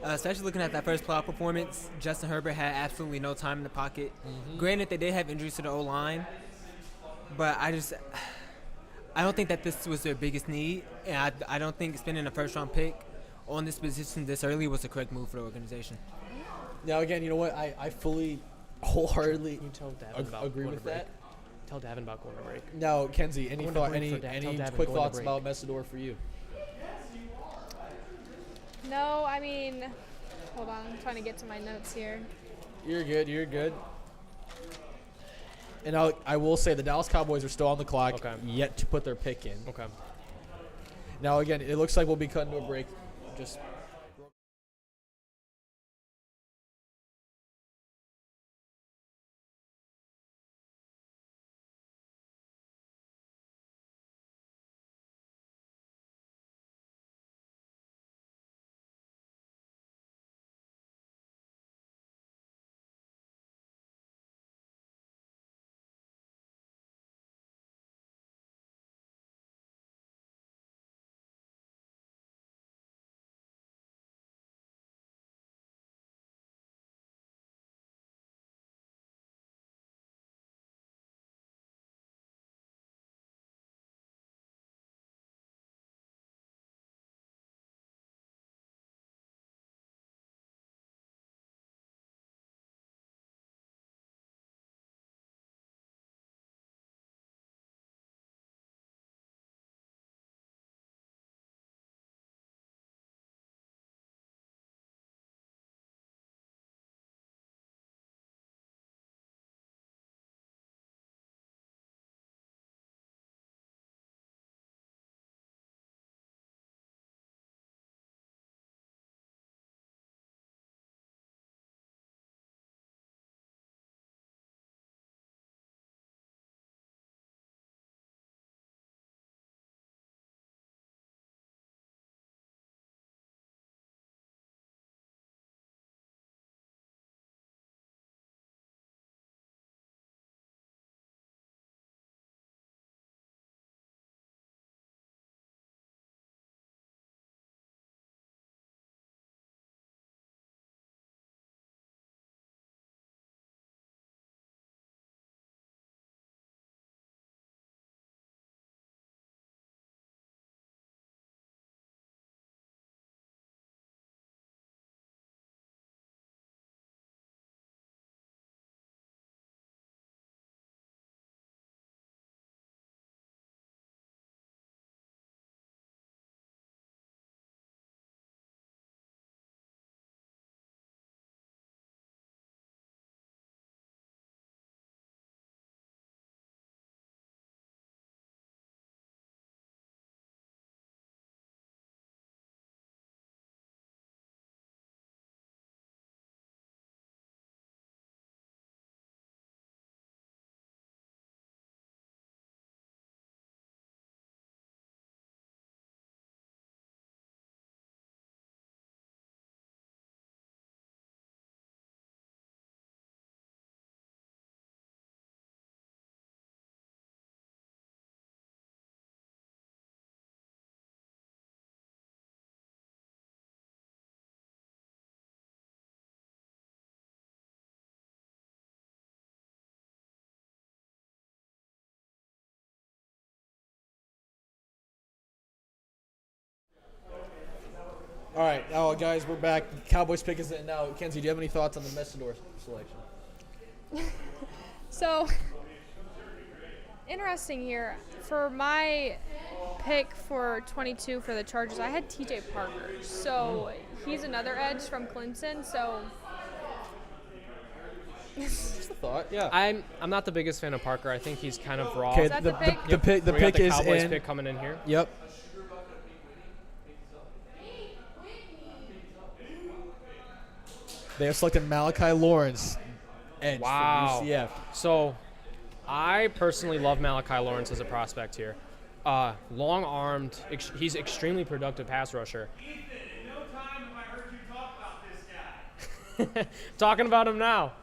Especially looking at that first playoff performance, Justin Herbert had absolutely no time in the pocket. Granted, they did have injuries to the O-line, but I don't think that this was their biggest need, and I don't think spending a first-round pick on this position this early was the correct move for the organization. Now, again, you know what? I fully, wholeheartedly Can you tell Davin about agree going with to break? that. Tell Davin about going to break. Now, Kenzie, any Going to thought, break any for Dav- any tell Davin quick going to thoughts break. about Messidor for you? No, I mean, hold on. I'm trying to get to my notes here. You're good. You're good. And I will say the Dallas Cowboys are still on the clock, Okay. yet to put their pick in. Okay. Now, again, it looks like we'll be cutting to a break. Just all right, now guys, we're back. Cowboys pick is in now. Kenzie, do you have any thoughts on the Messidor selection? So, interesting here. For my pick for 22 for the Chargers, I had TJ Parker. So, he's another edge from Clemson. So, Just a thought. Yeah. I'm not the biggest fan of Parker. I think he's kind of raw. Okay, Is that the pick? the pick We got the is Cowboys in. pick coming in here. Yep. They have selected Malachi Lawrence, edge Wow. from UCF. So, I personally love Malachi Lawrence as a prospect here. Long-armed, he's extremely productive pass rusher. Ethan, in no time have I heard you talk about this guy. Talking about him now.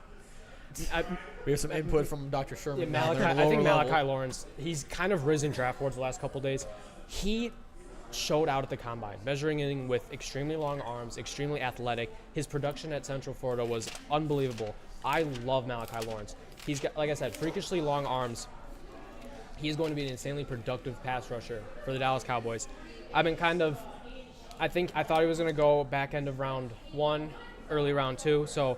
We have some input from Dr. Sherman. Yeah, down Malachi, there at the I think lower level. Malachi Lawrence, he's kind of risen draft boards the last couple days. He showed out at the combine, measuring in with extremely long arms, extremely athletic. His production at Central Florida was unbelievable. I love Malachi Lawrence. He's got, like I said, freakishly long arms. he's going to be an insanely productive pass rusher for the Dallas Cowboys. I thought he was going to go back end of round 1, early round 2. So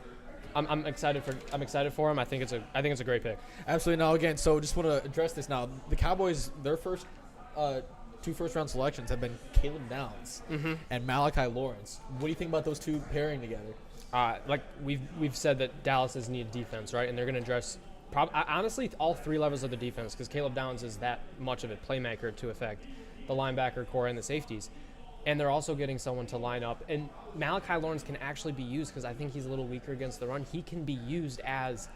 I'm excited for him. I think it's a great pick. Absolutely. Now, again, so just want to address this now. The Cowboys, their first 2 first-round selections have been Caleb Downs and Malachi Lawrence. What do you think about those two pairing together? Like we've said that Dallas has needed defense, right? And they're going to address honestly all 3 levels of the defense because Caleb Downs is that much of a playmaker to affect the linebacker core and the safeties. And they're also getting someone to line up. And Malachi Lawrence can actually be used because I think he's a little weaker against the run. He can be used as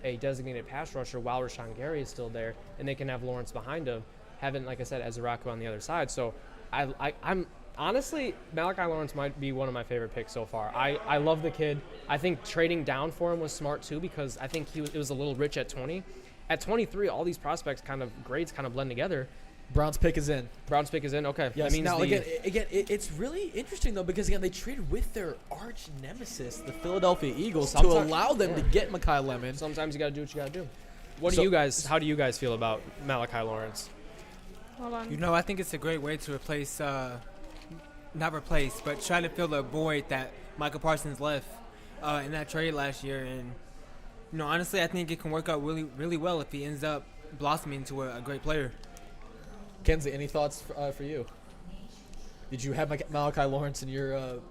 a designated pass rusher while Rashawn Gary is still there, and they can have Lawrence behind him, having, like I said, Azaraku on the other side. So I'm honestly, Malachi Lawrence might be one of my favorite picks so far. I love the kid. I think trading down for him was smart too because I think it was a little rich at 20. At 23, all these prospects grades kind of blend together. Browns pick is in. Okay. Yes. That means now, again, it's really interesting, though, because, again, they traded with their arch nemesis, the Philadelphia Eagles, to allow them to get Mekhi Lemon. Sometimes you got to do what you got to do. How do you guys feel about Malachi Lawrence? Hold on. You know, I think it's a great way to replace, not replace, but try to fill the void that Michael Parsons left in that trade last year. And, you know, honestly, I think it can work out really, really well if he ends up blossoming into a great player. Kenzie, any thoughts for you? Did you have Malachi Lawrence in your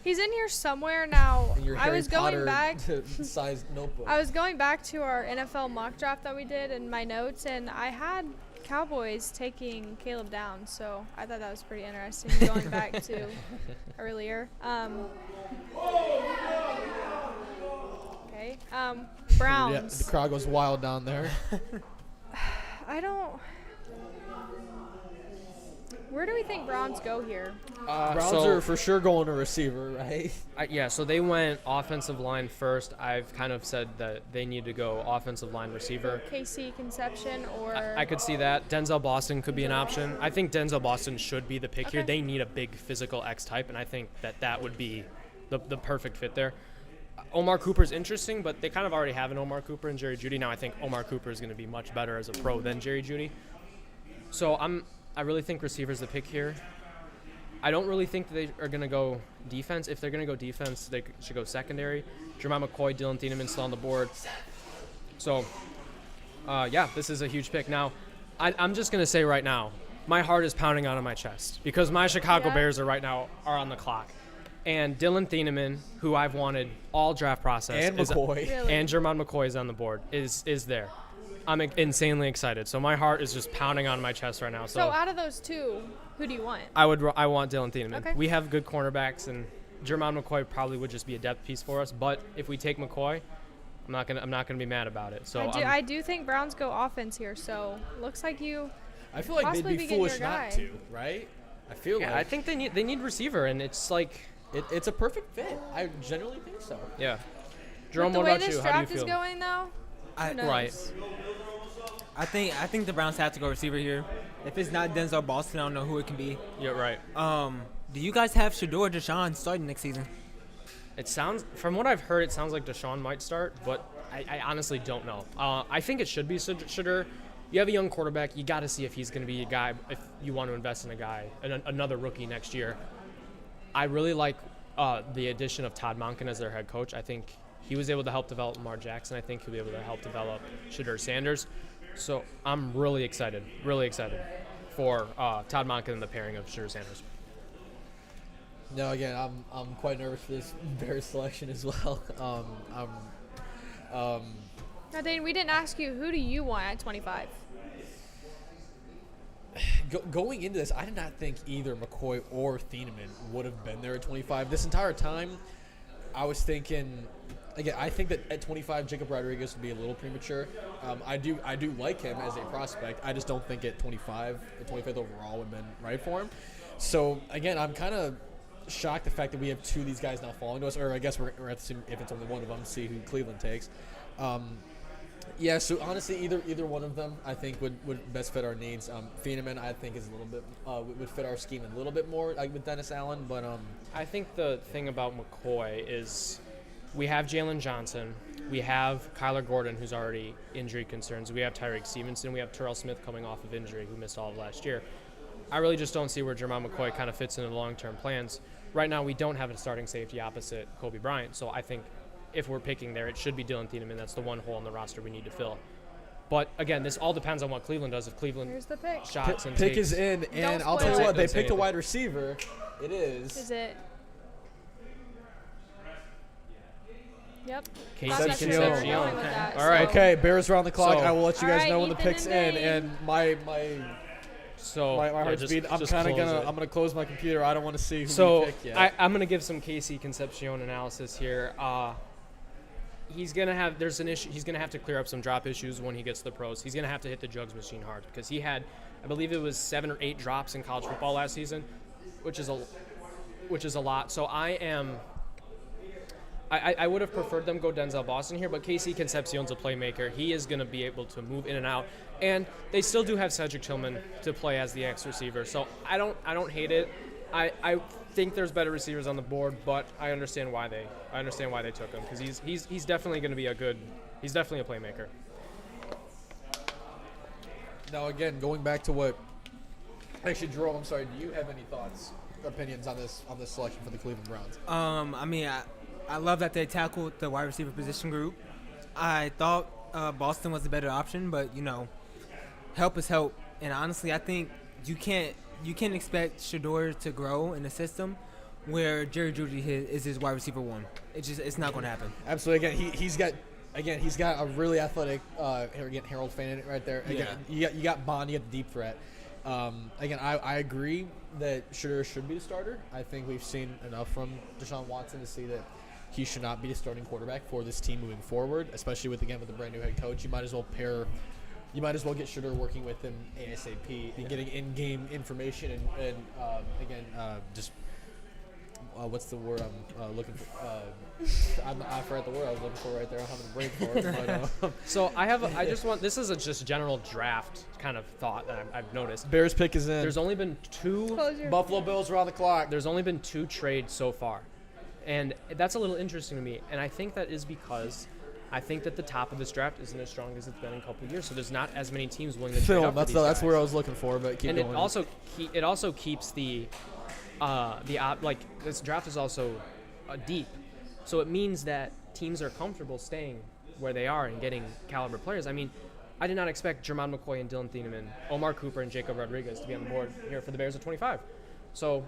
He's in here somewhere now. in your I Harry was Potter going back. sized notebook? I was going back to our NFL mock draft that we did in my notes, and I had Cowboys taking Caleb Downs, so I thought that was pretty interesting going back to earlier. Okay. Browns. Yeah, the crowd goes wild down there. Where do we think Browns go here? Browns are for sure going to receiver, right? So they went offensive line first. I've kind of said that they need to go offensive line receiver. KC Conception or... I could see that. Denzel Boston could be an option. I think Denzel Boston should be the pick here. Okay. They need a big physical X type, and I think that would be the perfect fit there. Omar Cooper's interesting, but they kind of already have an Omar Cooper and Jerry Jeudy. Now I think Omar Cooper is going to be much better as a pro than Jerry Jeudy. So I really think receiver's the pick here. I don't really think they are going to go defense. If they're going to go defense, they should go secondary. Jermai McCoy, Dylan Thieneman still on the board. So, this is a huge pick. Now, I'm just going to say right now, my heart is pounding out of my chest because my Chicago Bears are on the clock. And Dylan Thieneman, who I've wanted all draft process. And McCoy. Really? And Jermai McCoy is on the board, is there. I'm insanely excited. So my heart is just pounding on my chest right now. So out of those two, who do you want? I want Dylan Thieneman. Okay. We have good cornerbacks, and Jermai McCoy probably would just be a depth piece for us. But if we take McCoy, I'm not gonna be mad about it. So I do think Browns go offense here. So looks like you. I feel like they'd possibly be getting foolish your not guy. to, right? I feel yeah, like I think they need receiver, and it's like it's a perfect fit. I generally think so. yeah. Jerome, With the what way about this you? How do you draft is feel? going, though. Who knows? Right. I think the Browns have to go receiver here. If it's not Denzel Boston, I don't know who it can be. Yeah, right. Do you guys have Shador Deshaun starting next season? It sounds, from what I've heard, it sounds like Deshaun might start, but I honestly don't know. I think it should be Shador. You have a young quarterback. You got to see if he's going to be a guy. If you want to invest in a guy, another rookie next year. I really like the addition of Todd Monken as their head coach. I think he was able to help develop Lamar Jackson. I think he'll be able to help develop Shador Sanders. So I'm really excited for Todd Monken and the pairing of Shador Sanders. No, again, I'm quite nervous for this Bears selection as well. Now, Dane, we didn't ask you, who do you want at 25? Going into this, I did not think either McCoy or Thieneman would have been there at 25. This entire time, I was thinking, again, I think that at 25, Jacob Rodriguez would be a little premature. I do like him as a prospect. I just don't think at 25 overall would have been right for him. So, again, I'm kind of shocked the fact that we have two of these guys now falling to us, or I guess we're at to, if it's only one of them, see who Cleveland takes. Yeah, so honestly, either one of them I think would best fit our needs. Thieneman I think is a little bit would fit our scheme a little bit more, like with Dennis Allen, but I think the thing about McCoy is we have Jalen Johnson, We have Kyler Gordon, who's already injury concerns. We have Tyreek Stevenson. We have Terrell Smith coming off of injury, who missed all of last year. I really just don't see where Jermon McCoy kind of fits into the long-term plans. Right now, we don't have a starting safety opposite Kobe Bryant, so I think if we're picking there, it should be Dylan Thieneman. That's the one hole in the roster we need to fill. But again, this all depends on what Cleveland does. If Cleveland Here's the pick. shots and Pick takes, is in, and Don't I'll tell you spoil what, it. they Don't say picked a anything. wide receiver. It Is it? Yep. Casey That's where they're Concepcion. going with that, All right. so- Okay, Bears around the clock. So- I will let you guys All know right, when the Ethan pick's and in, Dane. and my So heart's just- beating. I'm just kind of close gonna it. I'm gonna close my computer. I don't want to see who we So pick yet. I'm gonna give some Casey Concepcion analysis here. He's gonna have there's an issue. He's gonna have to clear up some drop issues when he gets to the pros. He's gonna have to hit the jugs machine hard because he had, I believe it was 7 or 8 drops in college football last season, which is a lot. So I would have preferred them go Denzel Boston here, but Casey Concepcion's a playmaker. He is going to be able to move in and out, and they still do have Cedric Tillman to play as the X receiver. So I don't hate it. I think there's better receivers on the board, but I understand why they took him because he's definitely going to be he's definitely a playmaker. Now again, going back to what actually, Jerome, I'm sorry. Do you have any thoughts, opinions on this selection for the Cleveland Browns? I mean, I love that they tackled the wide receiver position group. I thought Boston was a better option, but help is help. And honestly, I think you can't expect Shador to grow in a system where Jerry Jeudy is his wide receiver one. It's not going to happen. Absolutely. Again, he's got a really athletic Harold Fannin right there. Again, you got Bond, you got the deep threat. Again, I agree that Shador should be the starter. I think we've seen enough from Deshaun Watson to see that he should not be the starting quarterback for this team moving forward, especially with the brand new head coach. You might as well get Shador working with him ASAP and getting in-game information and what's the word I'm looking for? I forgot the word I was looking for right there. I'm having a brain for it. But, So this is a just general draft kind of thought that I've noticed. Bears pick is in. There's only been 2 Close your Buffalo Bills around the clock. There's only been 2 trades so far, and that's a little interesting to me. And I think that is because I think that the top of this draft isn't as strong as it's been in a couple of years. So there's not as many teams willing to trade up for these That's guys. where I was looking for. But keep And going. it also keeps this draft is also deep, so it means that teams are comfortable staying where they are and getting caliber players. I mean, I did not expect Jermon McCoy and Dylan Thieneman, Omar Cooper and Jacob Rodriguez to be on the board here for the Bears at 25. So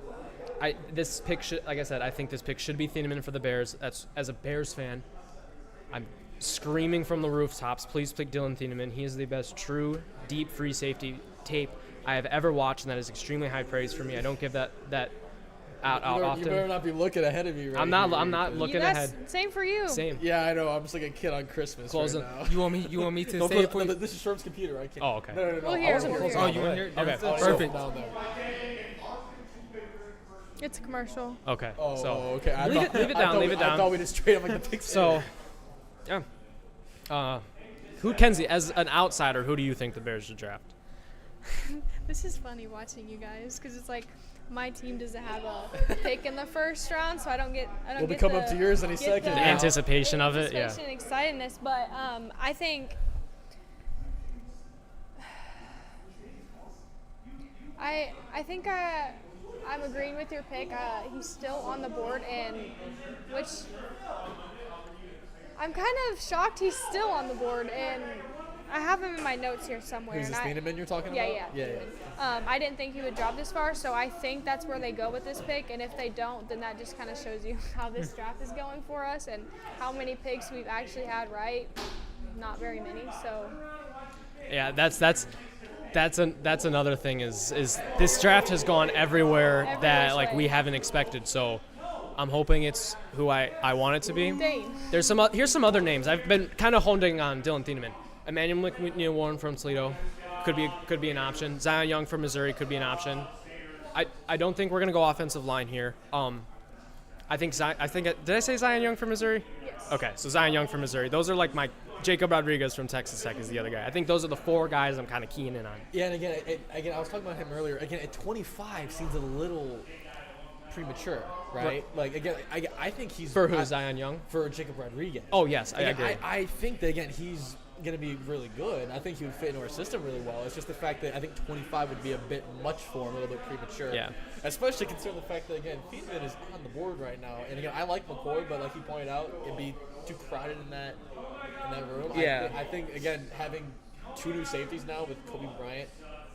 this pick should, like I said, I think this pick should be Thieneman for the Bears. That's, as a Bears fan, I'm screaming from the rooftops, please pick Dylan Thieneman. He is the best true deep free safety tape I have ever watched, and that is extremely high praise for me. I don't give that out often. You better not be looking ahead of me. Right I'm not looking ahead. Same for you. Same. Yeah, I know. I'm just like a kid on Christmas. Closing. Right now. You want me to Don't say it close, for you? this is Sherm's computer. I can't. Oh, okay. No. We'll I hear, wasn't we'll closing hear. all Oh, you the want way. to hear? Okay. That's Oh, perfect. down there. It's a commercial. Okay. Oh, So okay. leave it down. Leave it I down. thought we just straight up like the picks. So, yeah. Kenzie, as an outsider, who do you think the Bears should draft? This is funny watching you guys because it's like my team doesn't have a pick in the first round, so I don't get. We'll be coming up to yours any second. The now. anticipation of it, yeah. Anticipation and excitedness, but I think. I'm agreeing with your pick. He's still on the board, and which I'm kind of shocked he's still on the board, and I have him in my notes here somewhere. Who's this Thieneman you're talking Yeah, about? yeah. I didn't think he would drop this far, so I think that's where they go with this pick. And if they don't, then that just kind of shows you how this draft is going for us and how many picks we've actually had right. Not very many. So. Yeah, that's another thing is this draft has gone everywhere that like we haven't expected. So I'm hoping it's who I want it to be. Dane. Here's some other names. I've been kind of honing on Dylan Thieneman. Emmanuel McNeil-Warren from Toledo could be an option. Zion Young from Missouri could be an option. I don't think we're gonna go offensive line here. Did I say Zion Young from Missouri? Yes. Okay, so Zion Young from Missouri. Those are like my Jacob Rodriguez from Texas Tech is the other guy. I think those are the 4 guys I'm kind of keying in on. Yeah, and again, I was talking about him earlier. Again, at 25 seems a little premature, right? Like again, I think he's For who? Zion Young? for Jacob Rodriguez. Oh, yes, I Again, agree. I think that again he's going to be really good. I think he would fit into our system really well. It's just the fact that I think 25 would be a bit much for him, a little bit premature. Yeah. Especially considering the fact that again Fiedman is on the board right now, and again I like McCoy, but like he pointed out, it'd be too crowded in that room. Yeah. I think again having 2 new safeties now with Kobe Bryant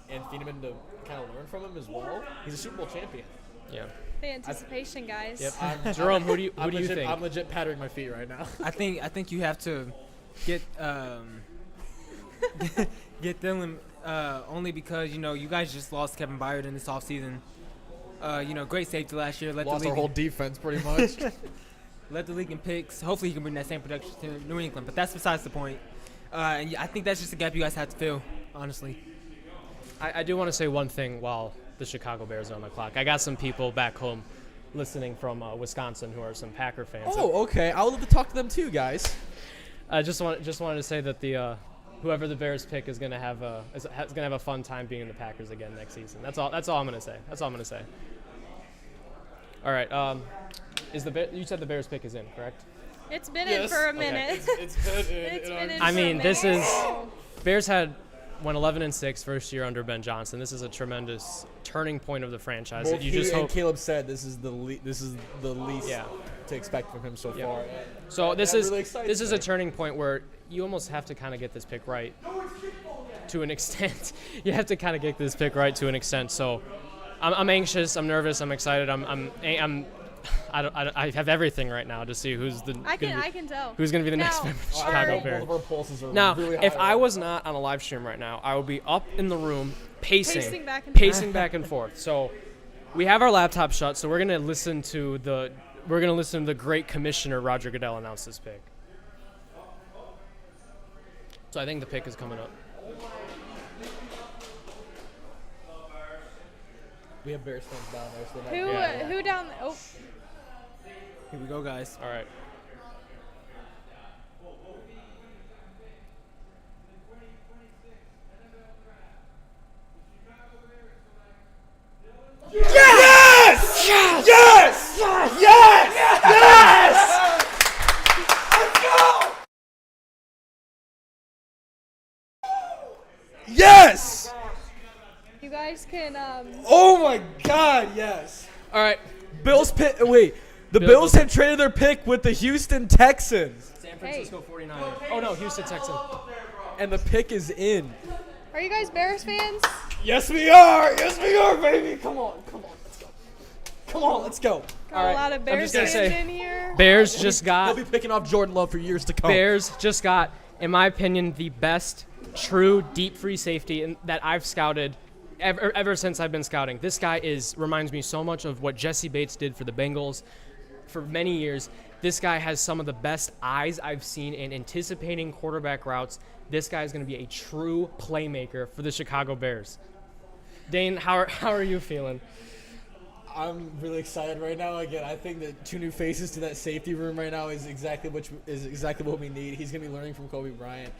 and Fiedman to kind of learn from him as well. He's a Super Bowl champion. Yeah. The anticipation, guys. Yep. Jerome, who do you legit, think? I'm legit pattering my feet right now. I think you have to get get Dylan only because you guys just lost Kevin Byard in this offseason. Great safety last year. Led Lost the our league whole defense pretty much. led the league in picks. Hopefully he can bring that same production to New England, but that's besides the point. And I think that's just a gap you guys have to fill, honestly. I do want to say one thing while the Chicago Bears are on the clock. I got some people back home listening from Wisconsin who are some Packer fans. Oh, okay. I would love to talk to them too, guys. I just wanted to say that the whoever the Bears pick is gonna have a fun time being in the Packers again next season. That's all I'm gonna say. All right. You said the Bears pick is in, correct? It's been in for a minute. It's been It's been in I for a mean, this minute. is Bears went 11-6 first year under Ben Johnson. This is a tremendous turning point of the franchise. Both You he just and hope. Caleb said this is the least Yeah. to expect from him so Yeah. far. So this That is really excites this is me. a turning point where you almost have to kind of get this pick right to an extent. You have to kind of get this pick right to an extent. So I'm anxious. I'm nervous. I'm excited. I have everything right now to see who's the I can tell. who's going to be the next Now, member of the all Chicago right. Bears. Both of our pulses are Now, really if high I was not on a live stream right now, I would be up in the room Pacing back and pacing back and forth. So we have our laptop shut, so we're gonna listen to the great commissioner Roger Goodell announce this pick. So I think the pick is coming up. We have Bears fans down there, so they might- Who down? Oh, Here we go, guys. All right. Yes! you guys can. Oh my God! Yes. All right. Bills pick. Wait. The Bills have traded their pick with the Houston Texans, San Francisco 49ers. Oh no, Houston Texans. and the pick is in. Are you guys Bears fans? Yes, we are. Yes, we are, baby. Come on. Let's go. Come on. Let's go. Got All right, a lot of I'm Bears just gonna fans say- in here. Bears just They'll got be picking off Jordan Love for years to come. Bears just got, in my opinion, the best true deep free safety that I've scouted ever since I've been scouting. This guy reminds me so much of what Jesse Bates did for the Bengals for many years. This guy has some of the best eyes I've seen in anticipating quarterback routes. This guy is going to be a true playmaker for the Chicago Bears. Dane, how are you feeling? I'm really excited right now. Again, I think that 2 new faces to that safety room right now is exactly what we need. He's gonna be learning from Kobe Bryant,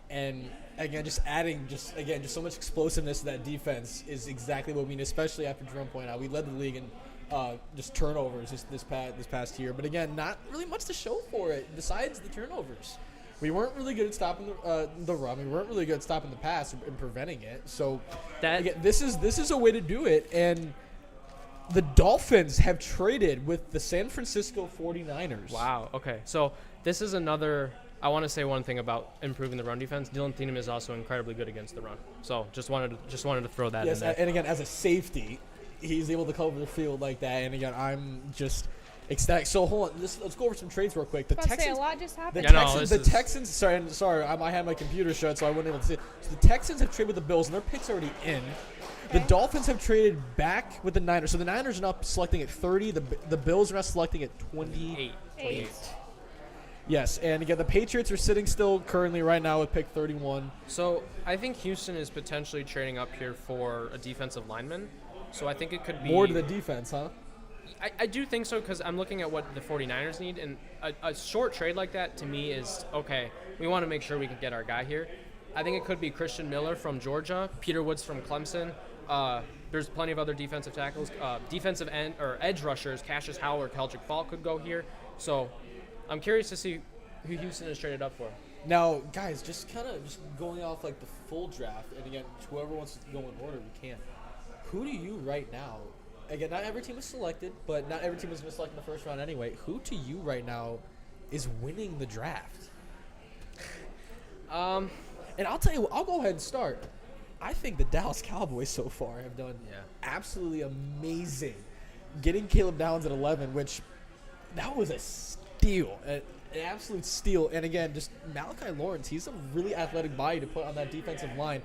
and again, just adding just so much explosiveness to that defense is exactly what we need. Especially after Jerome pointed out, we led the league in just turnovers this past year. But again, not really much to show for it besides the turnovers. We weren't really good at stopping the run. We weren't really good at stopping the pass and preventing it. So again, this is a way to do it. And the Dolphins have traded with the San Francisco 49ers. Wow. Okay. So this is another. I want to say one thing about improving the run defense. Dylan Thieneman is also incredibly good against the run. So just wanted to throw that in Yes, there. and again, as a safety, he's able to cover the field like that. And again, I'm just ecstatic. So hold on, let's go over some trades real quick. The I was about to say, a Texans. lot just The happened. Yeah, no, Texans, this the is- Texans. Sorry, I had my computer shut, so I wasn't able to see it. So the Texans have traded with the Bills, and their pick's already in. The Okay. Dolphins have traded back with the Niners. So the Niners are now selecting at 30. The Bills are now selecting at 28. 8. Yes, and again, the Patriots are sitting still currently right now with pick 31. So I think Houston is potentially trading up here for a defensive lineman. So I think it could be More to the defense, huh? I do think so because I'm looking at what the 49ers need, and a short trade like that to me is okay. We want to make sure we can get our guy here. I think it could be Christian Miller from Georgia, Peter Woods from Clemson. There's plenty of other defensive tackles, defensive end or edge rushers. Cassius Howell or Keldrick Fall could go here. So I'm curious to see who Houston is traded up for. Now, guys, just going off like the full draft, and again, whoever wants to go in order, we can. Who do you right now? Again, not every team is selected, but not every team is going to select in the first round anyway. Who to you right now is winning the draft? And I'll tell you what, I'll go ahead and start. I think the Dallas Cowboys so far have done absolutely amazing. Getting Caleb Downs at 11, which that was a steal, an absolute steal. And again, just Malachi Lawrence, he's a really athletic body to put on that defensive line.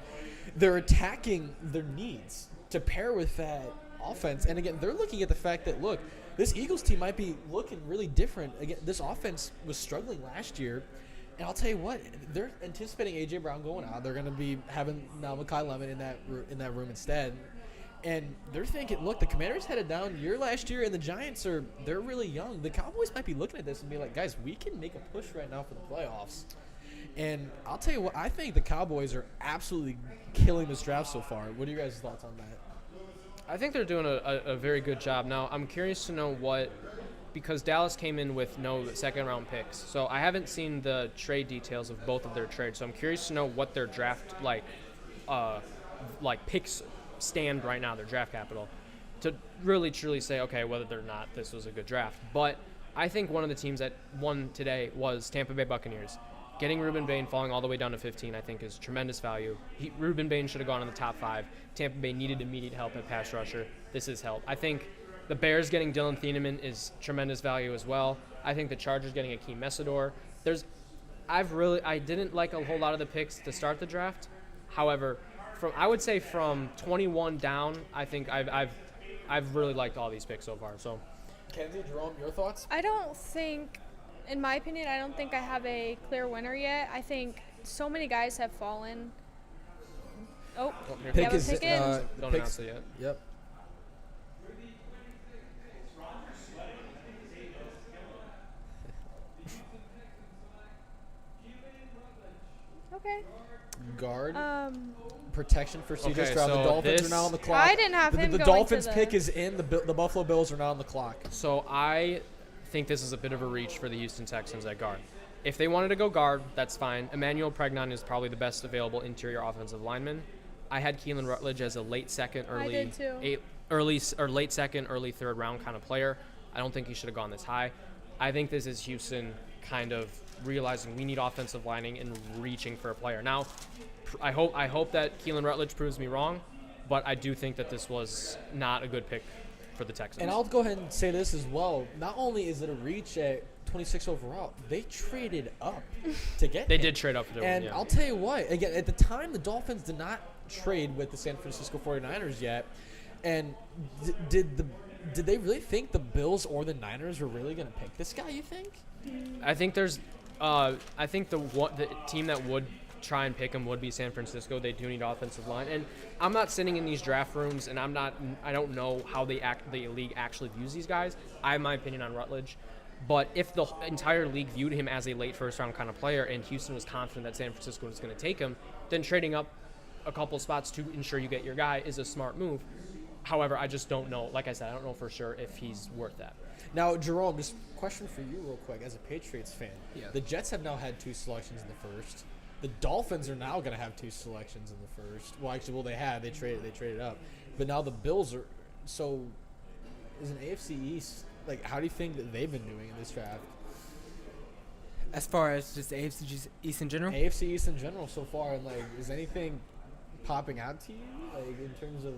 They're attacking their needs to pair with that offense. And again, they're looking at the fact that, look, this Eagles team might be looking really different. Again, this offense was struggling last year. And I'll tell you what, they're anticipating A.J. Brown going out. They're going to be having now Mekhi Lemon in that room instead. And they're thinking, look, the Commanders had a down year last year, and the Giants they're really young. The Cowboys might be looking at this and be like, guys, we can make a push right now for the playoffs. And I'll tell you what, I think the Cowboys are absolutely killing this draft so far. What are your guys' thoughts on that? I think they're doing a very good job. Now, I'm curious to know because Dallas came in with no second-round picks. So I haven't seen the trade details of both of their trades. So I'm curious to know what their draft, picks stand right now, their draft capital, to really, truly say, okay, whether or not this was a good draft. But I think one of the teams that won today was Tampa Bay Buccaneers. Getting Reuben Bain falling all the way down to 15, I think, is tremendous value. Reuben Bain should have gone in the top 5. Tampa Bay needed immediate help at pass rusher. This is help. I think the Bears getting Dylan Thieneman is tremendous value as well. I think the Chargers getting Akeem Messidor. I didn't like a whole lot of the picks to start the draft. However, I would say from 21 down, I think I've really liked all these picks so far. So, Kenzie, Jerome, your thoughts? In my opinion, I don't think I have a clear winner yet. I think so many guys have fallen. Oh, pick have a pick in. Don't announce it yet. Yep. Okay. Guard. Protection for C.J. Okay, Stroud. so The Dolphins this- are now on the clock. I didn't have him The going Dolphins to the- pick is in. The Buffalo Bills are now on the clock. So I think this is a bit of a reach for the Houston Texans at guard. If they wanted to go guard, that's fine. Emmanuel Pregnon is probably the best available interior offensive lineman. I had Keelan Rutledge as a late second, early third round kind of player. I don't think he should have gone this high. I think this is Houston kind of realizing we need offensive lining and reaching for a player. Now, I hope that Keelan Rutledge proves me wrong, but I do think that this was not a good pick for the Texans. And I'll go ahead and say this as well. Not only is it a reach at 26 overall, they traded up to get They him. did trade up for him. And Yeah. I'll tell you what, again, at the time, the Dolphins did not trade with the San Francisco 49ers yet. And did they really think the Bills or the Niners were really going to pick this guy, you think? I think the team that would try and pick him would be San Francisco. They do need offensive line, and I'm not sitting in these draft rooms, and I don't know how the league actually views these guys. I have my opinion on Rutledge, but if the entire league viewed him as a late first round kind of player, and Houston was confident that San Francisco was going to take him, then trading up a couple spots to ensure you get your guy is a smart move. However, I just don't know. Like I said, I don't know for sure if he's worth that. Now, Jerome, just a question for you real quick. As a Patriots fan, Yeah. the Jets have now had 2 selections in the first. The Dolphins are now going to have 2 selections in the first. Well, actually, they had. They traded up. But now the Bills are. So, is an AFC East, like, how do you think that they've been doing in this draft? As far as just the AFC East in general? AFC East in general so far, and, like, is anything popping out to you, like, in terms of.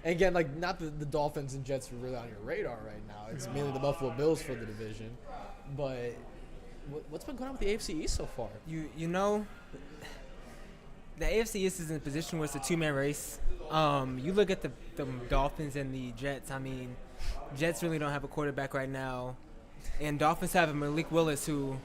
And again, like, not the Dolphins and Jets are really on your radar right now. It's mainly the Buffalo Bills for the division. But what's been going on with the AFC East so far? You know, the AFC East is in a position where it's a 2-man race. You look at the Dolphins and the Jets. I mean, Jets really don't have a quarterback right now. And Dolphins have a Malik Willis who,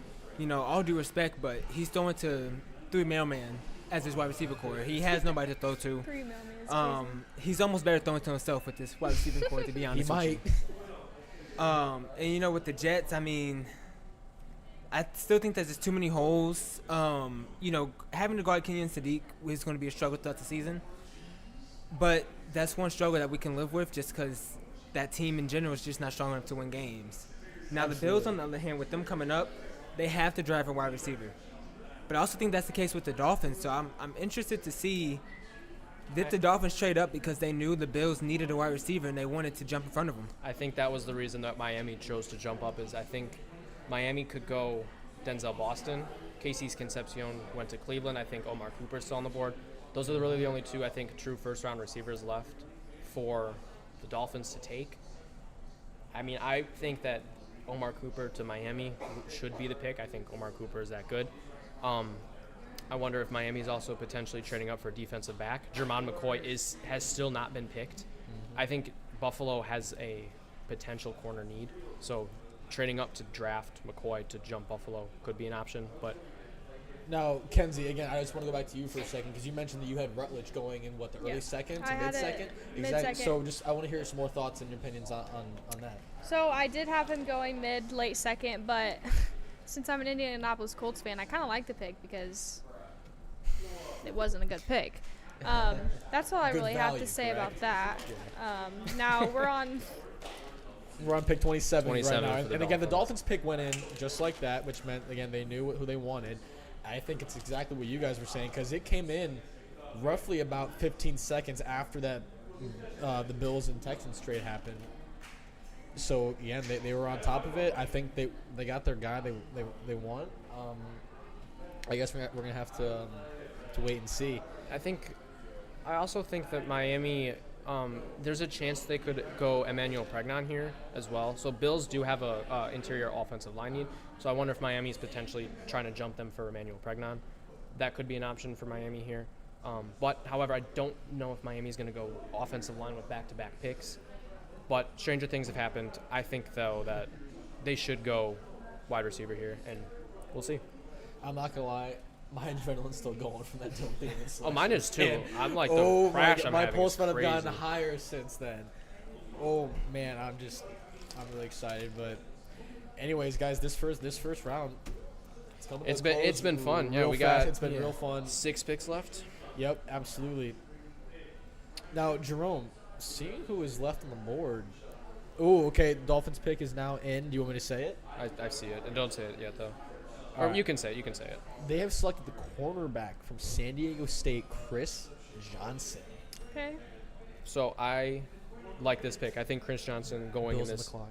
all due respect, but he's throwing to 3 mailman as his wide receiver core. He has nobody to throw to. 3 mailman is crazy. He's almost better throwing to himself with this wide receiver core, to be honest. He might. And with the Jets, I mean, I still think that there's too many holes. Having to guard Kenyon Sadiq is going to be a struggle throughout the season. But that's one struggle that we can live with just because that team in general is just not strong enough to win games. Now, the Bills, on the other hand, with them coming up, they have to drive a wide receiver. But I also think that's the case with the Dolphins. So I'm interested to see, did the Dolphins trade up because they knew the Bills needed a wide receiver and they wanted to jump in front of them? I think that was the reason that Miami chose to jump up. Is I think Miami could go Denzel Boston. Casey's Concepcion went to Cleveland. I think Omar Cooper's still on the board. Those are really the only two, I think, true first-round receivers left for the Dolphins to take. I mean, I think that Omar Cooper to Miami should be the pick. I think Omar Cooper is that good. I wonder if Miami's also potentially trading up for a defensive back. Jermon McCoy has still not been picked. Mm-hmm. I think Buffalo has a potential corner need, so trading up to draft McCoy to jump Buffalo could be an option. But now, Kenzie, again, I just want to go back to you for a second because you mentioned that you had Rutledge going in, the early second to mid-second? Mid-second. So I want to hear some more thoughts and your opinions on that. So I did have him going late second, but since I'm an Indianapolis Colts fan, I kind of like the pick because it wasn't a good pick. That's all I really have to say about that. Now we're on pick 27 right now. And again, the Dolphins. Dolphins pick went in just like that, which meant, again, they knew who they wanted. I think it's exactly what you guys were saying because it came in roughly about 15 seconds after that the Bills and Texans trade happened. So, again, they were on top of it. I think they got their guy they want. I guess we're going to have to wait and see. I also think that Miami, there's a chance they could go Emmanuel Pregnon here as well. So Bills do have a interior offensive line need. So I wonder if Miami's potentially trying to jump them for Emmanuel Pregnon. That could be an option for Miami here. However, I don't know if Miami's going to go offensive line with back-to-back picks. But stranger things have happened. I think, though, that they should go wide receiver here, and we'll see. I'm not going to lie. My adrenaline's still going from that Dylan Thielen. Oh, mine is too. I'm like the crash I'm my having pulse is might have crazy. gotten higher since then. Oh man, I'm really excited. But anyways, guys, this first round, it's been fun. Yeah, it's been real fun. 6 picks left. Yep, absolutely. Now, Jerome, seeing who is left on the board. Oh, okay. Dolphins pick is now in. Do you want me to say it? I see it, and don't say it yet though. All Or right. you can say it. They have selected the cornerback from San Diego State, Chris Johnson. okay. So I like this pick. I think Chris Johnson going Bills in on the this. clock.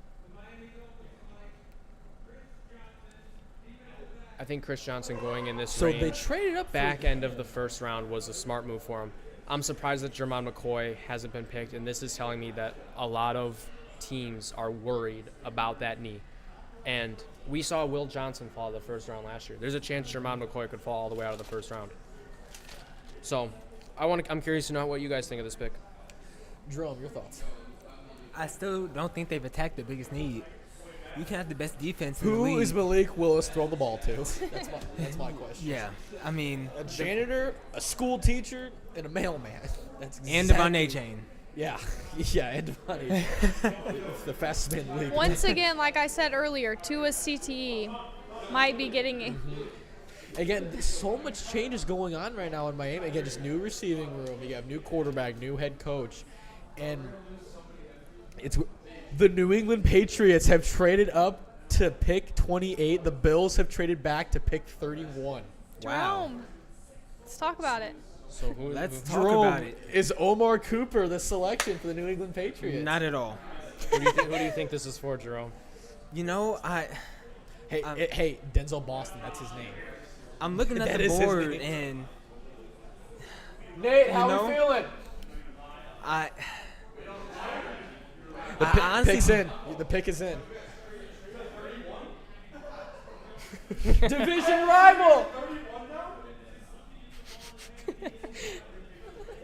I think Chris Johnson going in this So range, they traded up back end of the first round was a smart move for him. I'm surprised that Jermon McCoy hasn't been picked, and this is telling me that a lot of teams are worried about that knee. And we saw Will Johnson fall out of the first round last year. There's a chance Jermon McCoy could fall all the way out of the first round. So I'm curious to know what you guys think of this pick. Jerome, your thoughts? I still don't think they've attacked the biggest need. You can have the best defense in the Who league. is Malik Willis throwing the ball to? That's my question. Yeah, I mean, A janitor, a school teacher, and a mailman. That's and exactly, Devon Chain. Yeah, and Devon It's the fastest man in the league. Once again, like I said earlier, Tua's CTE might be getting Again, there's so much changes going on right now in Miami. Again, just new receiving room. You have new quarterback, new head coach. And it's the New England Patriots have traded up to pick 28. The Bills have traded back to pick 31. Jerome. Let's talk about it. So Let's who talk Jerome, about it. is Omar Cooper the selection for the New England Patriots? Not at all. do you think this is for, Jerome? You know, Hey, Denzel Boston, that's his name. I'm looking at That the is his board name. and Nate, how how we we feeling? The honestly pick's in. The pick is in. Division rival.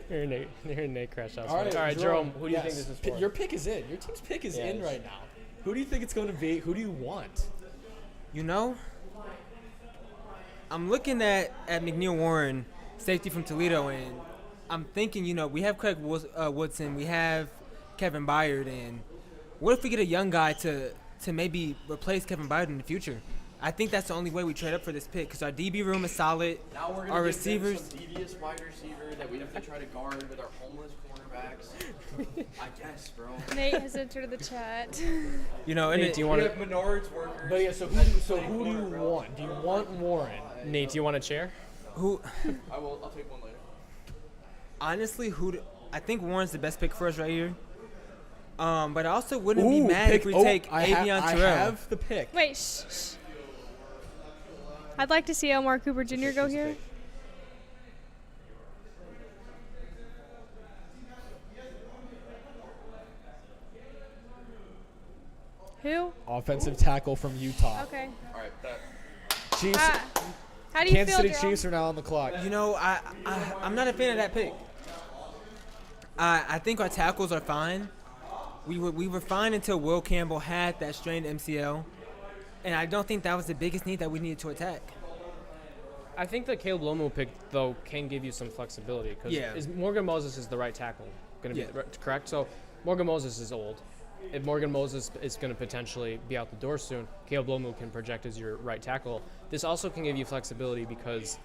Here, Nate crash out. All right, Jerome, who do you yes. think this is for? Your pick is in. Your team's pick is in Yes. right now. Who do you think it's going to be? Who do you want? You know, I'm looking at McNeil Warren, safety from Toledo, and I'm thinking, we have Craig Woodson, we have Kevin Byard, and what if we get a young guy to maybe replace Kevin Byard in the future? I think that's the only way we trade up for this pick because our DB room is solid. Now we're Our gonna give receivers. them some devious wide receiver that we have to try to guard with our homeless cornerbacks. I guess, bro. Nate has entered the chat. You know, and Nate, do you want We to? have Menards workers. But yeah, so who do you want? Do you want Warren? Nate, do you want a chair? who? I'll take one later. Honestly, I think Warren's the best pick for us right here. But I also wouldn't be mad if we take Avion I Terrell. have the pick. Wait, shh. I'd like to see Omar Cooper Jr. go here. Who? Offensive tackle from Utah. Okay. All right, bet. Chiefs. How do you Kansas feel, City Jerome? Chiefs are now on the clock. You know, I'm not a fan of that pick. I think our tackles are fine. We were fine until Will Campbell had that strained MCL, and I don't think that was the biggest need that we needed to attack. I think the Caleb Lomu pick though can give you some flexibility because Yeah. Morgan Moses is the right tackle going to be correct. So Morgan Moses is old. If Morgan Moses is going to potentially be out the door soon, Caleb Lomu can project as your right tackle. This also can give you flexibility because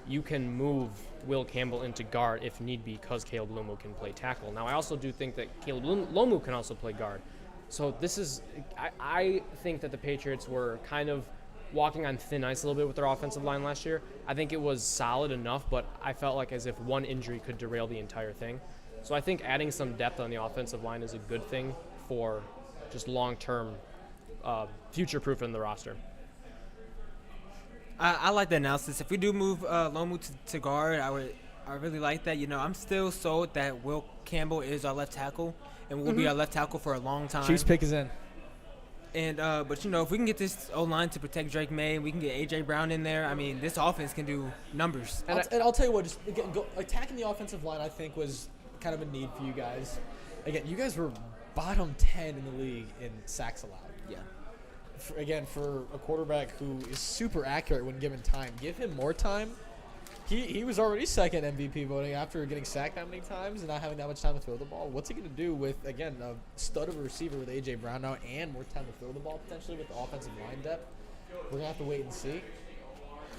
you can move Will Campbell into guard if need be because Caleb Lomu can play tackle. Now, I also do think that Caleb Lomu can also play guard. So this is – I think that the Patriots were kind of walking on thin ice a little bit with their offensive line last year. I think it was solid enough, but I felt like as if one injury could derail the entire thing. So I think adding some depth on the offensive line is a good thing for just long-term future-proof in the roster. I like the analysis. If we do move Lomu to guard, I really like that. You know, I'm still sold that Will Campbell is our left tackle and will be our left tackle for a long time. Chiefs pick is in. And but you know, if we can get this O-line to protect Drake May, we can get A.J. Brown in there. I mean, this offense can do numbers. And I'll tell you what, just again, attacking the offensive line, I think, was kind of a need for you guys. Again, you guys were bottom 10 in the league in sacks allowed. Yeah. For a quarterback who is super accurate when given time, give him more time. He was already second MVP voting after getting sacked that many times and not having that much time to throw the ball. What's he going to do with, again, a stud of a receiver with A.J. Brown now and more time to throw the ball potentially with the offensive line depth? We're going to have to wait and see.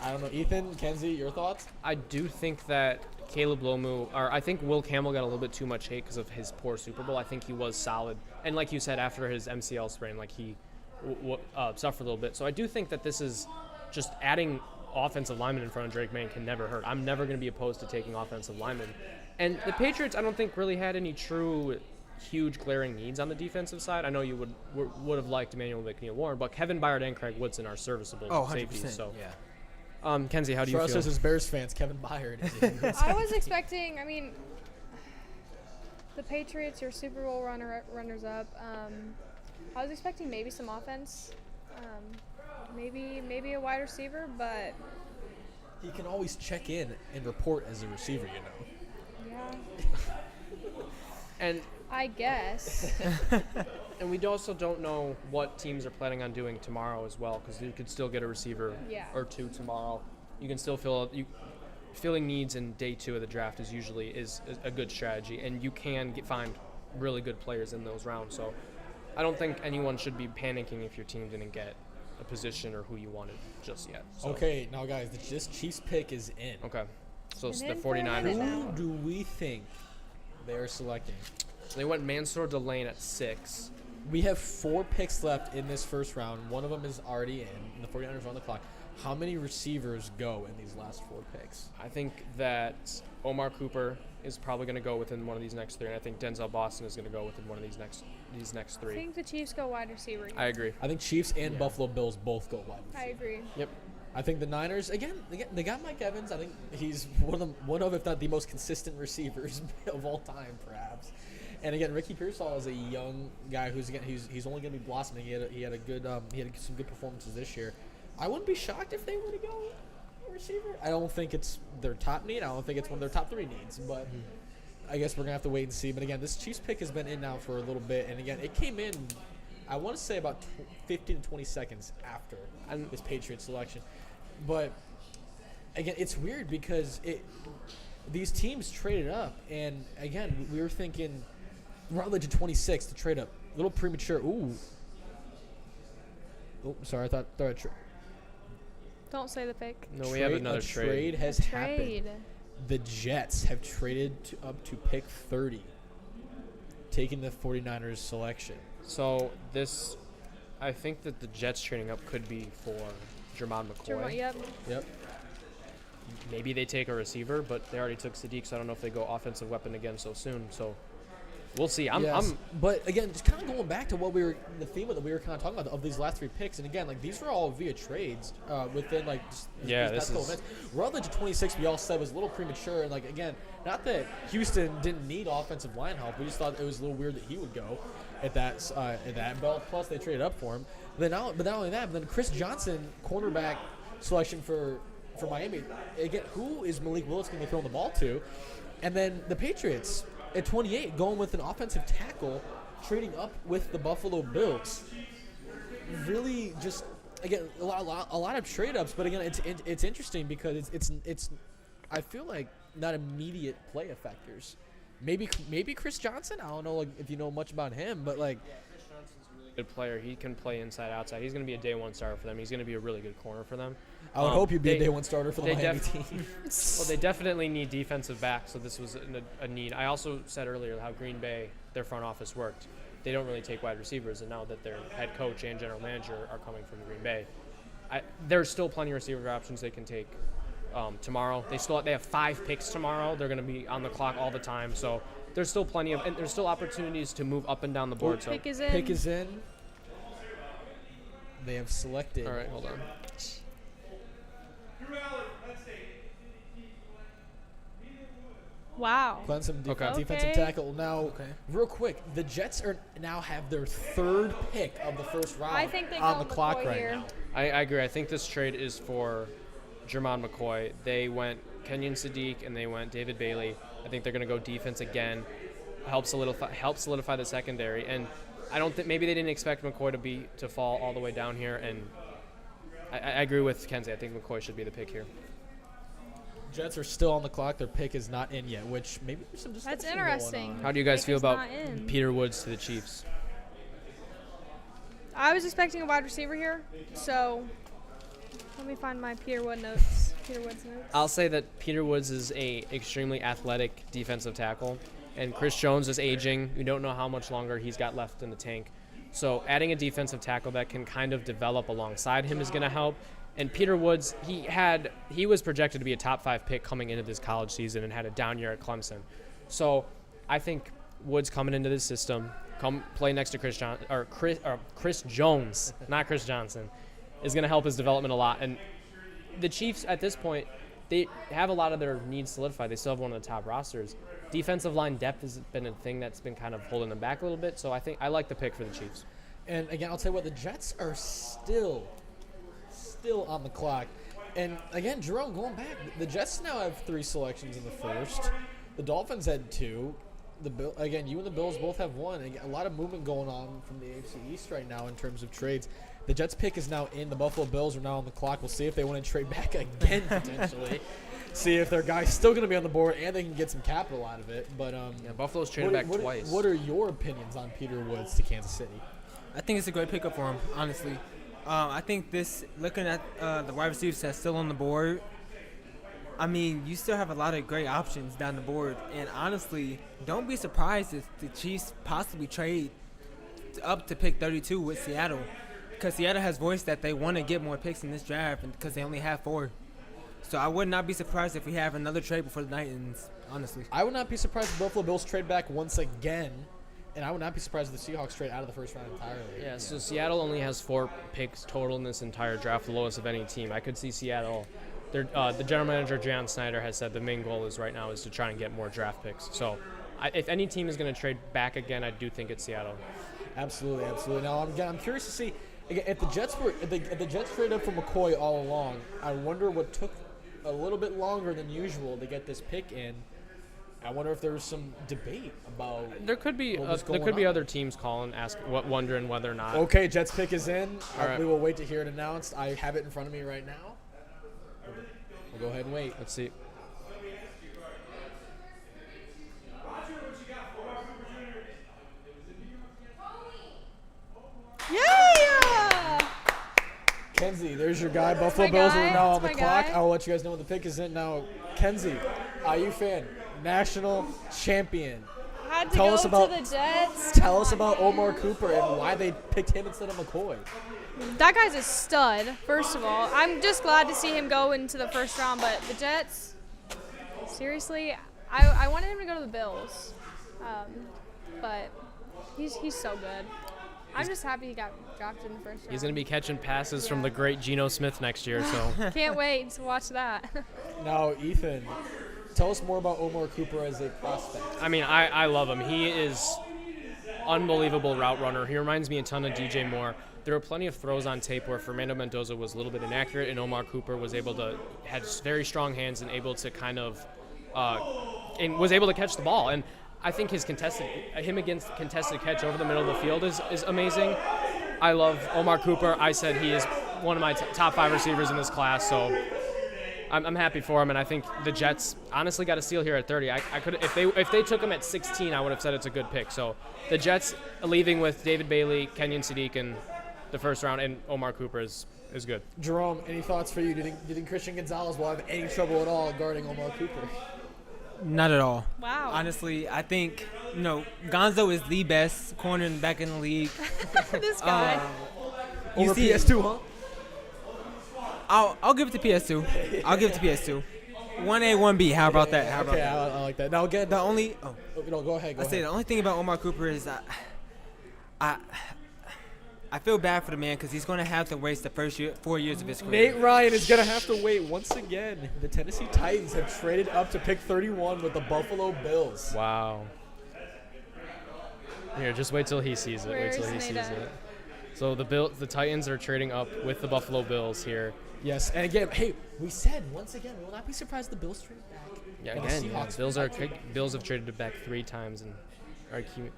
I don't know. Ethan, Kenzie, your thoughts? I do think that Caleb Lomu, or I think Will Campbell got a little bit too much hate because of his poor Super Bowl. I think he was solid. And like you said, after his MCL sprain, like he suffered a little bit. So I do think that this is just adding offensive linemen in front of Drake May can never hurt. I'm never going to be opposed to taking offensive linemen. And the Patriots, I don't think really had any true huge glaring needs on the defensive side. I know you would have liked Emmanuel McNeil-Warren, but Kevin Byard and Craig Woodson are serviceable safeties. So, yeah. Kenzie, how do you For us feel? as Bears fans, Kevin Byard is I was expecting, the Patriots, your Super Bowl runners-up. I was expecting maybe some offense, maybe a wide receiver, but he can always check in and report as a receiver, you know. yeah, And I guess. And we also don't know what teams are planning on doing tomorrow as well, because you could still get a receiver or two tomorrow. You can still filling needs in day 2 of the draft is usually a good strategy, and you can find really good players in those rounds. So I don't think anyone should be panicking if your team didn't get a position or who you wanted just yet. So. Okay, now guys, this Chiefs pick is in. Okay, so it's And the then for a 49ers. minute Who do we think they're selecting? So they went Mansour Delane at 6. We have 4 picks left in this first round. One of them is already in, and the 49ers are on the clock. How many receivers go in these last 4 picks? I think that Omar Cooper is probably going to go within one of these next 3, and I think Denzel Boston is going to go within one of these next I 3. think the Chiefs go wide receiver. I agree. I think Chiefs and Buffalo Bills both go wide receiver. I agree. Yep. I think the Niners again. They got Mike Evans. I think he's one of if not the most consistent receivers of all time, perhaps. And again, Ricky Pearsall is a young guy who's only going to be blossoming. He had some good performances this year. I wouldn't be shocked if they were to go receiver. I don't think it's their top need. I don't think it's one of their top 3 needs. But I guess we're gonna have to wait and see. But again, this Chiefs pick has been in now for a little bit, and again, it came in. I want to say about 15 to 20 seconds after this Patriots selection. But again, it's weird because these teams traded up, and again, we were thinking Rutledge at 26 to trade up. A little premature. Ooh. Oh, sorry. I thought Don't say the pick. No, we have another a trade. trade has Trade. happened. The Jets have traded up to pick 30, taking the 49ers selection. So I think that the Jets trading up could be for Jermon McCoy. Yep. Yep. Maybe they take a receiver, but they already took Sadiq, so I don't know if they go offensive weapon again so soon. So we'll see. But again, just kind of going back to the theme that we were kind of talking about of these last 3 picks, and again, like these were all via trades within like just these past couple events. Rutledge at 26, we all said was a little premature, and like again, not that Houston didn't need offensive line help, we just thought it was a little weird that he would go at that belt. Plus, they traded up for him. But not only that, but then Chris Johnson, cornerback selection for Miami. Again, who is Malik Willis going to be throwing the ball to? And then the Patriots at 28 going with an offensive tackle, trading up with the Buffalo Bills. Really, just again a lot of trade ups. But again, it's interesting because it's I feel like not immediate play effectors. Maybe Chris Johnson. I don't know like if you know much about him, but like. Good player. He can play inside, outside. He's going to be a day one starter for them. He's going to be a really good corner for them. I would hope you'd be a day one starter for the Miami team. Well, they definitely need defensive back, so this was a need. I also said earlier how Green Bay, their front office worked. They don't really take wide receivers, and now that their head coach and general manager are coming from Green Bay, there's still plenty of receiver options they can take tomorrow. They have 5 picks tomorrow. They're going to be on the clock all the time, so there's still and there's still opportunities to move up and down the board. Pick is in. They have selected. All right, hold on. Wow. Clemson defensive Okay. tackle. Now, real quick, the Jets now have their 3rd pick of the first round I think they on go the clock McCoy right here. now. I agree. I think this trade is for Jermon McCoy. They went Kenyon Sadiq and they went David Bailey. I think they're going to go defense again. Help solidify the secondary. And I don't think maybe they didn't expect McCoy to fall all the way down here. And I agree with Kenzie. I think McCoy should be the pick here. Jets are still on the clock. Their pick is not in yet, which maybe there's some discussion That's interesting. going on. How do you guys Pick feel is about not in. Peter Woods to the Chiefs? I was expecting a wide receiver here, so let me find my Peter Woods notes. I'll say that Peter Woods is a extremely athletic defensive tackle, and Chris Jones is aging. We don't know how much longer he's got left in the tank. So adding a defensive tackle that can kind of develop alongside him is going to help. And Peter Woods, he was projected to be a top 5 pick coming into this college season and had a down year at Clemson. So I think Woods coming into this system, come play next to Chris Jones, not Chris Johnson, is going to help his development a lot. And the Chiefs at this point, they have a lot of their needs solidified. They still have one of the top rosters. Defensive line depth has been a thing that's been kind of holding them back a little bit. So I think I like the pick for the Chiefs. And again, I'll tell you what, the Jets are still on the clock. And again, Jerome, going back, the Jets now have 3 selections in the first. The Dolphins had 2. Again, you and the Bills both have 1. Again, a lot of movement going on from the AFC East right now in terms of trades. The Jets pick is now in. The Buffalo Bills are now on the clock. We'll see if they want to trade back again potentially. See if their guy's still going to be on the board and they can get some capital out of it. But Buffalo's traded back twice. What are your opinions on Peter Woods to Kansas City? I think it's a great pickup for him, honestly. I think looking at the wide receivers that's still on the board, I mean, you still have a lot of great options down the board. And honestly, don't be surprised if the Chiefs possibly trade up to pick 32 with Seattle. Because Seattle has voiced that they want to get more picks in this draft because they only have 4. So I would not be surprised if we have another trade before the night ends, honestly. I would not be surprised if Buffalo Bills trade back once again. And I would not be surprised if the Seahawks trade out of the first round entirely. Yeah, so Seattle only has 4 picks total in this entire draft, the lowest of any team. I could see Seattle. The general manager, John Snyder, has said the main goal is right now is to try and get more draft picks. So if any team is going to trade back again, I do think it's Seattle. Absolutely. Now, again, I'm curious to see again, if the Jets traded up for McCoy all along. I wonder what took a little bit longer than usual to get this pick in. I wonder if there was some debate about. There could be other teams calling, wondering whether or not. Okay, Jets pick is in. All right. We will wait to hear it announced. I have it in front of me right now. We'll go ahead and wait. Let's see. Yeah! Kenzie, there's your guy. Buffalo my Bills guy. are now on That's the my clock. guy. I'll let you guys know when the pick is in. Now, Kenzie, IU fan, national champion. Had to Tell go us about- to the Jets. Tell us about Omar Cooper and why they picked him instead of McCoy. That guy's a stud, first of all. I'm just glad to see him go into the first round, but the Jets, seriously, I wanted him to go to the Bills. But he's so good. I'm just happy he got drafted in the first round. He's going to be catching passes from the great Geno Smith next year. So Can't wait to watch that. Now, Ethan, tell us more about Omar Cooper as a prospect. I mean, I love him. He is unbelievable route runner. He reminds me a ton of DJ Moore. There were plenty of throws on tape where Fernando Mendoza was a little bit inaccurate, and Omar Cooper was able to had very strong hands and able to kind of and was able to catch the ball. And I think him against contested catch over the middle of the field is amazing. I love Omar Cooper. I said he is one of my top 5 receivers in this class, so I'm happy for him. And I think the Jets honestly got a steal here at 30. I could if they took him at 16, I would have said it's a good pick. So the Jets leaving with David Bailey, Kenyon Sadiq in the first round, and Omar Cooper is good. Jerome, any thoughts for you? Do you think Christian Gonzalez will have any trouble at all guarding Omar Cooper? Not at all. Wow. Honestly, I think Gonzo is the best cornerback in the league. This guy. You Over see, PS2, huh? I'll give it to PS2. I'll give it to PS2. 1A, 1B. How about that? How about Okay, that? I like that. Now again, The only go ahead. I say the only thing about Omar Cooper is I feel bad for the man because he's going to have to waste the first 4 years of his career. Nate Ryan is going to have to wait once again. The Tennessee Titans have traded up to pick 31 with the Buffalo Bills. Wow. Here, just wait till he sees it. Where's Wait till he sees Nate at? it. So the Titans are trading up with the Buffalo Bills here. Yes, and again, hey, we said once again, we will not be surprised the Bills trade back. Yeah, And the again, Seahawks Bills have traded it back 3 times and are keeping.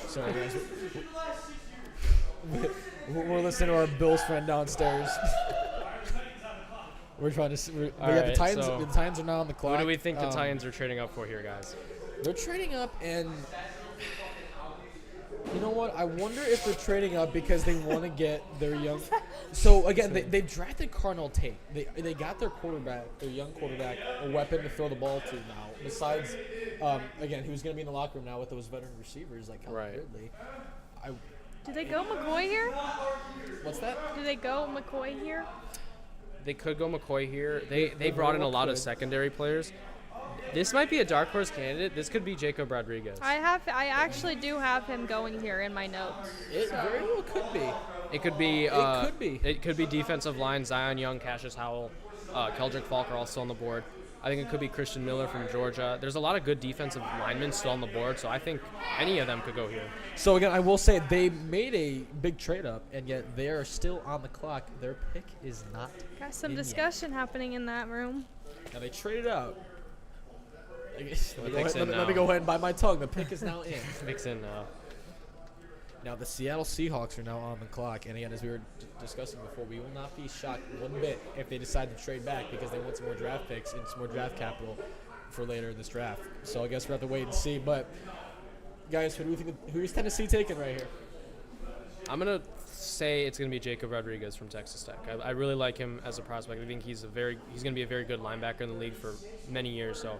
Sorry, guys. We're listening to our Bills friend downstairs. We're trying to. The right, Titans. so The Titans are now on the clock. What do we think the Titans are trading up for here, guys? They're trading up, and you know what? I wonder if they're trading up because they want to get their young. So again, they drafted Cardinal Tate. They got their quarterback, their young quarterback, a weapon to throw the ball to now. Besides, again, who's going to be in the locker room now with those veteran receivers like Calvin Ridley. Did they go McCoy here? What's that? Did they go McCoy here? They could go McCoy here. They brought in a lot of secondary players. This might be a dark horse candidate. This could be Jacob Rodriguez. I actually do have him going here in my notes. It very well could be. It could be. It could be. It could be defensive line. Zion Young, Cassius Howell, Keldrick Falk are also on the board. I think it could be Christian Miller from Georgia. There's a lot of good defensive linemen still on the board, so I think any of them could go here. So again, I will say they made a big trade up, and yet they are still on the clock. Their pick is not. Got some in yet. discussion happening in that room. Now they traded out. Let pick's me go ahead and bite my tongue. The pick is now in. Mix in now. Now the Seattle Seahawks are now on the clock, and again, as we were discussing before, we will not be shocked one bit if they decide to trade back because they want some more draft picks and some more draft capital for later in this draft. So I guess we have to wait and see. But guys, who is Tennessee taking right here? I'm gonna say it's gonna be Jacob Rodriguez from Texas Tech. I really like him as a prospect. I think he's gonna be a very good linebacker in the league for many years. So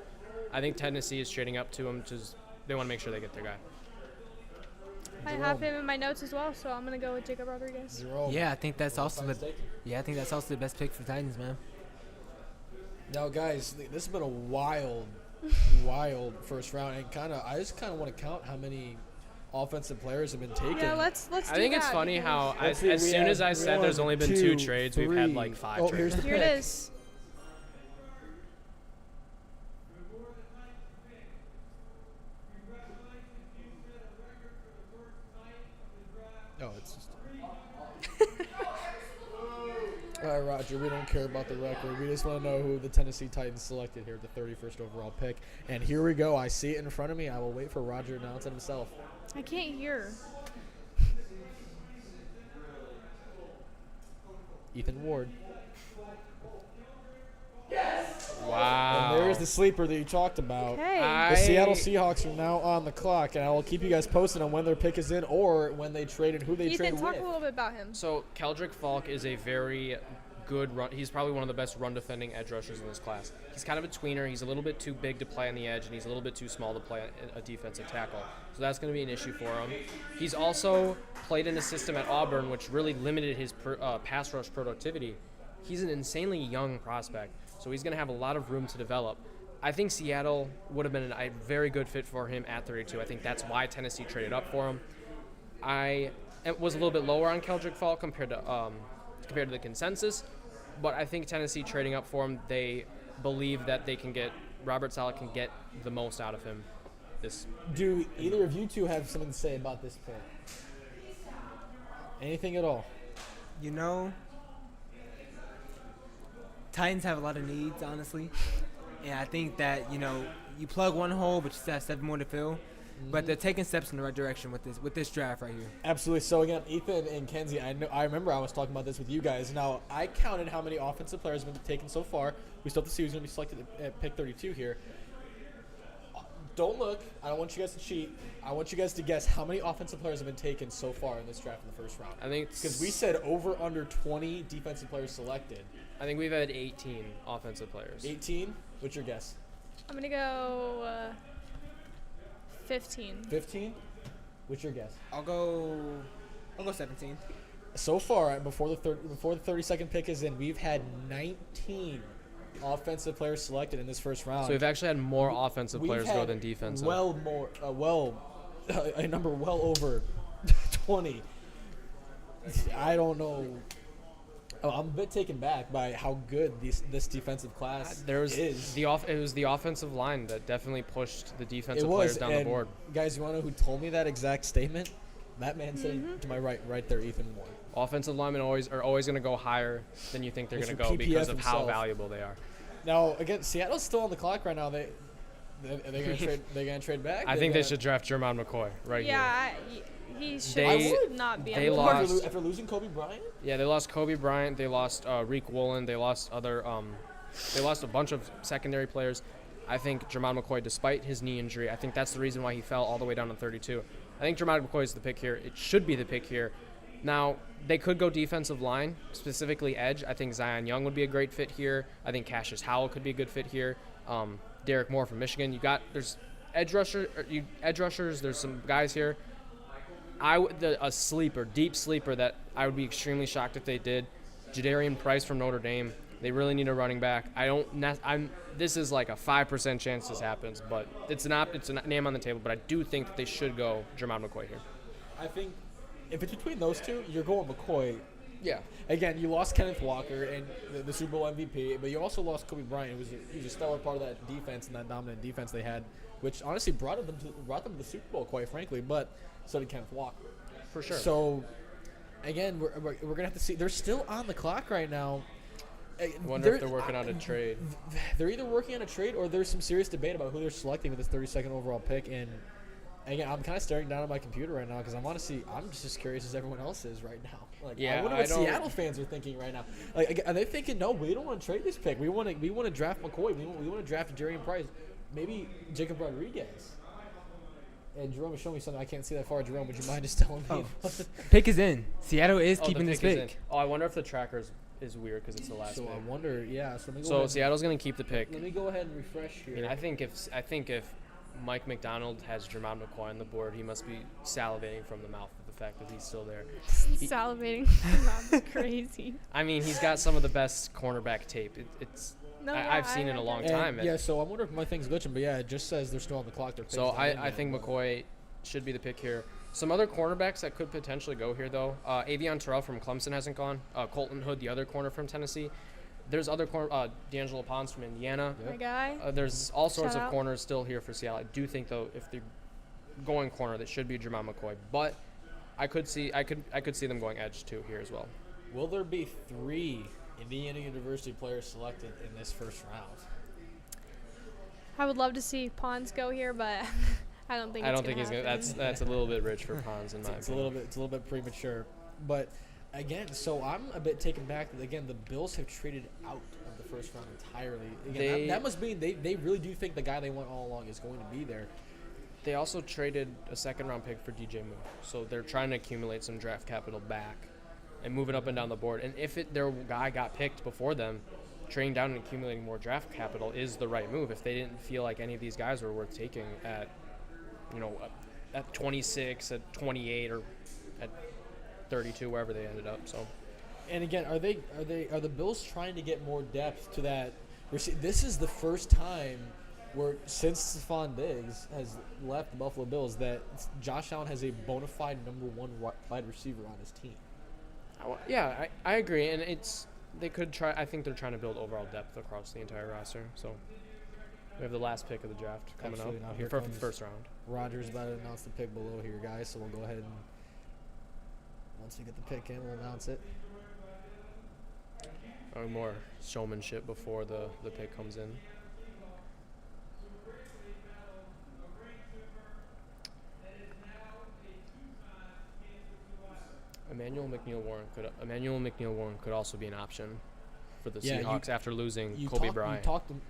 I think Tennessee is trading up to him. They want to make sure they get their guy. I have him in my notes as well, so I'm gonna go with Jacob Rodriguez. Jerome. Yeah, I think that's also the best pick for the Titans, man. Now, guys, this has been a wild first round, and I just kind of want to count how many offensive players have been taken. Yeah, let's do that. I think it's funny how Let's as see, soon we as I have said there's one, only been 2 trades, we've had three. like 5 Oh, trades. here's the Here it pick. is. No, it's just. All right, Roger, we don't care about the record. We just want to know who the Tennessee Titans selected here at the 31st overall pick. And here we go. I see it in front of me. I will wait for Roger to announce it himself. I can't hear. Ethan Ward. Wow. And there here's the sleeper that you talked about. Okay. The Seattle Seahawks are now on the clock, and I will keep you guys posted on when their pick is in or when they trade and who they trade Ethan, talk with. a little bit about him. So Keldrick Falk is a very good run. He's probably one of the best run defending edge rushers in this class. He's kind of a tweener. He's a little bit too big to play on the edge, and he's a little bit too small to play a defensive tackle. So that's going to be an issue for him. He's also played in a system at Auburn which really limited his pass rush productivity. He's an insanely young prospect, so he's going to have a lot of room to develop. I think Seattle would have been a very good fit for him at 32. I think that's why Tennessee traded up for him. I was a little bit lower on Keldrick Falk compared to the consensus, but I think Tennessee trading up for him, they believe that Robert Saleh can get the most out of him. Do either of you two have something to say about this pick? Anything at all? You know, Titans have a lot of needs, honestly. And I think that, you plug one hole, but you still have 7 more to fill. But they're taking steps in the right direction with this draft right here. Absolutely. So again, Ethan and Kenzie, I remember I was talking about this with you guys. Now I counted how many offensive players have been taken so far. We still have to see who's going to be selected at pick 32 here. Don't look. I don't want you guys to cheat. I want you guys to guess how many offensive players have been taken so far in this draft in the first round. I think because we said over under 20 defensive players selected. I think we've had 18 offensive players. 18. What's your guess? I'm gonna go 15. 15. What's your guess? I'll go 17. So far, before the 32nd pick is in, we've had 19 offensive players selected in this first round. So we've actually had more offensive players go than defensive. A number well over 20. I don't know. Oh, I'm a bit taken back by how good this defensive class is. It was the offensive line that definitely pushed the defensive It was, players down the and board. Guys, you want to know who told me that exact statement? That man sitting to my right there, Ethan Moore. Offensive linemen are always going to go higher than you think they're going to go Mr. because PPF of how himself. valuable they are. Now, again, Seattle's still on the clock right now. Are they going to trade? They going to trade back? I think they should draft Jermon McCoy right here. Yeah, he should They- not be they on the board. lost- after losing Kobe Bryant. Yeah, they lost Kobe Bryant. They lost Reek Woolen. They lost they lost a bunch of secondary players. I think Jermon McCoy, despite his knee injury, I think that's the reason why he fell all the way down to 32. I think Jermon McCoy is the pick here. It should be the pick here. Now, they could go defensive line, specifically edge. I think Zion Young would be a great fit here. I think Cassius Howell could be a good fit here. Derek Moore from Michigan. There's edge rushers. There's some guys here. A deep sleeper that I would be extremely shocked if they did. Jadarian Price from Notre Dame. They really need a running back. This is like a 5% chance this happens, but it's a name on the table. But I do think that they should go Jermon McCoy here. I think if it's between those two, you're going McCoy. Yeah. Again, you lost Kenneth Walker and the Super Bowl MVP, but you also lost Kobe Bryant, who was a stellar part of that defense and that dominant defense they had, which honestly brought them to the Super Bowl, quite frankly. But so did Kenneth Walker. For sure. So, again, we're going to have to see. They're still on the clock right now. I wonder if they're working on a trade. They're either working on a trade or there's some serious debate about who they're selecting with this 32nd overall pick. And again, I'm kind of staring down at my computer right now because I want to see. I'm just as curious as everyone else is right now. I wonder what Seattle fans are thinking right now. Are they thinking, no, we don't want to trade this pick. We want to draft McCoy. We want to draft Jadarian Price. Maybe Jacob Rodriguez. And Jerome is showing me something I can't see that far. Jerome, would you mind just telling me? Pick is in. Seattle is keeping the this pick is pick. in. I wonder if the tracker is weird because it's the last So pick. I wonder, yeah. So, Seattle's going to keep the pick. Let me go ahead and refresh here. I mean, I think if Mike McDonald has Jermon McCoy on the board, he must be salivating from the mouth at the fact that he's still there. Salivating. That's crazy. I mean, he's got some of the best cornerback tape. I've seen it in a long time. Yeah, so I wonder if my thing's glitching, but yeah, it just says they're still on the clock. So I think McCoy should be the pick here. Some other cornerbacks that could potentially go here, though. Avion Terrell from Clemson hasn't gone. Colton Hood, the other corner from Tennessee. There's other D'Angelo Pons from Indiana. My guy. There's all sorts Shout of out. corners still here for Seattle. I do think, though, if they're going corner, that should be Jermon McCoy. But I could see them going edge too here as well. Will there be 3 Indiana University players selected in this first round? I would love to see Pons go here, but I don't think. He's gonna. That's a little bit rich for Pons in my It's a opinion. little bit premature, but Again, so I'm a bit taken back that, again, the Bills have traded out of the first round entirely. Again, that must mean they really do think the guy they want all along is going to be there. They also traded a second-round pick for DJ Moore, so they're trying to accumulate some draft capital back and moving up and down the board. And if their guy got picked before them, trading down and accumulating more draft capital is the right move. If they didn't feel like any of these guys were worth taking at 26, at 28, or at 32, wherever they ended up. So, and again, are the Bills trying to get more depth to that? This is the first time where since Stephon Diggs has left the Buffalo Bills that Josh Allen has a bona fide number one wide receiver on his team. Yeah, I agree, and they could try. I think they're trying to build overall depth across the entire roster. So we have the last pick of the draft coming Absolutely. Now up here for comes the first round. Rogers about to announce the pick below here, guys. So we'll go ahead and once we get the pick in, we'll announce it. More showmanship before the pick comes in. Emmanuel McNeil Warren could also be an option for the Seahawks after losing Kobe Bryant.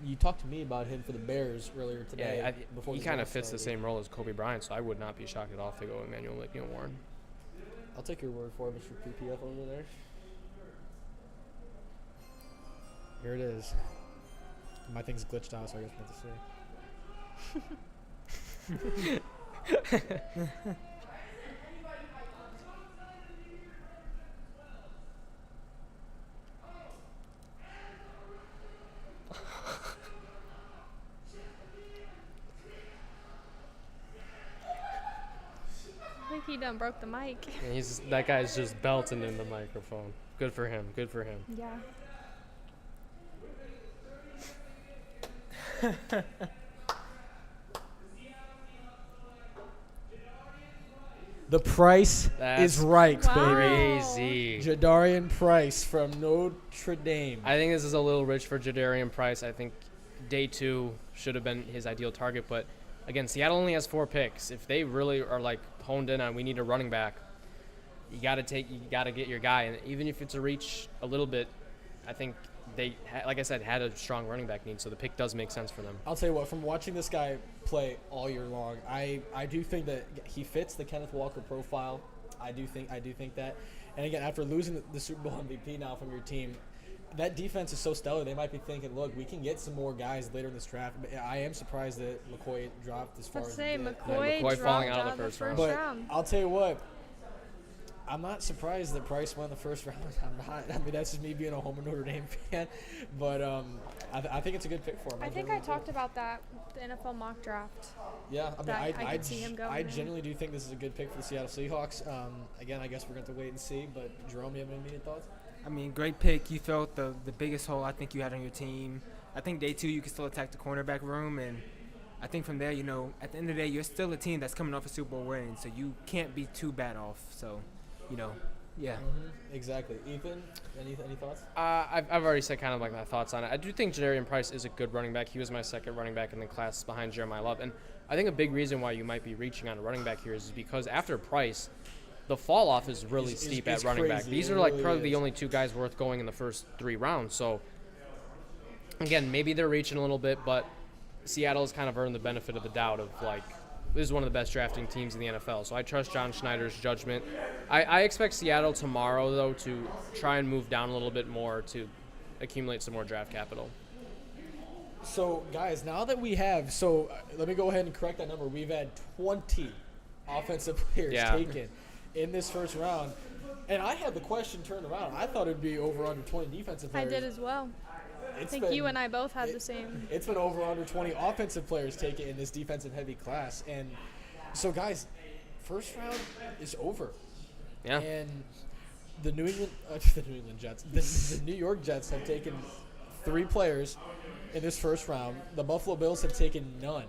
You talked to me about him for the Bears earlier today. Yeah, before he kind of fits the same role as Kobe Bryant, so I would not be shocked at all if they go Emmanuel McNeil Warren. I'll take your word for it, Mr. PPF over there. Here it is. My thing's glitched out, so I guess what to say. I think he done broke the mic. And that guy's just belting in the microphone. Good for him. Good for him. Yeah. The price That's is right, Wow. baby. Crazy. Jadarian Price from Notre Dame. I think this is a little rich for Jadarian Price. I think day 2 should have been his ideal target, but again, Seattle only has 4 picks. If they really are like honed in on we need a running back, you got to get your guy, and even if it's a reach a little bit, I think they, like I said, had a strong running back need, so the pick does make sense for them. I'll tell you what, from watching this guy play all year long, I do think that he fits the Kenneth Walker profile. I do think that. And again, after losing the Super Bowl MVP now from your team, that defense is so stellar. They might be thinking, look, we can get some more guys later in this draft. But I am surprised that McCoy dropped as far Let's as say he did. McCoy McCoy falling dropped out of the first round. But round. I'll tell you what, I'm not surprised that Price won the first round. I'm not. I mean, that's just me being a Homer Notre Dame fan. But I think it's a good pick for him. I think I talked about that the NFL mock draft. Yeah, I mean, that I could see him going I there. genuinely do think this is a good pick for the Seattle Seahawks. Again, I guess we're going to have to wait and see. But Jerome, you have any immediate thoughts? I mean, great pick. You felt the biggest hole I think you had on your team. I think day 2 you can still attack the cornerback room, and I think from there, at the end of the day, you're still a team that's coming off a Super Bowl win, so you can't be too bad off. So, yeah. Mm-hmm. Exactly. Ethan, any thoughts? I've already said kind of like my thoughts on it. I do think Jadarian Price is a good running back. He was my second running back in the class behind Jeremiah Love, and I think a big reason why you might be reaching on a running back here is because after Price, the fall off is really steep at running back. These are like probably the only 2 guys worth going in the first 3 rounds. So again, maybe they're reaching a little bit, but Seattle's kind of earned the benefit of the doubt of like, this is one of the best drafting teams in the NFL. So I trust John Schneider's judgment. I expect Seattle tomorrow, though, to try and move down a little bit more to accumulate some more draft capital. So, guys, now that we have let me go ahead and correct that number. We've had 20 offensive players taken in this first round. And I had the question turned around. I thought it would be over under 20 defensive players. I did as well. I think you and I both had the same. It's been over under 20 offensive players taken in this defensive heavy class. And so, guys, first round is over. Yeah. And the New England Jets, the New York Jets have taken 3 players in this first round. The Buffalo Bills have taken none.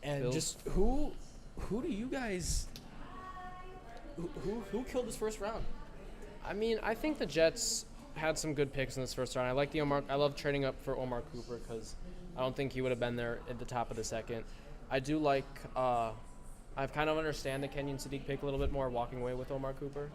And Bills. just who do you guys who killed this first round? I mean, I think the Jets had some good picks in this first round. I love trading up for Omar Cooper because I don't think he would have been there at the top of the second. I do like I've kind of understand the Kenyon Sadiq pick a little bit more, walking away with Omar Cooper.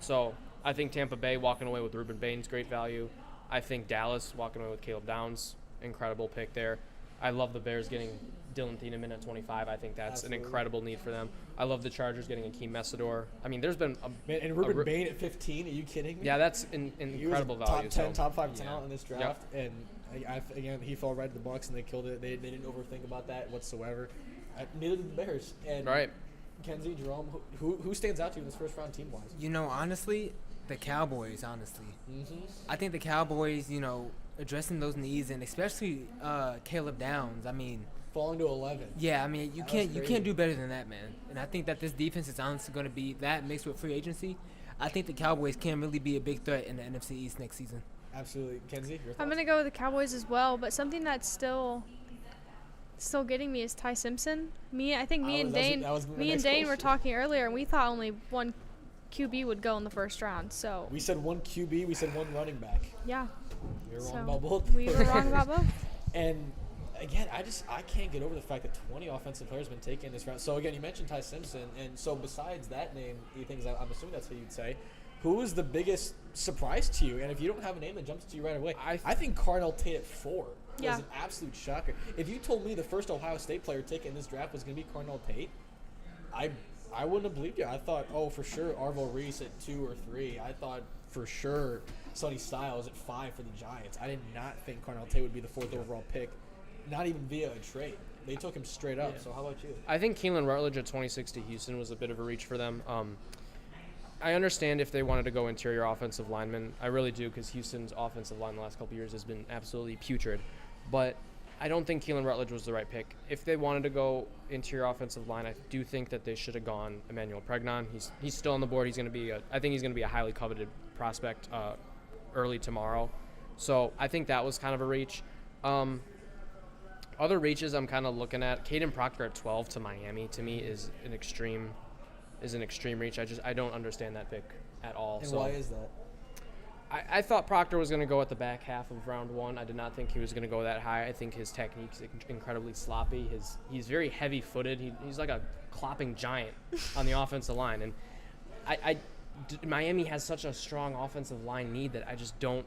So I think Tampa Bay walking away with Ruben Baines, great value. I think Dallas walking away with Caleb Downs, incredible pick there. I love the Bears getting Dylan Thieneman at 25. I think that's an incredible need for them. I love the Chargers getting Akeem Messidor. I mean, there's been and Ruben Bain at 15. Are you kidding me? Yeah, that's incredible value. Top 10, top 5 talent in this draft, and again, he fell right to the Bucs, and they killed it. They didn't overthink about that whatsoever. Neither did the Bears. And right. Kenzie, Jerome, who stands out to you in this first round team wise? Honestly, the Cowboys. Honestly, I think the Cowboys. Addressing those needs, and especially Caleb Downs. I mean, falling to 11. Yeah, I mean, you can't do better than that, man. And I think that this defense is honestly going to be that mixed with free agency. I think the Cowboys can really be a big threat in the NFC East next season. Absolutely, Kenzie. Your thoughts? I'm gonna go with the Cowboys as well, but something that's still getting me is Ty Simpson. I think me and Dane were talking earlier, and we thought only one QB would go in the first round. So we said one QB, we said one running back. Yeah. We were wrong about both. We were wrong about both. And again, I can't get over the fact that 20 offensive players have been taken in this round. So again, you mentioned Ty Simpson, and so besides that name, I'm assuming that's what you'd say. Who is the biggest surprise to you? And if you don't have a name that jumps to you right away, I think Cardinal Tate at 4 was an absolute shocker. If you told me the first Ohio State player taken in this draft was going to be Cardinal Tate, I wouldn't have believed you. I thought, for sure, Arvo Reese at 2 or 3. I thought for sure Sonny Styles at 5 for the Giants. I did not think Cardinal Tate would be the 4th overall pick, not even via a trade. They took him straight up. So how about you? I think Keelan Rutledge at 26 to Houston was a bit of a reach for them. I understand if they wanted to go interior offensive lineman. I really do, because Houston's offensive line the last couple of years has been absolutely putrid. But I don't think Keelan Rutledge was the right pick. If they wanted to go interior offensive line, I do think that they should have gone Emmanuel Pregnon. He's still on the board. I think he's going to be a highly coveted prospect early tomorrow. So I think that was kind of a reach. Other reaches I'm kind of looking at, Caden Proctor at 12 to Miami, to me is an extreme reach. I don't understand that pick at all. And why is that? I thought Proctor was going to go at the back half of round 1. I did not think he was going to go that high. I think his technique's incredibly sloppy. He's very heavy-footed. He's like a clopping giant on the offensive line. And Miami has such a strong offensive line need that I just don't.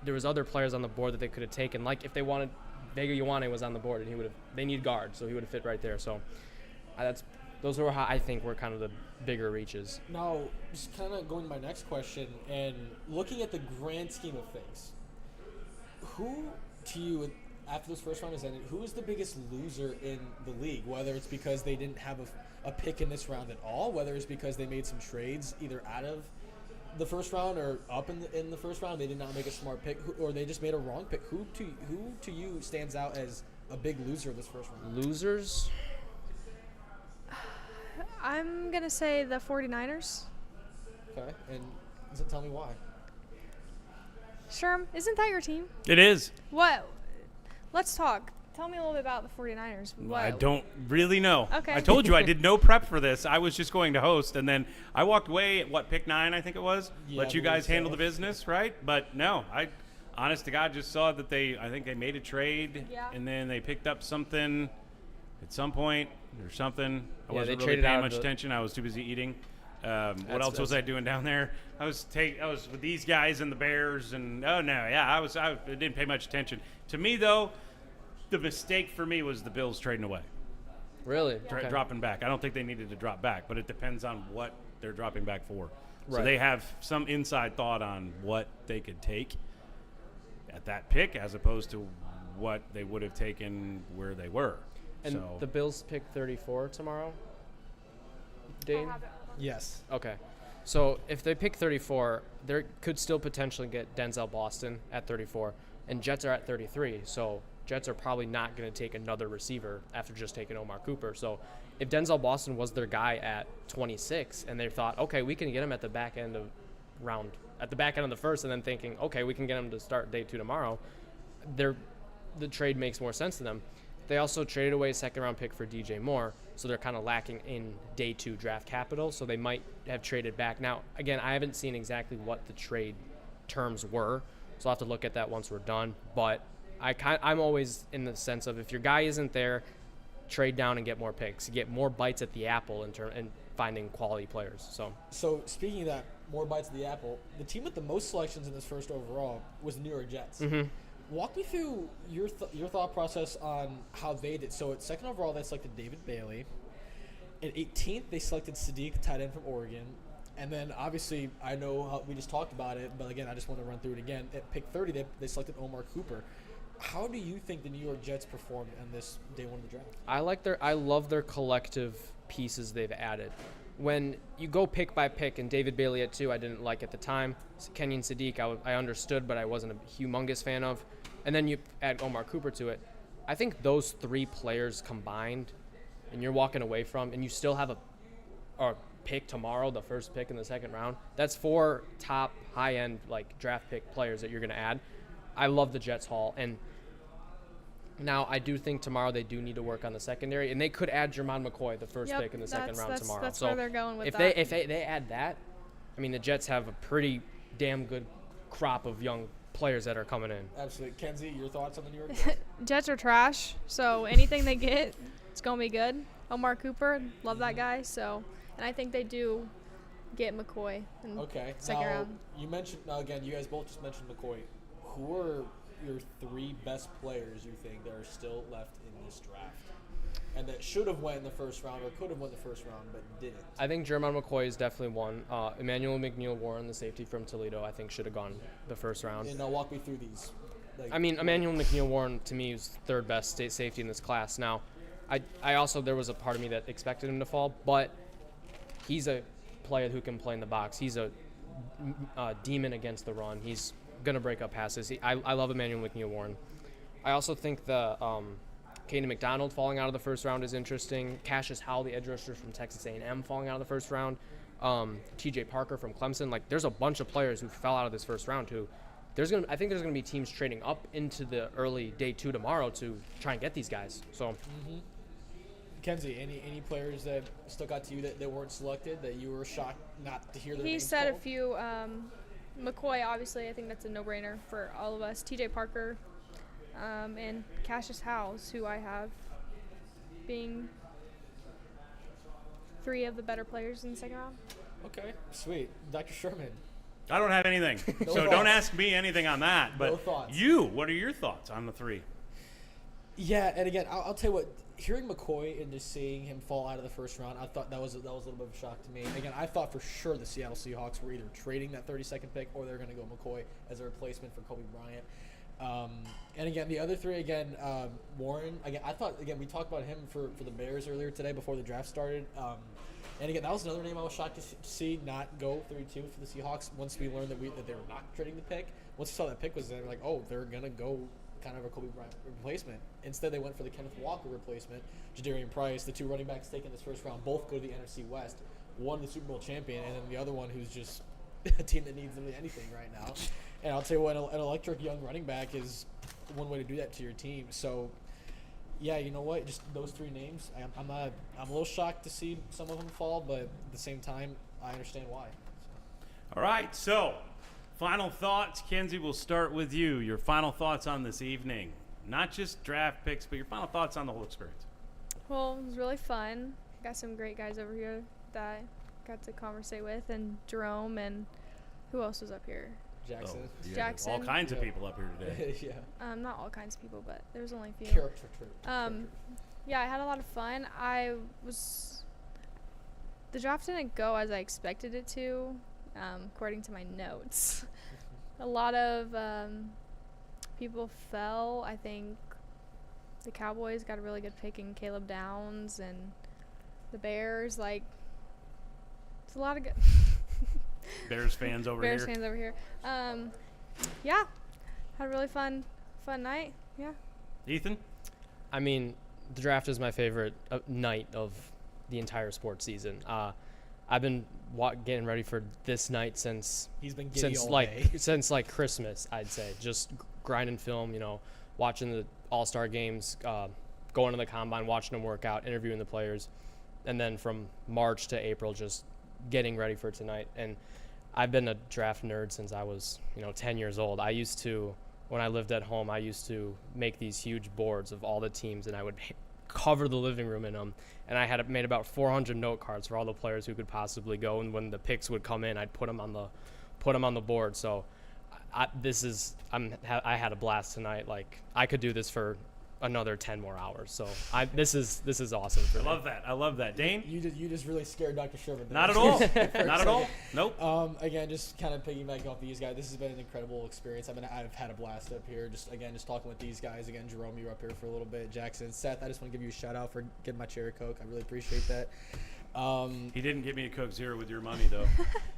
There was other players on the board that they could have taken. Like if they wanted, Vega Ioane was on the board, and they need guard, so he would have fit right there. So those were how I think were kind of the bigger reaches. Now, just kind of going to my next question and looking at the grand scheme of things, who to you, after this first round is ended, who is the biggest loser in the league? Whether it's because they didn't have a pick in this round at all, whether it's because they made some trades either out of the first round or up in the first round, they did not make a smart pick, or they just made a wrong pick. Who to you stands out as a big loser of this first round? Losers? I'm going to say the 49ers. Okay, and tell me why. Sherm, isn't that your team? It is. What? Let's talk. Tell me a little bit about the 49ers. I don't really know. Okay. I told you I did no prep for this. I was just going to host, and then I walked away at, pick 9, I think it was? Let you guys handle the business, right? But no, honest to God, just saw that I think they made a trade, and then they picked up something at some point or something. I wasn't really paying much attention. I was too busy eating. What else was I doing down there? I was with these guys and the Bears, and I didn't pay much attention. To me, though, the mistake for me was the Bills trading away. Really? Dropping back. I don't think they needed to drop back, but it depends on what they're dropping back for. Right. So they have some inside thought on what they could take at that pick as opposed to what they would have taken where they were. And the Bills pick 34 tomorrow, Dane? Yes. Okay. So if they pick 34, they could still potentially get Denzel Boston at 34, and Jets are at 33. So Jets are probably not going to take another receiver after just taking Omar Cooper. So if Denzel Boston was their guy at 26, and they thought, okay, we can get him at the back end of the first, and then thinking, okay, we can get him to start day 2 tomorrow, the trade makes more sense to them. They also traded away a second-round pick for DJ Moore, so they're kind of lacking in day 2 draft capital, so they might have traded back. Now, again, I haven't seen exactly what the trade terms were, so I'll have to look at that once we're done. But I'm always in the sense of if your guy isn't there, trade down and get more picks. You get more bites at the apple and finding quality players. So speaking of that, more bites of the apple. The team with the most selections in this first overall was the New York Jets. Mm-hmm. Walk me through your thought process on how they did. So at second overall, they selected David Bailey. At 18th, they selected Sadiq, tight end from Oregon. And then obviously, I know how we just talked about it, but again, I just want to run through it again. At pick 30, they selected Omar Cooper. How do you think the New York Jets performed on this day one of the draft? I love their collective pieces they've added. When you go pick by pick, and David Bailey at 2, I didn't like at the time. Kenyon Sadiq, I understood, but I wasn't a humongous fan of. And then you add Omar Cooper to it. I think those 3 players combined, and you're walking away from, and you still have a pick tomorrow, the first pick in the second round. That's 4 top high-end like draft pick players that you're going to add. I love the Jets haul, and now I do think tomorrow they do need to work on the secondary, and they could add Jermon McCoy, the first pick in the second round tomorrow. That's so where they're going with if that. if they add that, I mean the Jets have a pretty damn good crop of young players that are coming in. Absolutely. Kenzie, your thoughts on the New York Jets? Jets are trash, so anything they get, it's going to be good. Omar Cooper, love that guy. So, and I think they do get McCoy in second round. You mentioned, again, you guys both just mentioned McCoy. Who are your 3 best players you think that are still left in this draft? And that should have went in the first round or could have went the first round but didn't. I think Jermon McCoy is definitely one. Emmanuel McNeil-Warren, the safety from Toledo, I think should have gone the first round. And now walk me through these. I mean, Emmanuel McNeil-Warren to me is third best state safety in this class. Now, I also, there was a part of me that expected him to fall, but he's a player who can play in the box. He's a demon against the run. He's going to break up passes. I love Emmanuel McNeil-Warren. I also think the Caden McDonald falling out of the first round is interesting. Cassius Howell, the edge rusher from Texas A&M, falling out of the first round. TJ Parker from Clemson. Like, there's a bunch of players who fell out of this first round who I think there's going to be teams trading up into the early day 2 tomorrow to try and get these guys. So, Kenzie, any players that stuck out to you that weren't selected that you were shocked not to hear their names He said called? a few. McCoy, obviously, I think that's a no-brainer for all of us. TJ Parker and Cassius Howells, who I have being 3 of the better players in the second round. Okay, sweet. Dr. Sherman. I don't have anything, so thoughts. don't ask me anything on that. But No thoughts. what are your thoughts on the 3? Yeah, and again, I'll tell you what. Hearing McCoy and just seeing him fall out of the first round, I thought that was a little bit of a shock to me. Again, I thought for sure the Seattle Seahawks were either trading that 32nd pick or they're going to go McCoy as a replacement for Kobe Bryant. And again, the other 3, Warren. Again, I thought, we talked about him for the Bears earlier today before the draft started. And again, that was another name I was shocked to see not go 32 for the Seahawks once we learned that they were not trading the pick. Once we saw that pick was there, like, oh, they're going to go kind of a Kobe Bryant replacement. Instead, they went for the Kenneth Walker replacement, Jadarian Price. The 2 running backs taken this first round both go to the NFC West. One, the Super Bowl champion, and then the other one who's just a team that needs really anything right now. And I'll tell you what, an electric young running back is one way to do that to your team. So, yeah, you know what? Just those 3 names. I'm a little shocked to see some of them fall, but at the same time, I understand why. All right, so final thoughts. Kenzie, we'll start with you. Your final thoughts on this evening. Not just draft picks, but your final thoughts on the whole experience. Well, it was really fun. Got some great guys over here that I got to conversate with, and Jerome, and who else was up here? Jackson. Yeah, Jackson. all kinds of people up here today. Yeah. Not all kinds of people, but there was only a few. Character. Yeah, I had a lot of fun. The draft didn't go as I expected it to, according to my notes. A lot of people fell. I think the Cowboys got a really good pick in Caleb Downs, and the Bears, it's a lot of good. Bears fans over here. Bears fans over here. Yeah, had a really fun night. Yeah. Ethan? I mean, the draft is my favorite night of the entire sports season. I've been getting ready for this night since He's been giddy all like day. since like Christmas, I'd say. Just grinding film, watching the All-Star games, going to the combine, watching them work out, interviewing the players, and then from March to April, just getting ready for tonight. And I've been a draft nerd since I was 10 years old. I used to, when I lived at home, I used to make these huge boards of all the teams, and I would covered the living room in them. And I had made about 400 note cards for all the players who could possibly go. And when the picks would come in, I'd put them on the board. So I had a blast tonight. Like, I could do this for another 10 more hours. So this is awesome for me. I love that. Dane? You just really scared Dr. Sherman. Not at all. Not at all. Nope. Again, just kind of piggybacking off these guys. This has been an incredible experience. I've had a blast up here. Just talking with these guys. Again, Jerome, you were up here for a little bit. Jackson, Seth, I just want to give you a shout out for getting my cherry Coke. I really appreciate that. He didn't give me a Coke Zero with your money, though.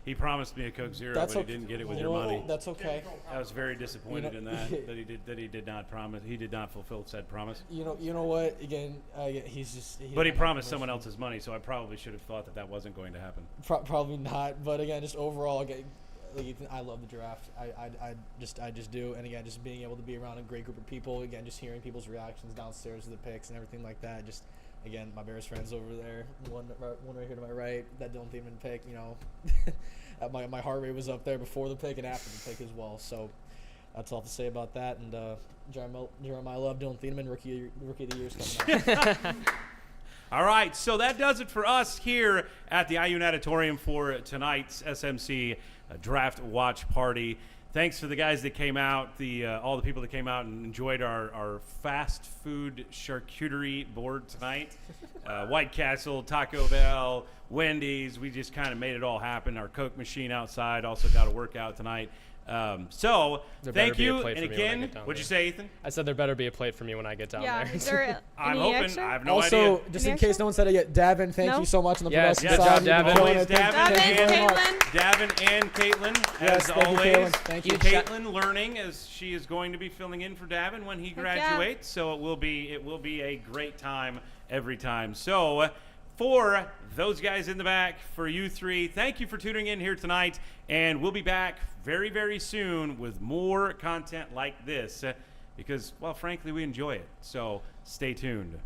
He promised me a Coke Zero, but he didn't get it with your money. That's okay. I was very disappointed in that he did not promise. He did not fulfill said promise. You know what? Again, he's just. But he promised someone else's money, so I probably should have thought that wasn't going to happen. Probably not. But again, just overall, again, I love the draft. I just do. And again, just being able to be around a great group of people. Again, just hearing people's reactions downstairs to the picks and everything like that. Just. Again, my Bears friends over there, one right here to my right, that Dylan Thiemann pick, my heart rate was up there before the pick and after the pick as well. So that's all to say about that. And Jeremiah, I love Dylan Thiemann, rookie of the year is coming out. All right, so that does it for us here at the IU Natatorium for tonight's SMC Draft Watch Party. Thanks to the guys that came out, all the people that came out and enjoyed our fast food charcuterie board tonight. White Castle, Taco Bell, Wendy's. We just kind of made it all happen. Our Coke machine outside also got a workout tonight. So thank you. And again, what'd you say, Ethan? I said there better be a plate for me when I get down there. Is there I'm any hoping. extra? I have no also, idea. just in case no one said it yet, Davin, thank you so much on the production good side. job, Davin. Always Thank you very much. Davin and Caitlin, Yes, as thank you, always. Caitlin. Thank you. Caitlin learning as she is going to be filling in for Davin when he yeah. graduates. So it will be a great time every time. So for those guys in the back, for you three, thank you for tuning in here tonight, and we'll be back very, very soon with more content like this because, well, frankly, we enjoy it. So stay tuned.